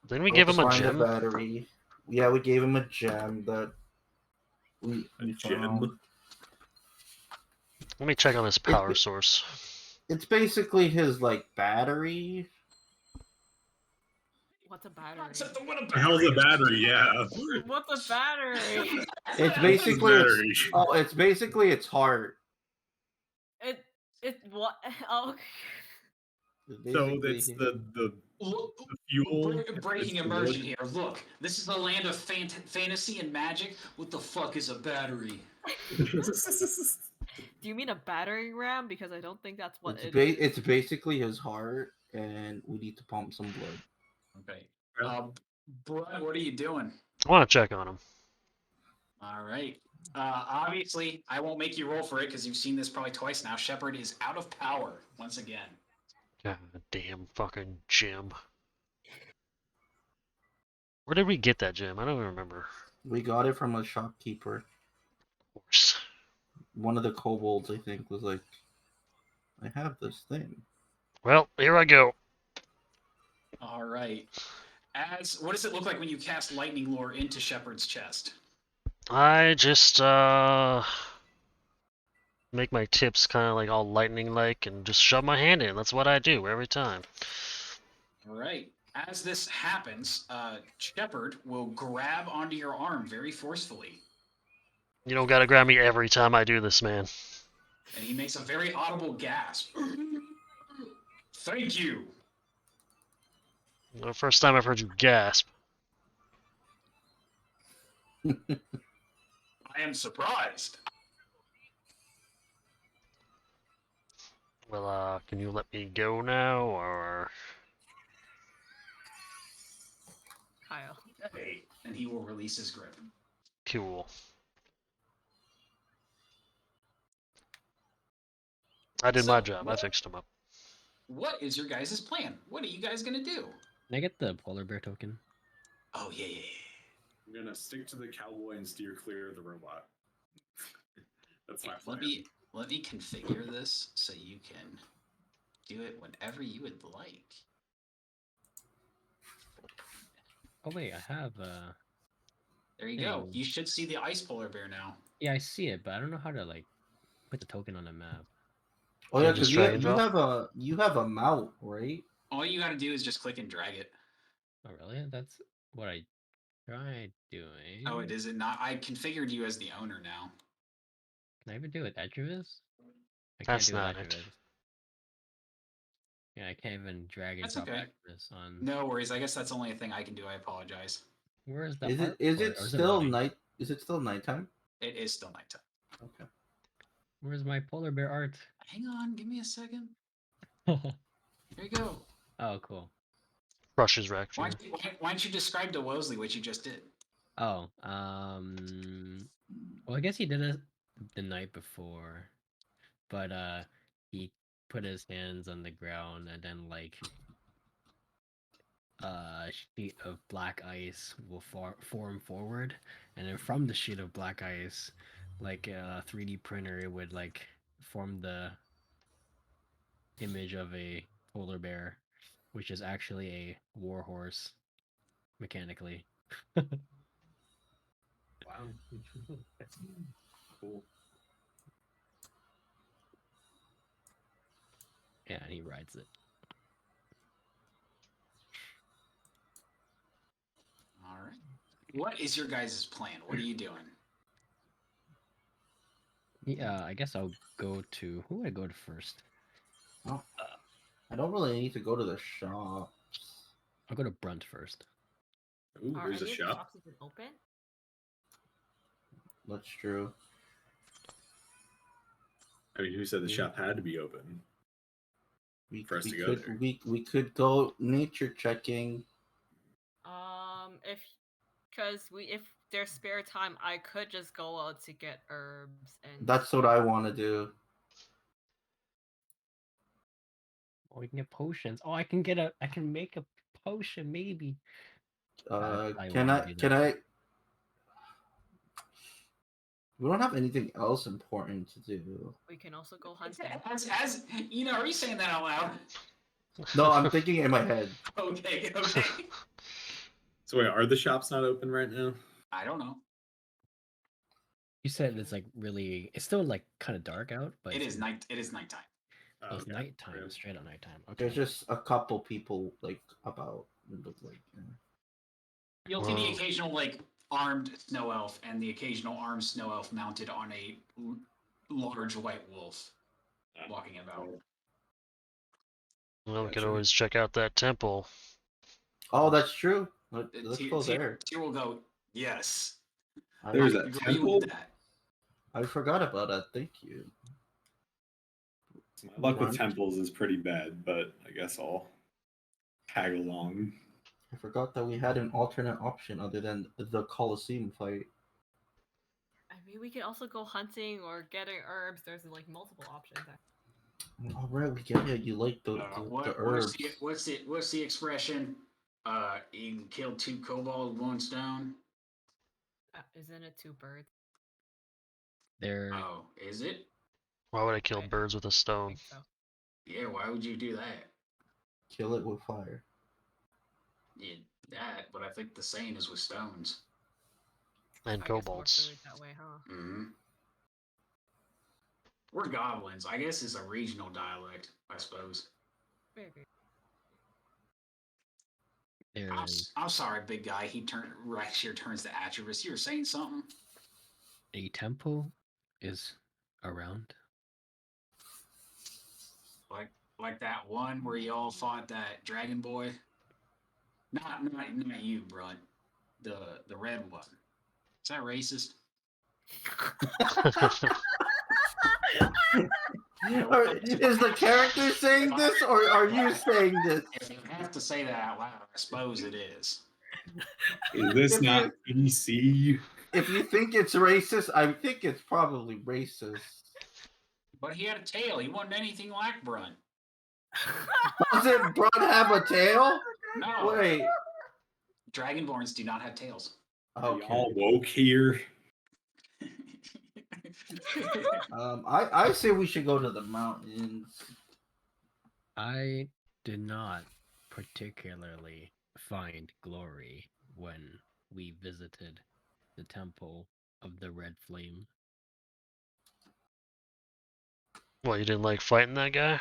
Didn't we give him a find gem? battery. Yeah, we gave him a gem that we gem? found. Let me check on his power source. It's basically his like battery. What's a battery? What a The hell's a battery? Yeah. What's a battery? It's basically battery. it's basically its heart. It what? Oh. So it's the Look, fuel. breaking It's the immersion wood. here. Look, this is a land of fantasy and magic. What the fuck is a battery? Do you mean a battering ram? Because I don't think that's what it is. It's basically his heart, and we need to pump some blood. Okay. Brett, what are you doing? I want to check on him. All right. Obviously, I won't make you roll for it because you've seen this probably twice now. Shepard is out of power once again. God damn fucking gem. Where did we get that gem? I don't even remember. We got it from a shopkeeper. Of course. One of the kobolds, I think, was like, "I have this thing." Well, here I go. All right. What does it look like when you cast lightning lore into Shepard's chest? I just make my tips kind of like all lightning like and just shove my hand in. That's what I do every time. All right. As this happens, Shepard will grab onto your arm very forcefully, You don't gotta grab me every time I do this, man. and he makes a very audible gasp. Thank you. The first time I've heard you gasp. I am surprised. Well, can you let me go now, or... Kyle. Hey, and he will release his grip. Cool. I did my So, job. I fixed him up. What is your guys' plan? What are you guys gonna do? Can I get the polar bear token? Oh yeah. I'm gonna stick to the cowboy and steer clear of the robot. That's my plan. Let me configure this so you can do it whenever you would like. Oh wait, I have There you go. thing. You should see the ice polar bear now. Yeah, I see it, but I don't know how to like put the token on the map. Oh Can yeah, you just because drag and you drop? have a mount, right? All you gotta do is just click and drag it. Oh really? That's what I tried doing. Oh, it is it not? I configured you as the owner now. Can I even do it Atreus? I That's can't do not it it. Atreus. Yeah, I can't even drag and That's drop okay. Atreus on. No worries. I guess that's only a thing I can do. I apologize. Where is the Is it art is for it or is still mine? night? Is it still nighttime? It is still nighttime. Okay. Where's my polar bear art? Hang on, give me a second. Oh, Here you go. cool. Crushes wrecked you. Why don't you describe to Wosley what you just did? Oh, well, I guess he did it the night before, but he put his hands on the ground and then like a sheet of black ice will form forward, and then from the sheet of black ice, like a 3D printer, it would like form the image of a polar bear, which is actually a war horse mechanically. Wow. Cool. Yeah, and he rides it. All right. What is your guys' plan? What are you doing? Yeah, I guess I'll go to who would I go to first? Oh, I don't really need to go to the shop. I'll go to Brunt first. Ooh, Are there's a any of the shop. shops even open? That's true. I mean, who said the Yeah. shop had to be open? We, For us we to go could there. we could go nature checking. If there's spare time, I could just go out to get herbs and. That's what I want to do. Oh, we can get potions. Oh, I can make a potion maybe. I Can wanna I? do Can that. I? We don't have anything else important to do. We can also go hunting. As you know, are you saying that out loud? No, I'm thinking in my head. Okay. So wait, are the shops not open right now? I don't know. You said it's like really. It's still like kind of dark out, but It it's is night. It is nighttime. Oh, it's Okay. nighttime. Okay. Straight out nighttime. Okay. There's just a couple people like about. It look like. You'll see the Whoa. occasional like armed snow elf and the occasional armed snow elf mounted on a large white wolf walking about. Well, we could Gotcha. always check out that temple. Oh, that's true. Let's Tyr go there. will go, yes. There's I a agree temple? with that. I forgot about that. Thank you. My luck with Run. temples is pretty bad, but I guess I'll tag along. I forgot that we had an alternate option other than the Colosseum fight. I mean, we can also go hunting or getting herbs. There's like multiple options. All right, we get it. You like the herbs. What's the expression? You can kill 2 kobolds with 1 stone. Isn't it 2 birds? There. Oh, is it? Why would I kill Right. birds with a I stone? think so. Yeah. Why would you do that? Kill it with fire. Yeah, that. But I think the same is with stones. And I guess more kobolds. food that way, huh? Mm-hmm. We're goblins. I guess it's a regional dialect, I suppose. Maybe. There is I'm sorry, big guy. He turns to Atropus. You were saying something? a temple is around. Like that one where y'all fought that dragon boy? Not you, bro. The red one. Is that racist? Is the character saying this, or are you saying this? If you have to say that out loud, I suppose it is. Is this If not PC? If you think it's racist, I think it's probably racist. But he had a tail. He wasn't anything like Brunt. Doesn't Brun have a tail? No. Wait. Dragonborns do not have tails. Are Okay. y'all woke here? I say we should go to the mountains. I did not particularly find glory when we visited the temple of the Red Flame. Well, you didn't like fighting that guy?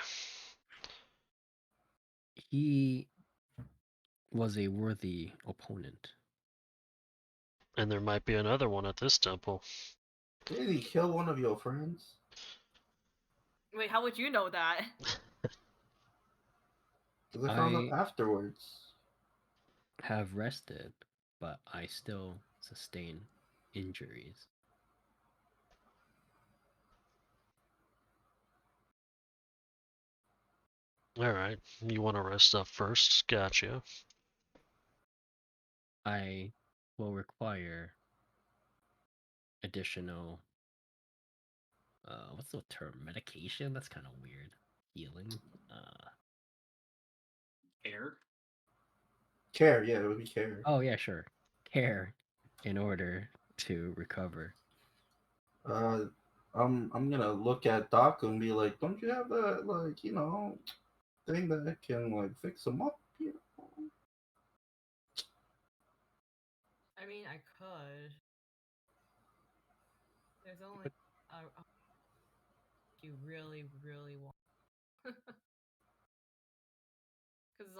He was a worthy opponent. And there might be another one at this temple. Did he kill one of your friends? Wait, how would you know that? Because I found out afterwards. Have rested, but I still sustain injuries. Alright, you want to rest up first? Gotcha. I will require additional what's the term? Medication? That's kind of weird. Healing. Air? Care, yeah, it would be care. Oh yeah, sure. Care in order to recover. I'm gonna look at Doc and be like, don't you have that, like, thing that can, like, fix him up? I mean, I could. There's only you really, really want.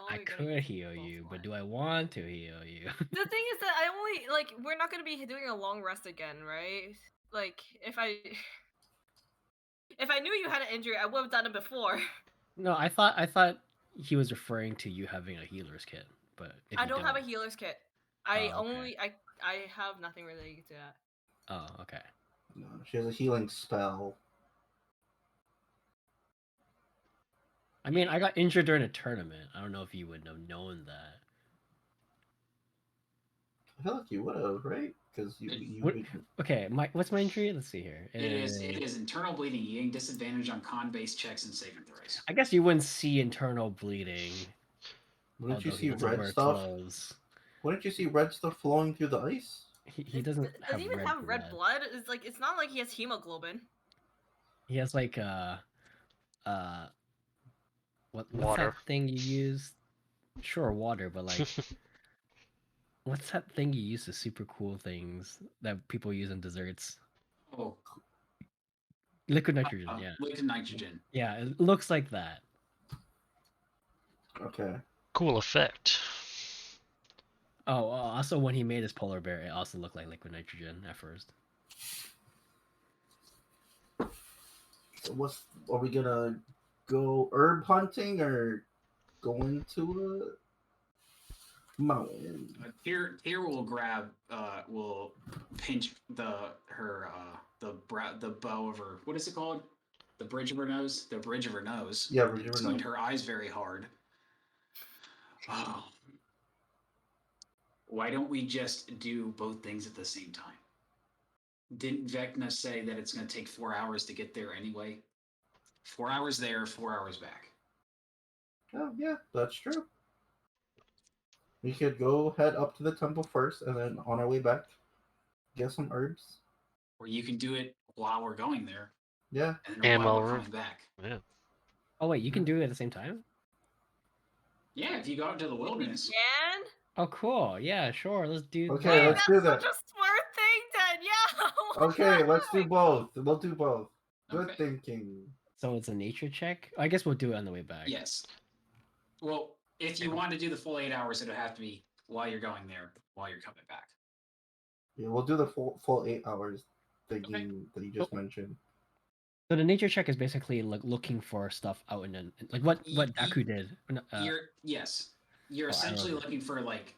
I could heal you, but do I want to heal you? The thing is that I only like we're not gonna be doing a long rest again, right? Like if I knew you had an injury, I would have done it before. No, I thought he was referring to you having a healer's kit, but if I you don't have a healer's kit. okay. I have nothing related to that. Oh, okay. No, she has a healing spell. I mean, I got injured during a tournament. I don't know if you would have known that. I feel like you would have, right? Because you What- Okay, what's my injury? Let's see here. It is internal bleeding. You gain disadvantage on con-based checks and saving throws. I guess you wouldn't see internal bleeding. Wouldn't you although see he doesn't red wear stuff? clothes. Wouldn't you see red stuff flowing through the ice? He doesn't Does have he even red have blood. red blood? It's not like he has hemoglobin. He has like what's Water. that thing you use? Sure, water, but like what's that thing you use? The super cool things that people use in desserts. Oh, Liquid nitrogen, yeah. liquid nitrogen. Yeah, it looks like that. Okay. Cool effect. Oh, also when he made his polar bear, it also looked like liquid nitrogen at first. So are we gonna go herb hunting or going to a mountain? Tyr will pinch the bow of her, what is it called? The bridge of her nose? The bridge of her nose. Yeah, bridge of her Squint nose. her eyes very hard. Oh. Why don't we just do both things at the same time? Didn't Vecna say that it's going to take 4 hours to get there anyway? 4 hours there, 4 hours back. Oh, yeah, that's true. We could go head up to the temple first, and then on our way back, get some herbs. Or you can do it while we're going there, Yeah. and then while while we're we're- coming back. Yeah. Oh wait, you can do it at the same time? Yeah, if you go out into the wilderness. And Oh cool. Yeah, sure. Let's do Okay, that. let's do that. such a smart thing, Ted. Yeah. Okay, let's do both. We'll do both. Good Okay. thinking. So it's a nature check? I guess we'll do it on the way back. Yes. Well, If you want to do the full 8 hours, it'll have to be while you're going there, while you're coming back. Yeah, we'll do the full 8 hours that you just mentioned. So the nature check is basically like looking for stuff out in the like what Daku did. You're I essentially remember. looking for like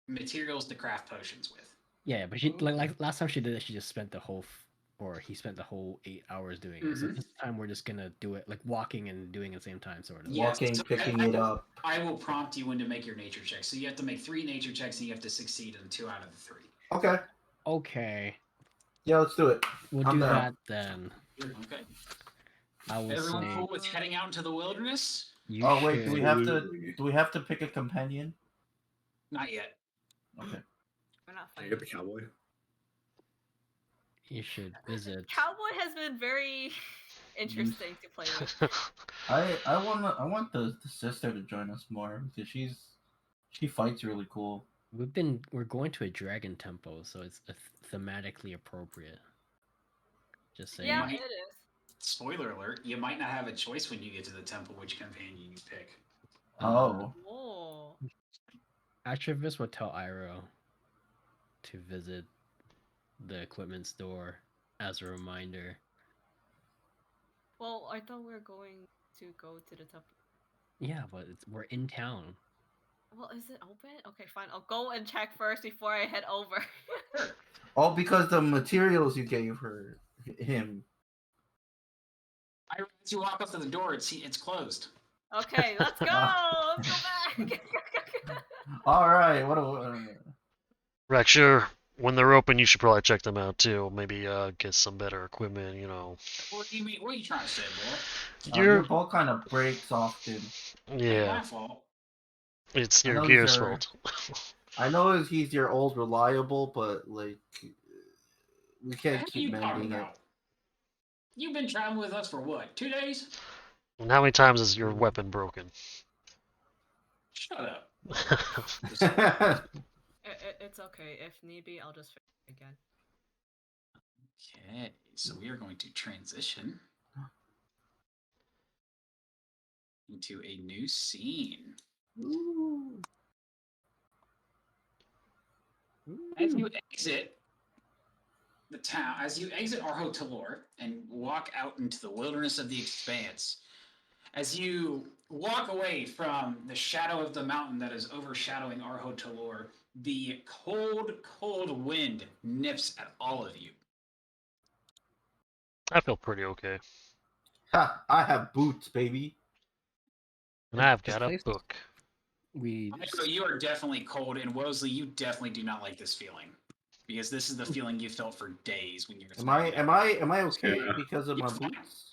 materials to craft potions with. Yeah, but she like last time she did it, she just spent the whole or he spent the whole 8 hours doing it. So Mhm. this time we're just gonna do it like walking and doing it at the same time, sort of. Yes, Walking, so picking it up. I will prompt you when to make your nature check. So you have to make 3 nature checks, and you have to succeed in 2 out of the 3. Okay. Okay, Yeah, let's do it. we'll I'm do down. that then. Okay. I will Everyone say cool with heading out into the wilderness? you Oh wait, should. do we have to pick a companion? Not yet. Okay. We're not Can I fighting. get the cowboy? You should visit. Cowboy has been very interesting to play with. I want the sister to join us more because she fights really cool. We're going to a dragon temple, so it's thematically appropriate. Just saying. Yeah, might- it is. Spoiler alert, you might not have a choice when you get to the temple which companion you pick. Oh. Oh. Atreus will tell Iroh to visit the equipment store as a reminder. Well, I thought we were going to go to the temple. Yeah, but we're in town. Well, is it open? Okay, fine. I'll go and check first before I head over. All because the materials you gave him. As you walk up to the door, it's closed. Okay, let's go. Let's go back. All right. What? Rex, when they're open, you should probably check them out too. Maybe get some better equipment. You know. What do you mean? What are you trying to say, bro? Your ball kind of breaks often. Ain't Yeah, my fault. it's I your know gear's these are- fault. I know he's your old reliable, but like we What can't are keep you talking mending it. about? You've been traveling with us for what? 2 days? And how many times is your weapon broken? Shut up. It's okay. If need be, I'll just fix it again. Okay, so we are going to transition into a new scene. Ooh. As you exit the town, as you exit Arho Talor and walk out into the wilderness of the expanse, as you walk away from the shadow of the mountain that is overshadowing Arho Talor, the cold, cold wind nips at all of you. I feel pretty okay. Ha! I have boots, baby. And I've This got a place- book. Iroh, you are definitely cold, and Wosley, you definitely do not like this feeling, because this is the feeling you felt for days when you were. Am I okay Yeah. because of my You're fine. boots?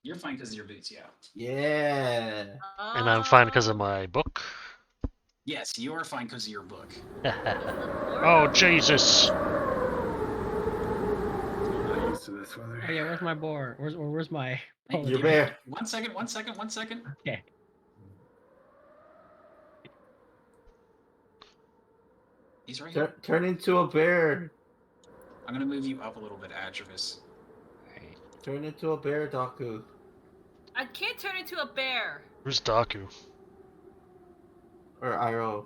You're fine because of your boots, yeah. Yeah. And I'm fine because of my book. Yes, you are fine because of your book. Oh, Jesus! I'm not used to this weather. Oh yeah, where's my boar? Where's my? Hey, You're give me- there. 1 second, 1 second, 1 second. Okay. He's right here. Turn into a bear. I'm gonna move you up a little bit, Atreus. Alright. Turn into a bear, Daku. I can't turn into a bear. Where's Daku? Or Iroh.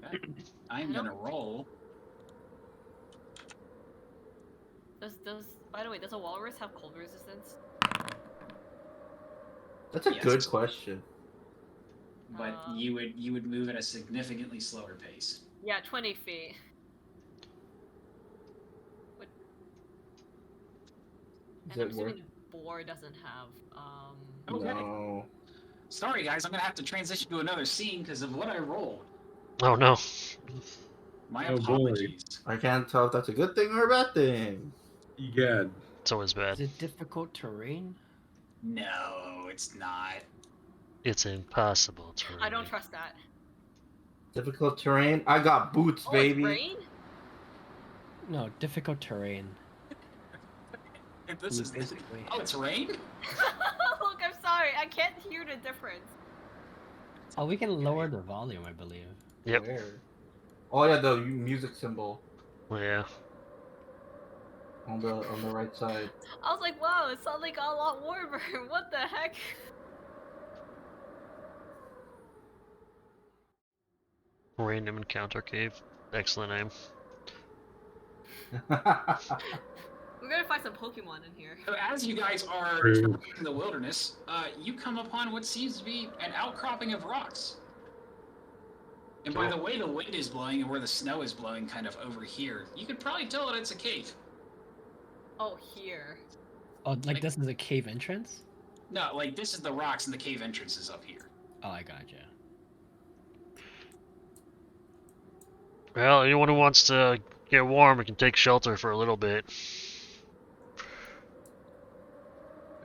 Okay. I'm gonna roll. By the way, does a walrus have cold resistance? That's a Yes. good question. But you would move at a significantly slower pace. Yeah, 20 feet. What? Does And I'm it work? assuming the boar doesn't have. Okay. No. Sorry, guys, I'm gonna have to transition to another scene because of what I rolled. Oh no. My Oh, boy. apologies. I can't tell if that's a good thing or a bad thing. Yeah. It's always Is bad. it difficult terrain? No, it's not. It's impossible to I don't read. trust that. Difficult terrain. I got boots, Oh, baby. it's rain? No, difficult terrain. This is Basically. Oh, it's rain? Look, I'm sorry. I can't hear the difference. Oh, we can lower the volume, I believe. Yep. Where? Oh yeah, the music symbol Yeah. on the right side. I was like, wow, it suddenly got a lot warmer. What the heck? Random encounter cave. Excellent name. We're gonna find some Pokemon in here. So as you guys are True. traversing the wilderness, you come upon what seems to be an outcropping of rocks. And by Oh. the way the wind is blowing and where the snow is blowing kind of over here, you could probably tell that it's a cave. Oh, here. Oh, like this is a cave entrance? No, like this is the rocks and the cave entrance is up here. Oh, I gotcha. Well, anyone who wants to get warm, we can take shelter for a little bit.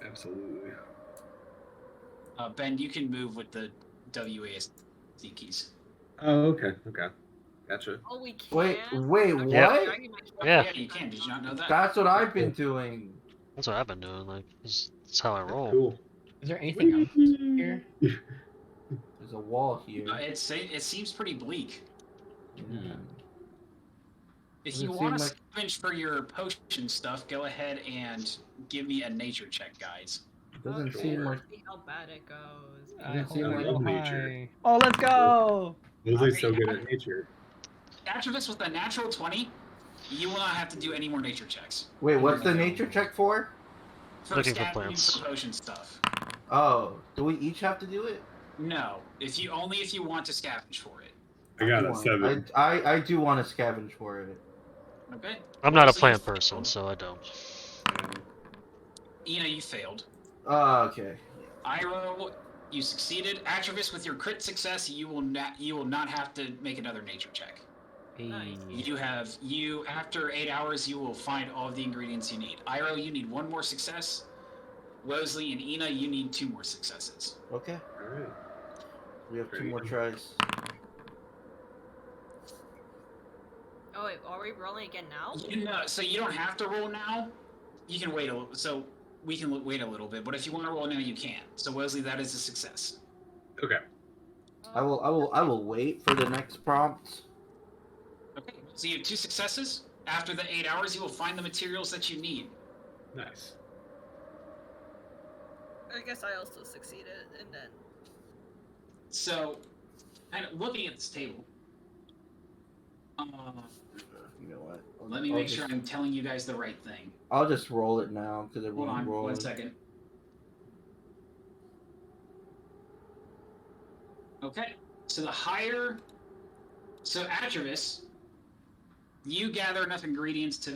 Absolutely. Ben, you can move with the WASD keys. Oh, okay. Okay. Gotcha. Oh, we can. wait, Okay, what? Yeah. Yeah. Yeah, you can. Did you not know that? That's what I've been doing. That's what I've been doing. Like, that's how I roll. Cool. Is there anything else here? There's a wall here. It seems pretty bleak. Yeah. If Does you it want to seem scavenge for your potion stuff, go ahead and give me a nature check, guys. Doesn't Okay, seem like. let's see how bad it goes. Doesn't seem I like love nature. high. Oh, let's go! Mosley's so good at nature. Atropus with a natural 20, you will not have to do any more nature checks. Wait, what's the nature check for? For Looking for scavenging plants. for potion stuff. Oh, do we each have to do it? No, if you want to scavenge for it. I got do a want- 7. I do want to scavenge for it. Okay. I'm not a So you plant failed. person, so I don't. You failed. Okay. Iroh, you succeeded. Atropus, with your crit success, you will not have to make another nature check. Nice. You after 8 hours, you will find all of the ingredients you need. Iroh, you need 1 more success. Rosalie and Ina, you need 2 more successes. Okay. Alright. We have 2 Very more good. tries. Oh wait, are we rolling again now? So you don't have to roll now. You can wait we can wait a little bit, but if you want to roll now, you can. So Wesley, that is a success. Okay. I will wait for the next prompt. Okay. So you have 2 successes. After the 8 hours, you will find the materials that you need. Nice. I guess I also succeeded, and then. So, kind of looking at this table. You know what? Let me make sure I'm telling you guys the right thing. I'll just roll it now because Hold everyone's on, rolling. 1 second. Okay, so Atropus, you gather enough ingredients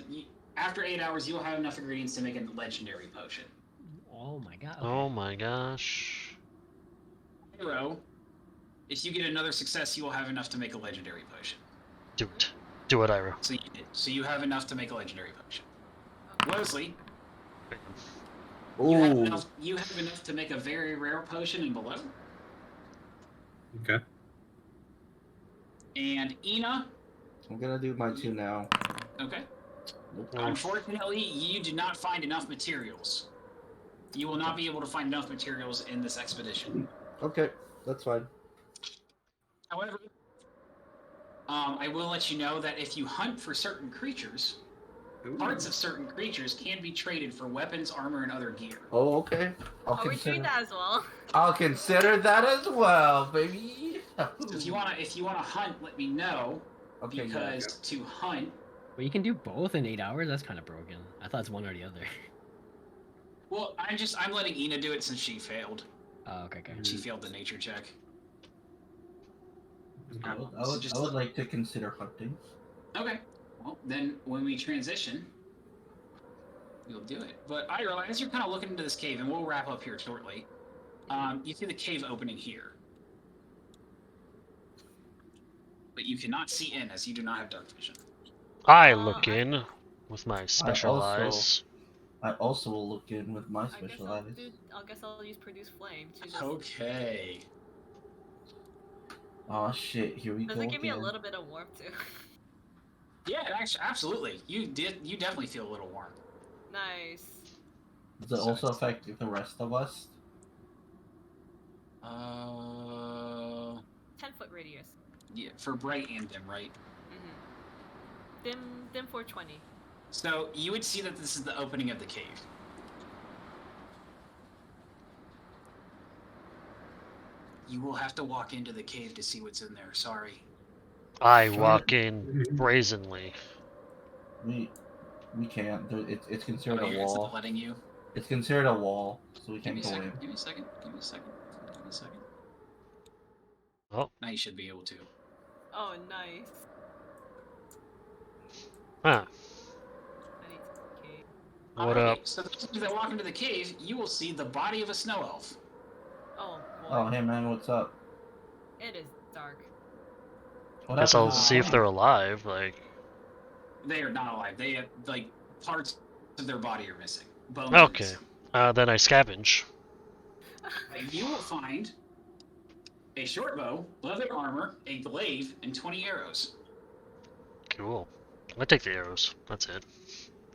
after 8 hours, you'll have enough ingredients to make a legendary potion. Oh my god. Oh my gosh. Iroh, if you get another success, you will have enough to make a legendary potion. Do it. Do it, Iroh. So you did. So you have enough to make a legendary potion. Wesley, you have Ooh. enough to make a very rare potion and below. Okay. And Ina, I'm gonna do my 2 now. okay. Nope. Unfortunately, you do not find enough materials. You will not be able to find enough materials in this expedition. Okay, that's fine. However, I will let you know that if you hunt for certain creatures, Ooh. parts of certain creatures can be traded for weapons, armor, and other gear. Oh, okay. Oh, we treat that as well. I'll consider that as well, baby. So if you wanna hunt, let me know. Okay, Because to hunt, But you can do both in 8 hours? That's kind of broken. I thought it's one or the other. well, I'm letting Ina do it since she failed. Oh, okay, okay. She failed the nature check. I would like to consider hunting. Okay. Well, then when we transition, we'll do it. But Iroh, as you're kind of looking into this cave, and we'll wrap up here shortly, you see the cave opening here. But you cannot see in, as you do not have dark vision. I look in with my special also- eyes. I also will look in with my I guess special I'll, eyes. I'll use produce flame to just. Okay. Oh shit! Here we Does go it give me a again. little bit of warmth too? Yeah, actually, absolutely. You definitely feel a little warm. Nice. Does it also affect the rest of us? 10-foot radius. Yeah, for bright and dim, right? Dim 420. So you would see that this is the opening of the cave. You will have to walk into the cave to see what's in there. Sorry. I walk in brazenly. We can't. It's considered a It's wall. not letting you. It's considered a wall, so we Give me can't a go second. in. Give me a second. Give me a second. Give me a second. Oh, Now you should be able to. Oh, nice. huh. I need to cave. What Alrighty, up? so the time that walk into the cave, you will see the body of a snow elf. Oh boy. Oh, hey man, what's up? It is dark. What Guess happened I'll to the see if sun? they're alive. Like, They are not alive. They have, like, parts of their body are missing. Bones are okay. missing. Then I scavenge. You will find a short bow, leather armor, a glaive, and 20 arrows. Cool. I take the arrows. That's it.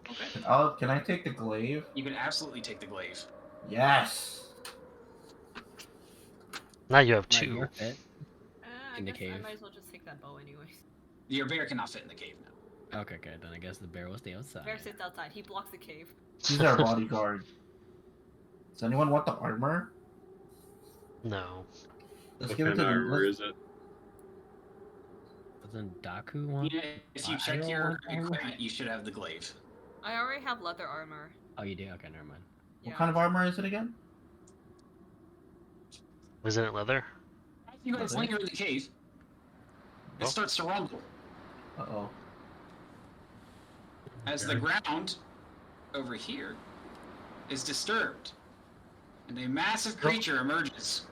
Okay. Can I take the glaive? You can absolutely take the glaive. Yes. Now you have Right, 2. you're fit. I In the guess I cave. might as well just take that bow anyways. Your bear cannot fit in the cave now. Okay, good. Then I guess the bear will stay outside. Bear sits outside. He blocks the cave. He's our bodyguard. Does anyone want the armor? No. Let's What give it kind to of the. armor let's- is it? Doesn't Daku want? Yeah, if you check Iroh your want armor? equipment, you should have the glaive. I already have leather armor. Oh, you do? Okay, never mind. What kind of armor is it again? Isn't it leather? As you guys Leather? linger in the cave, it Oh. starts to rumble Uh-oh. as the ground over here is disturbed, and a massive creature emerges.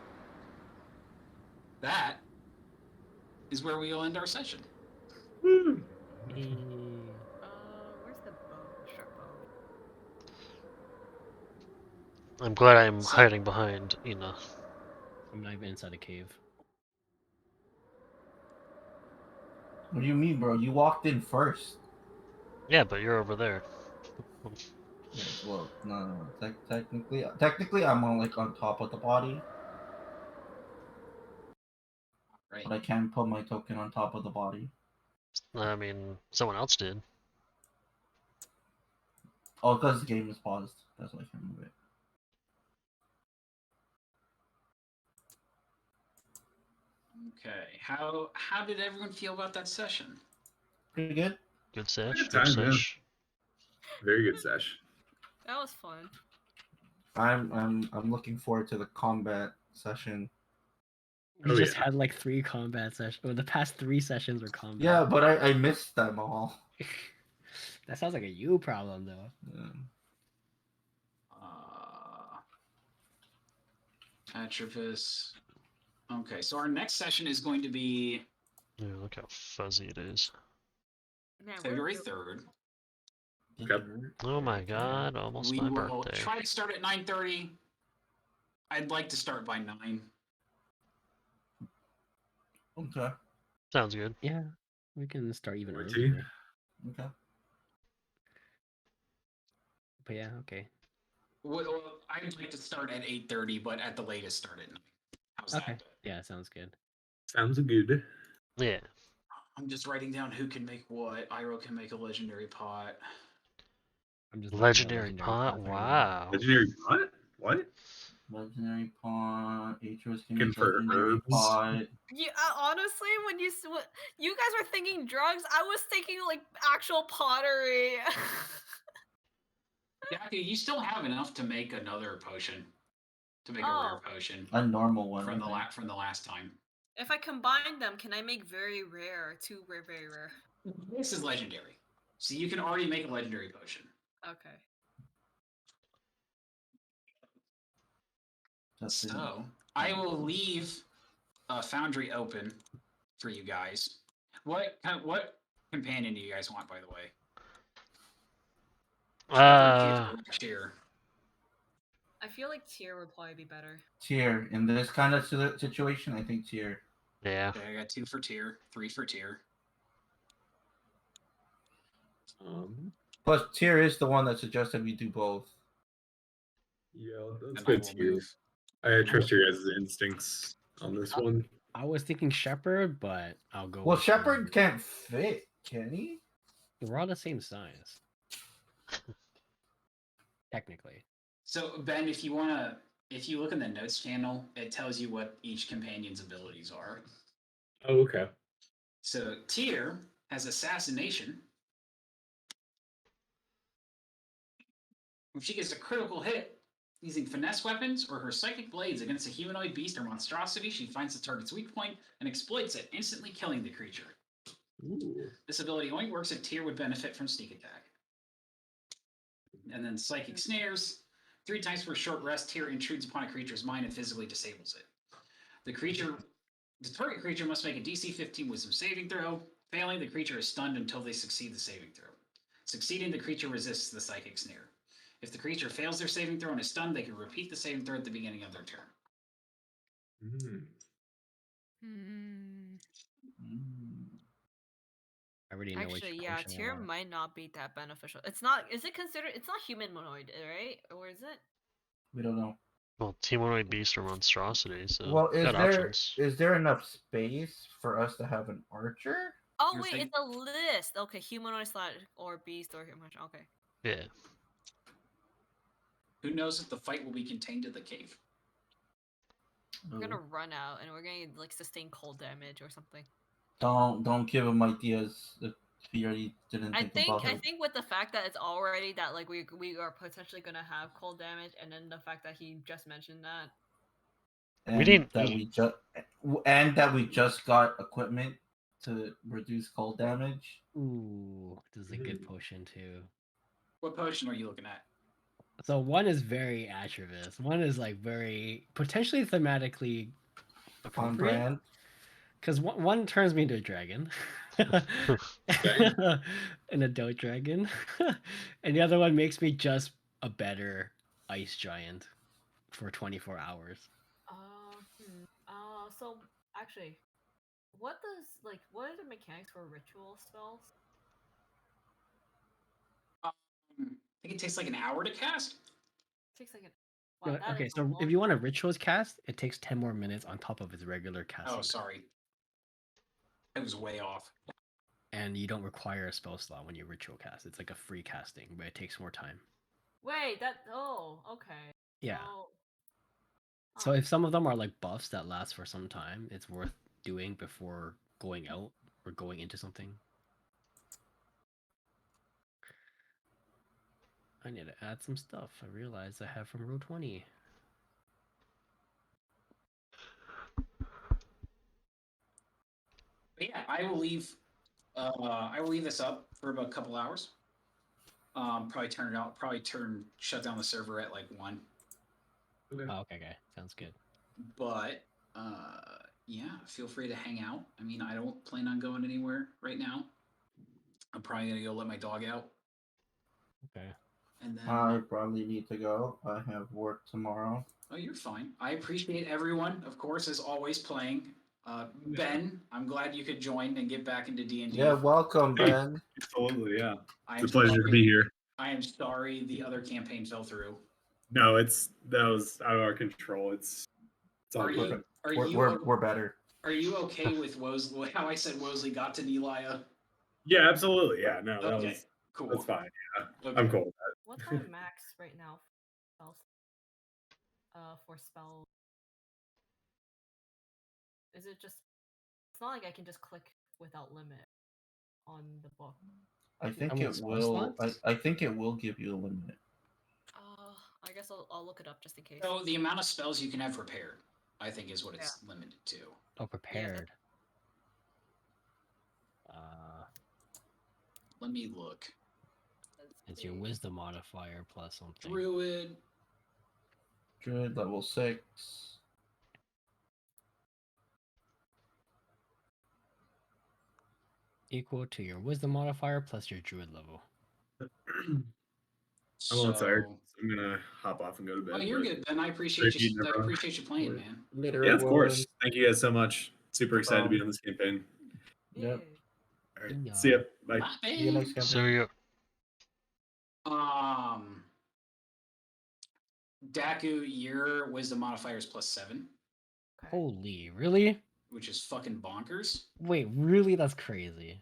That is where we will end our session. Woo! Where's the bow? Short bow. I'm glad I'm So- hiding behind Ina. I'm not even inside the cave. What do you mean, bro? You walked in first. Yeah, but you're over there. Yeah, well, no. Technically, I'm on top of the body, Right. but I can put my token on top of the body. I mean, someone else did. Oh, because the game is paused. That's why I can't move it. Okay. How did everyone feel about that session? Pretty good. Good sesh. Good Good time, yeah. sesh. Very good sesh. That was fun. I'm looking forward to the combat session. We Oh, just yeah. had like 3 combat sessions. Well, the past 3 sessions were combat. Yeah, but I missed them all. That sounds like a you problem, though. Yeah. Atropus. Okay, so our next session is going to be Yeah, look how fuzzy it is. Man, February we're 3rd. Yep. Oh my god, almost We my will birthday. try to start at 9:30. I'd like to start by 9. Okay. Sounds good. Yeah, we can start even Or earlier. Okay. But yeah, okay. Well, I'd like to start at 8:30, but at the latest start at 9. How's Okay. that? Yeah, sounds good. Sounds good. Yeah. I'm just writing down who can make what. Iroh can make a legendary pot. I'm just looking at Legendary pot? pots right now. Wow. Legendary pot? What? Legendary pot. Atros can Looking make for legendary herbs. pot. Yeah, honestly, when you guys were thinking drugs, I was thinking like actual pottery. Daku, you still have enough to make another potion, to make a rare Oh. potion A normal one. from I think. from the last time. If I combine them, can I make very rare? 2 rare, very rare. This is legendary, so you can already make a legendary potion. Okay. That's it. So I will leave Foundry open for you guys. What companion do you guys want, by the way? Cheer. I feel like tier would probably be better. Tier. In this kind of situation, I think tier. Yeah. Okay, I got 2 for tier, 3 for tier. Plus, tier is the one that suggested we do both. Yeah, that's And I good will too. move. I trust your guys' instincts on this one. I was thinking Shepherd, but I'll go Well, with Shepherd can't fit, can he? We're all the same size. Technically. So Ben, if you look in the notes channel, it tells you what each companion's abilities are. Oh, okay. So Tyr has assassination. If she gets a critical hit using finesse weapons or her psychic blades against a humanoid beast or monstrosity, she finds the target's weak point and exploits it, instantly killing the creature. Ooh. This ability only works if Tyr would benefit from sneak attack. And then psychic snares. 3 times per short rest, Tyr intrudes upon a creature's mind and physically disables it. The target creature must make a DC 15 wisdom saving throw. Failing, the creature is stunned until they succeed the saving throw. Succeeding, the creature resists the psychic snare. If the creature fails their saving throw and is stunned, they can repeat the saving throw at the beginning of their turn. I already know which Actually, yeah, potion I Tyr want. might not be that beneficial. It's not. Is it considered? It's not humanoid, right? Or is it? We don't know. Well, humanoid beast or monstrosity, so Well, got options. is there enough space for us to have an archer? Oh You're wait, saying- it's a list. Okay, humanoid slash or beast or human. Okay. Yeah. Who knows if the fight will be contained to the cave? We're gonna run out and we're gonna like sustain cold damage or something. Don't give him ideas if he already didn't I think about think it. with the fact that it's already that like we are potentially gonna have cold damage, and then the fact that he just mentioned that. We didn't that eat. we just got equipment to reduce cold damage. Ooh, this is a good potion too. What potion are you looking at? So one is very attributes. One is like very potentially thematically On appropriate. brand. Because one turns me into a dragon, an adult dragon, and the other one makes me just a better ice giant for 24 hours. So actually, what are the mechanics for ritual spells? I think it takes like an hour to cast. Takes like a. Wow, that Okay, is a so long if you want a time. rituals cast, it takes 10 more minutes on top of its regular casting. Oh, sorry. I was way off. And you don't require a spell slot when you ritual cast. It's like a free casting, but it takes more time. Wait, that. Oh, okay. Yeah. Oh. So if some of them are like buffs that last for some time, it's worth doing before going out or going into something. I need to add some stuff. I realized I have from row 20. But yeah, I will leave. I will leave this up for about a couple hours. Probably turn it out. Shut down the server at like 1. Oh, okay, sounds good. But yeah, feel free to hang out. I mean, I don't plan on going anywhere right now. I'm probably gonna go let my dog out. Okay. And then I probably need to go. I have work tomorrow. oh, you're fine. I appreciate everyone, of course, as always, playing. Ben, I'm glad you could join and get back into D&D. Yeah, welcome, Hey. Ben. Absolutely, yeah. I It's am a pleasure to sorry- be here. I am sorry the other campaign fell through. No, that was out of our control. It's all Are good. you We're better. Are you okay with Wosley? How I said Wosley got to Nelia? Yeah, absolutely. Yeah, no, Okay, cool. that's fine. Yeah, Okay. I'm cool with that. What's our max right now? For spells. Is it just? It's not like I can just click without limit on the book. I think mean, it spell will. slots? I think it will give you a limit. I guess I'll look it up just in case. So the amount of spells you can have prepared, I think, is what it's limited to. Oh, prepared. Let me look. It's your wisdom modifier plus something. Druid. Druid level 6. Equal to your wisdom modifier plus your druid level. I'm a little tired, so I'm gonna hop off and go to bed. Oh, you're but good, Ben. I appreciate great meeting you. I everyone. appreciate you playing, man. Later, Yeah, of everyone. course. Thank you guys so much. Super excited to be on this campaign. Yep. All right, Yeah. see ya. Bye. Bye, See you next Ben. campaign. So you Daku, your wisdom modifier is +7, Okay. Holy, really? which is fucking bonkers. Wait, really? That's crazy.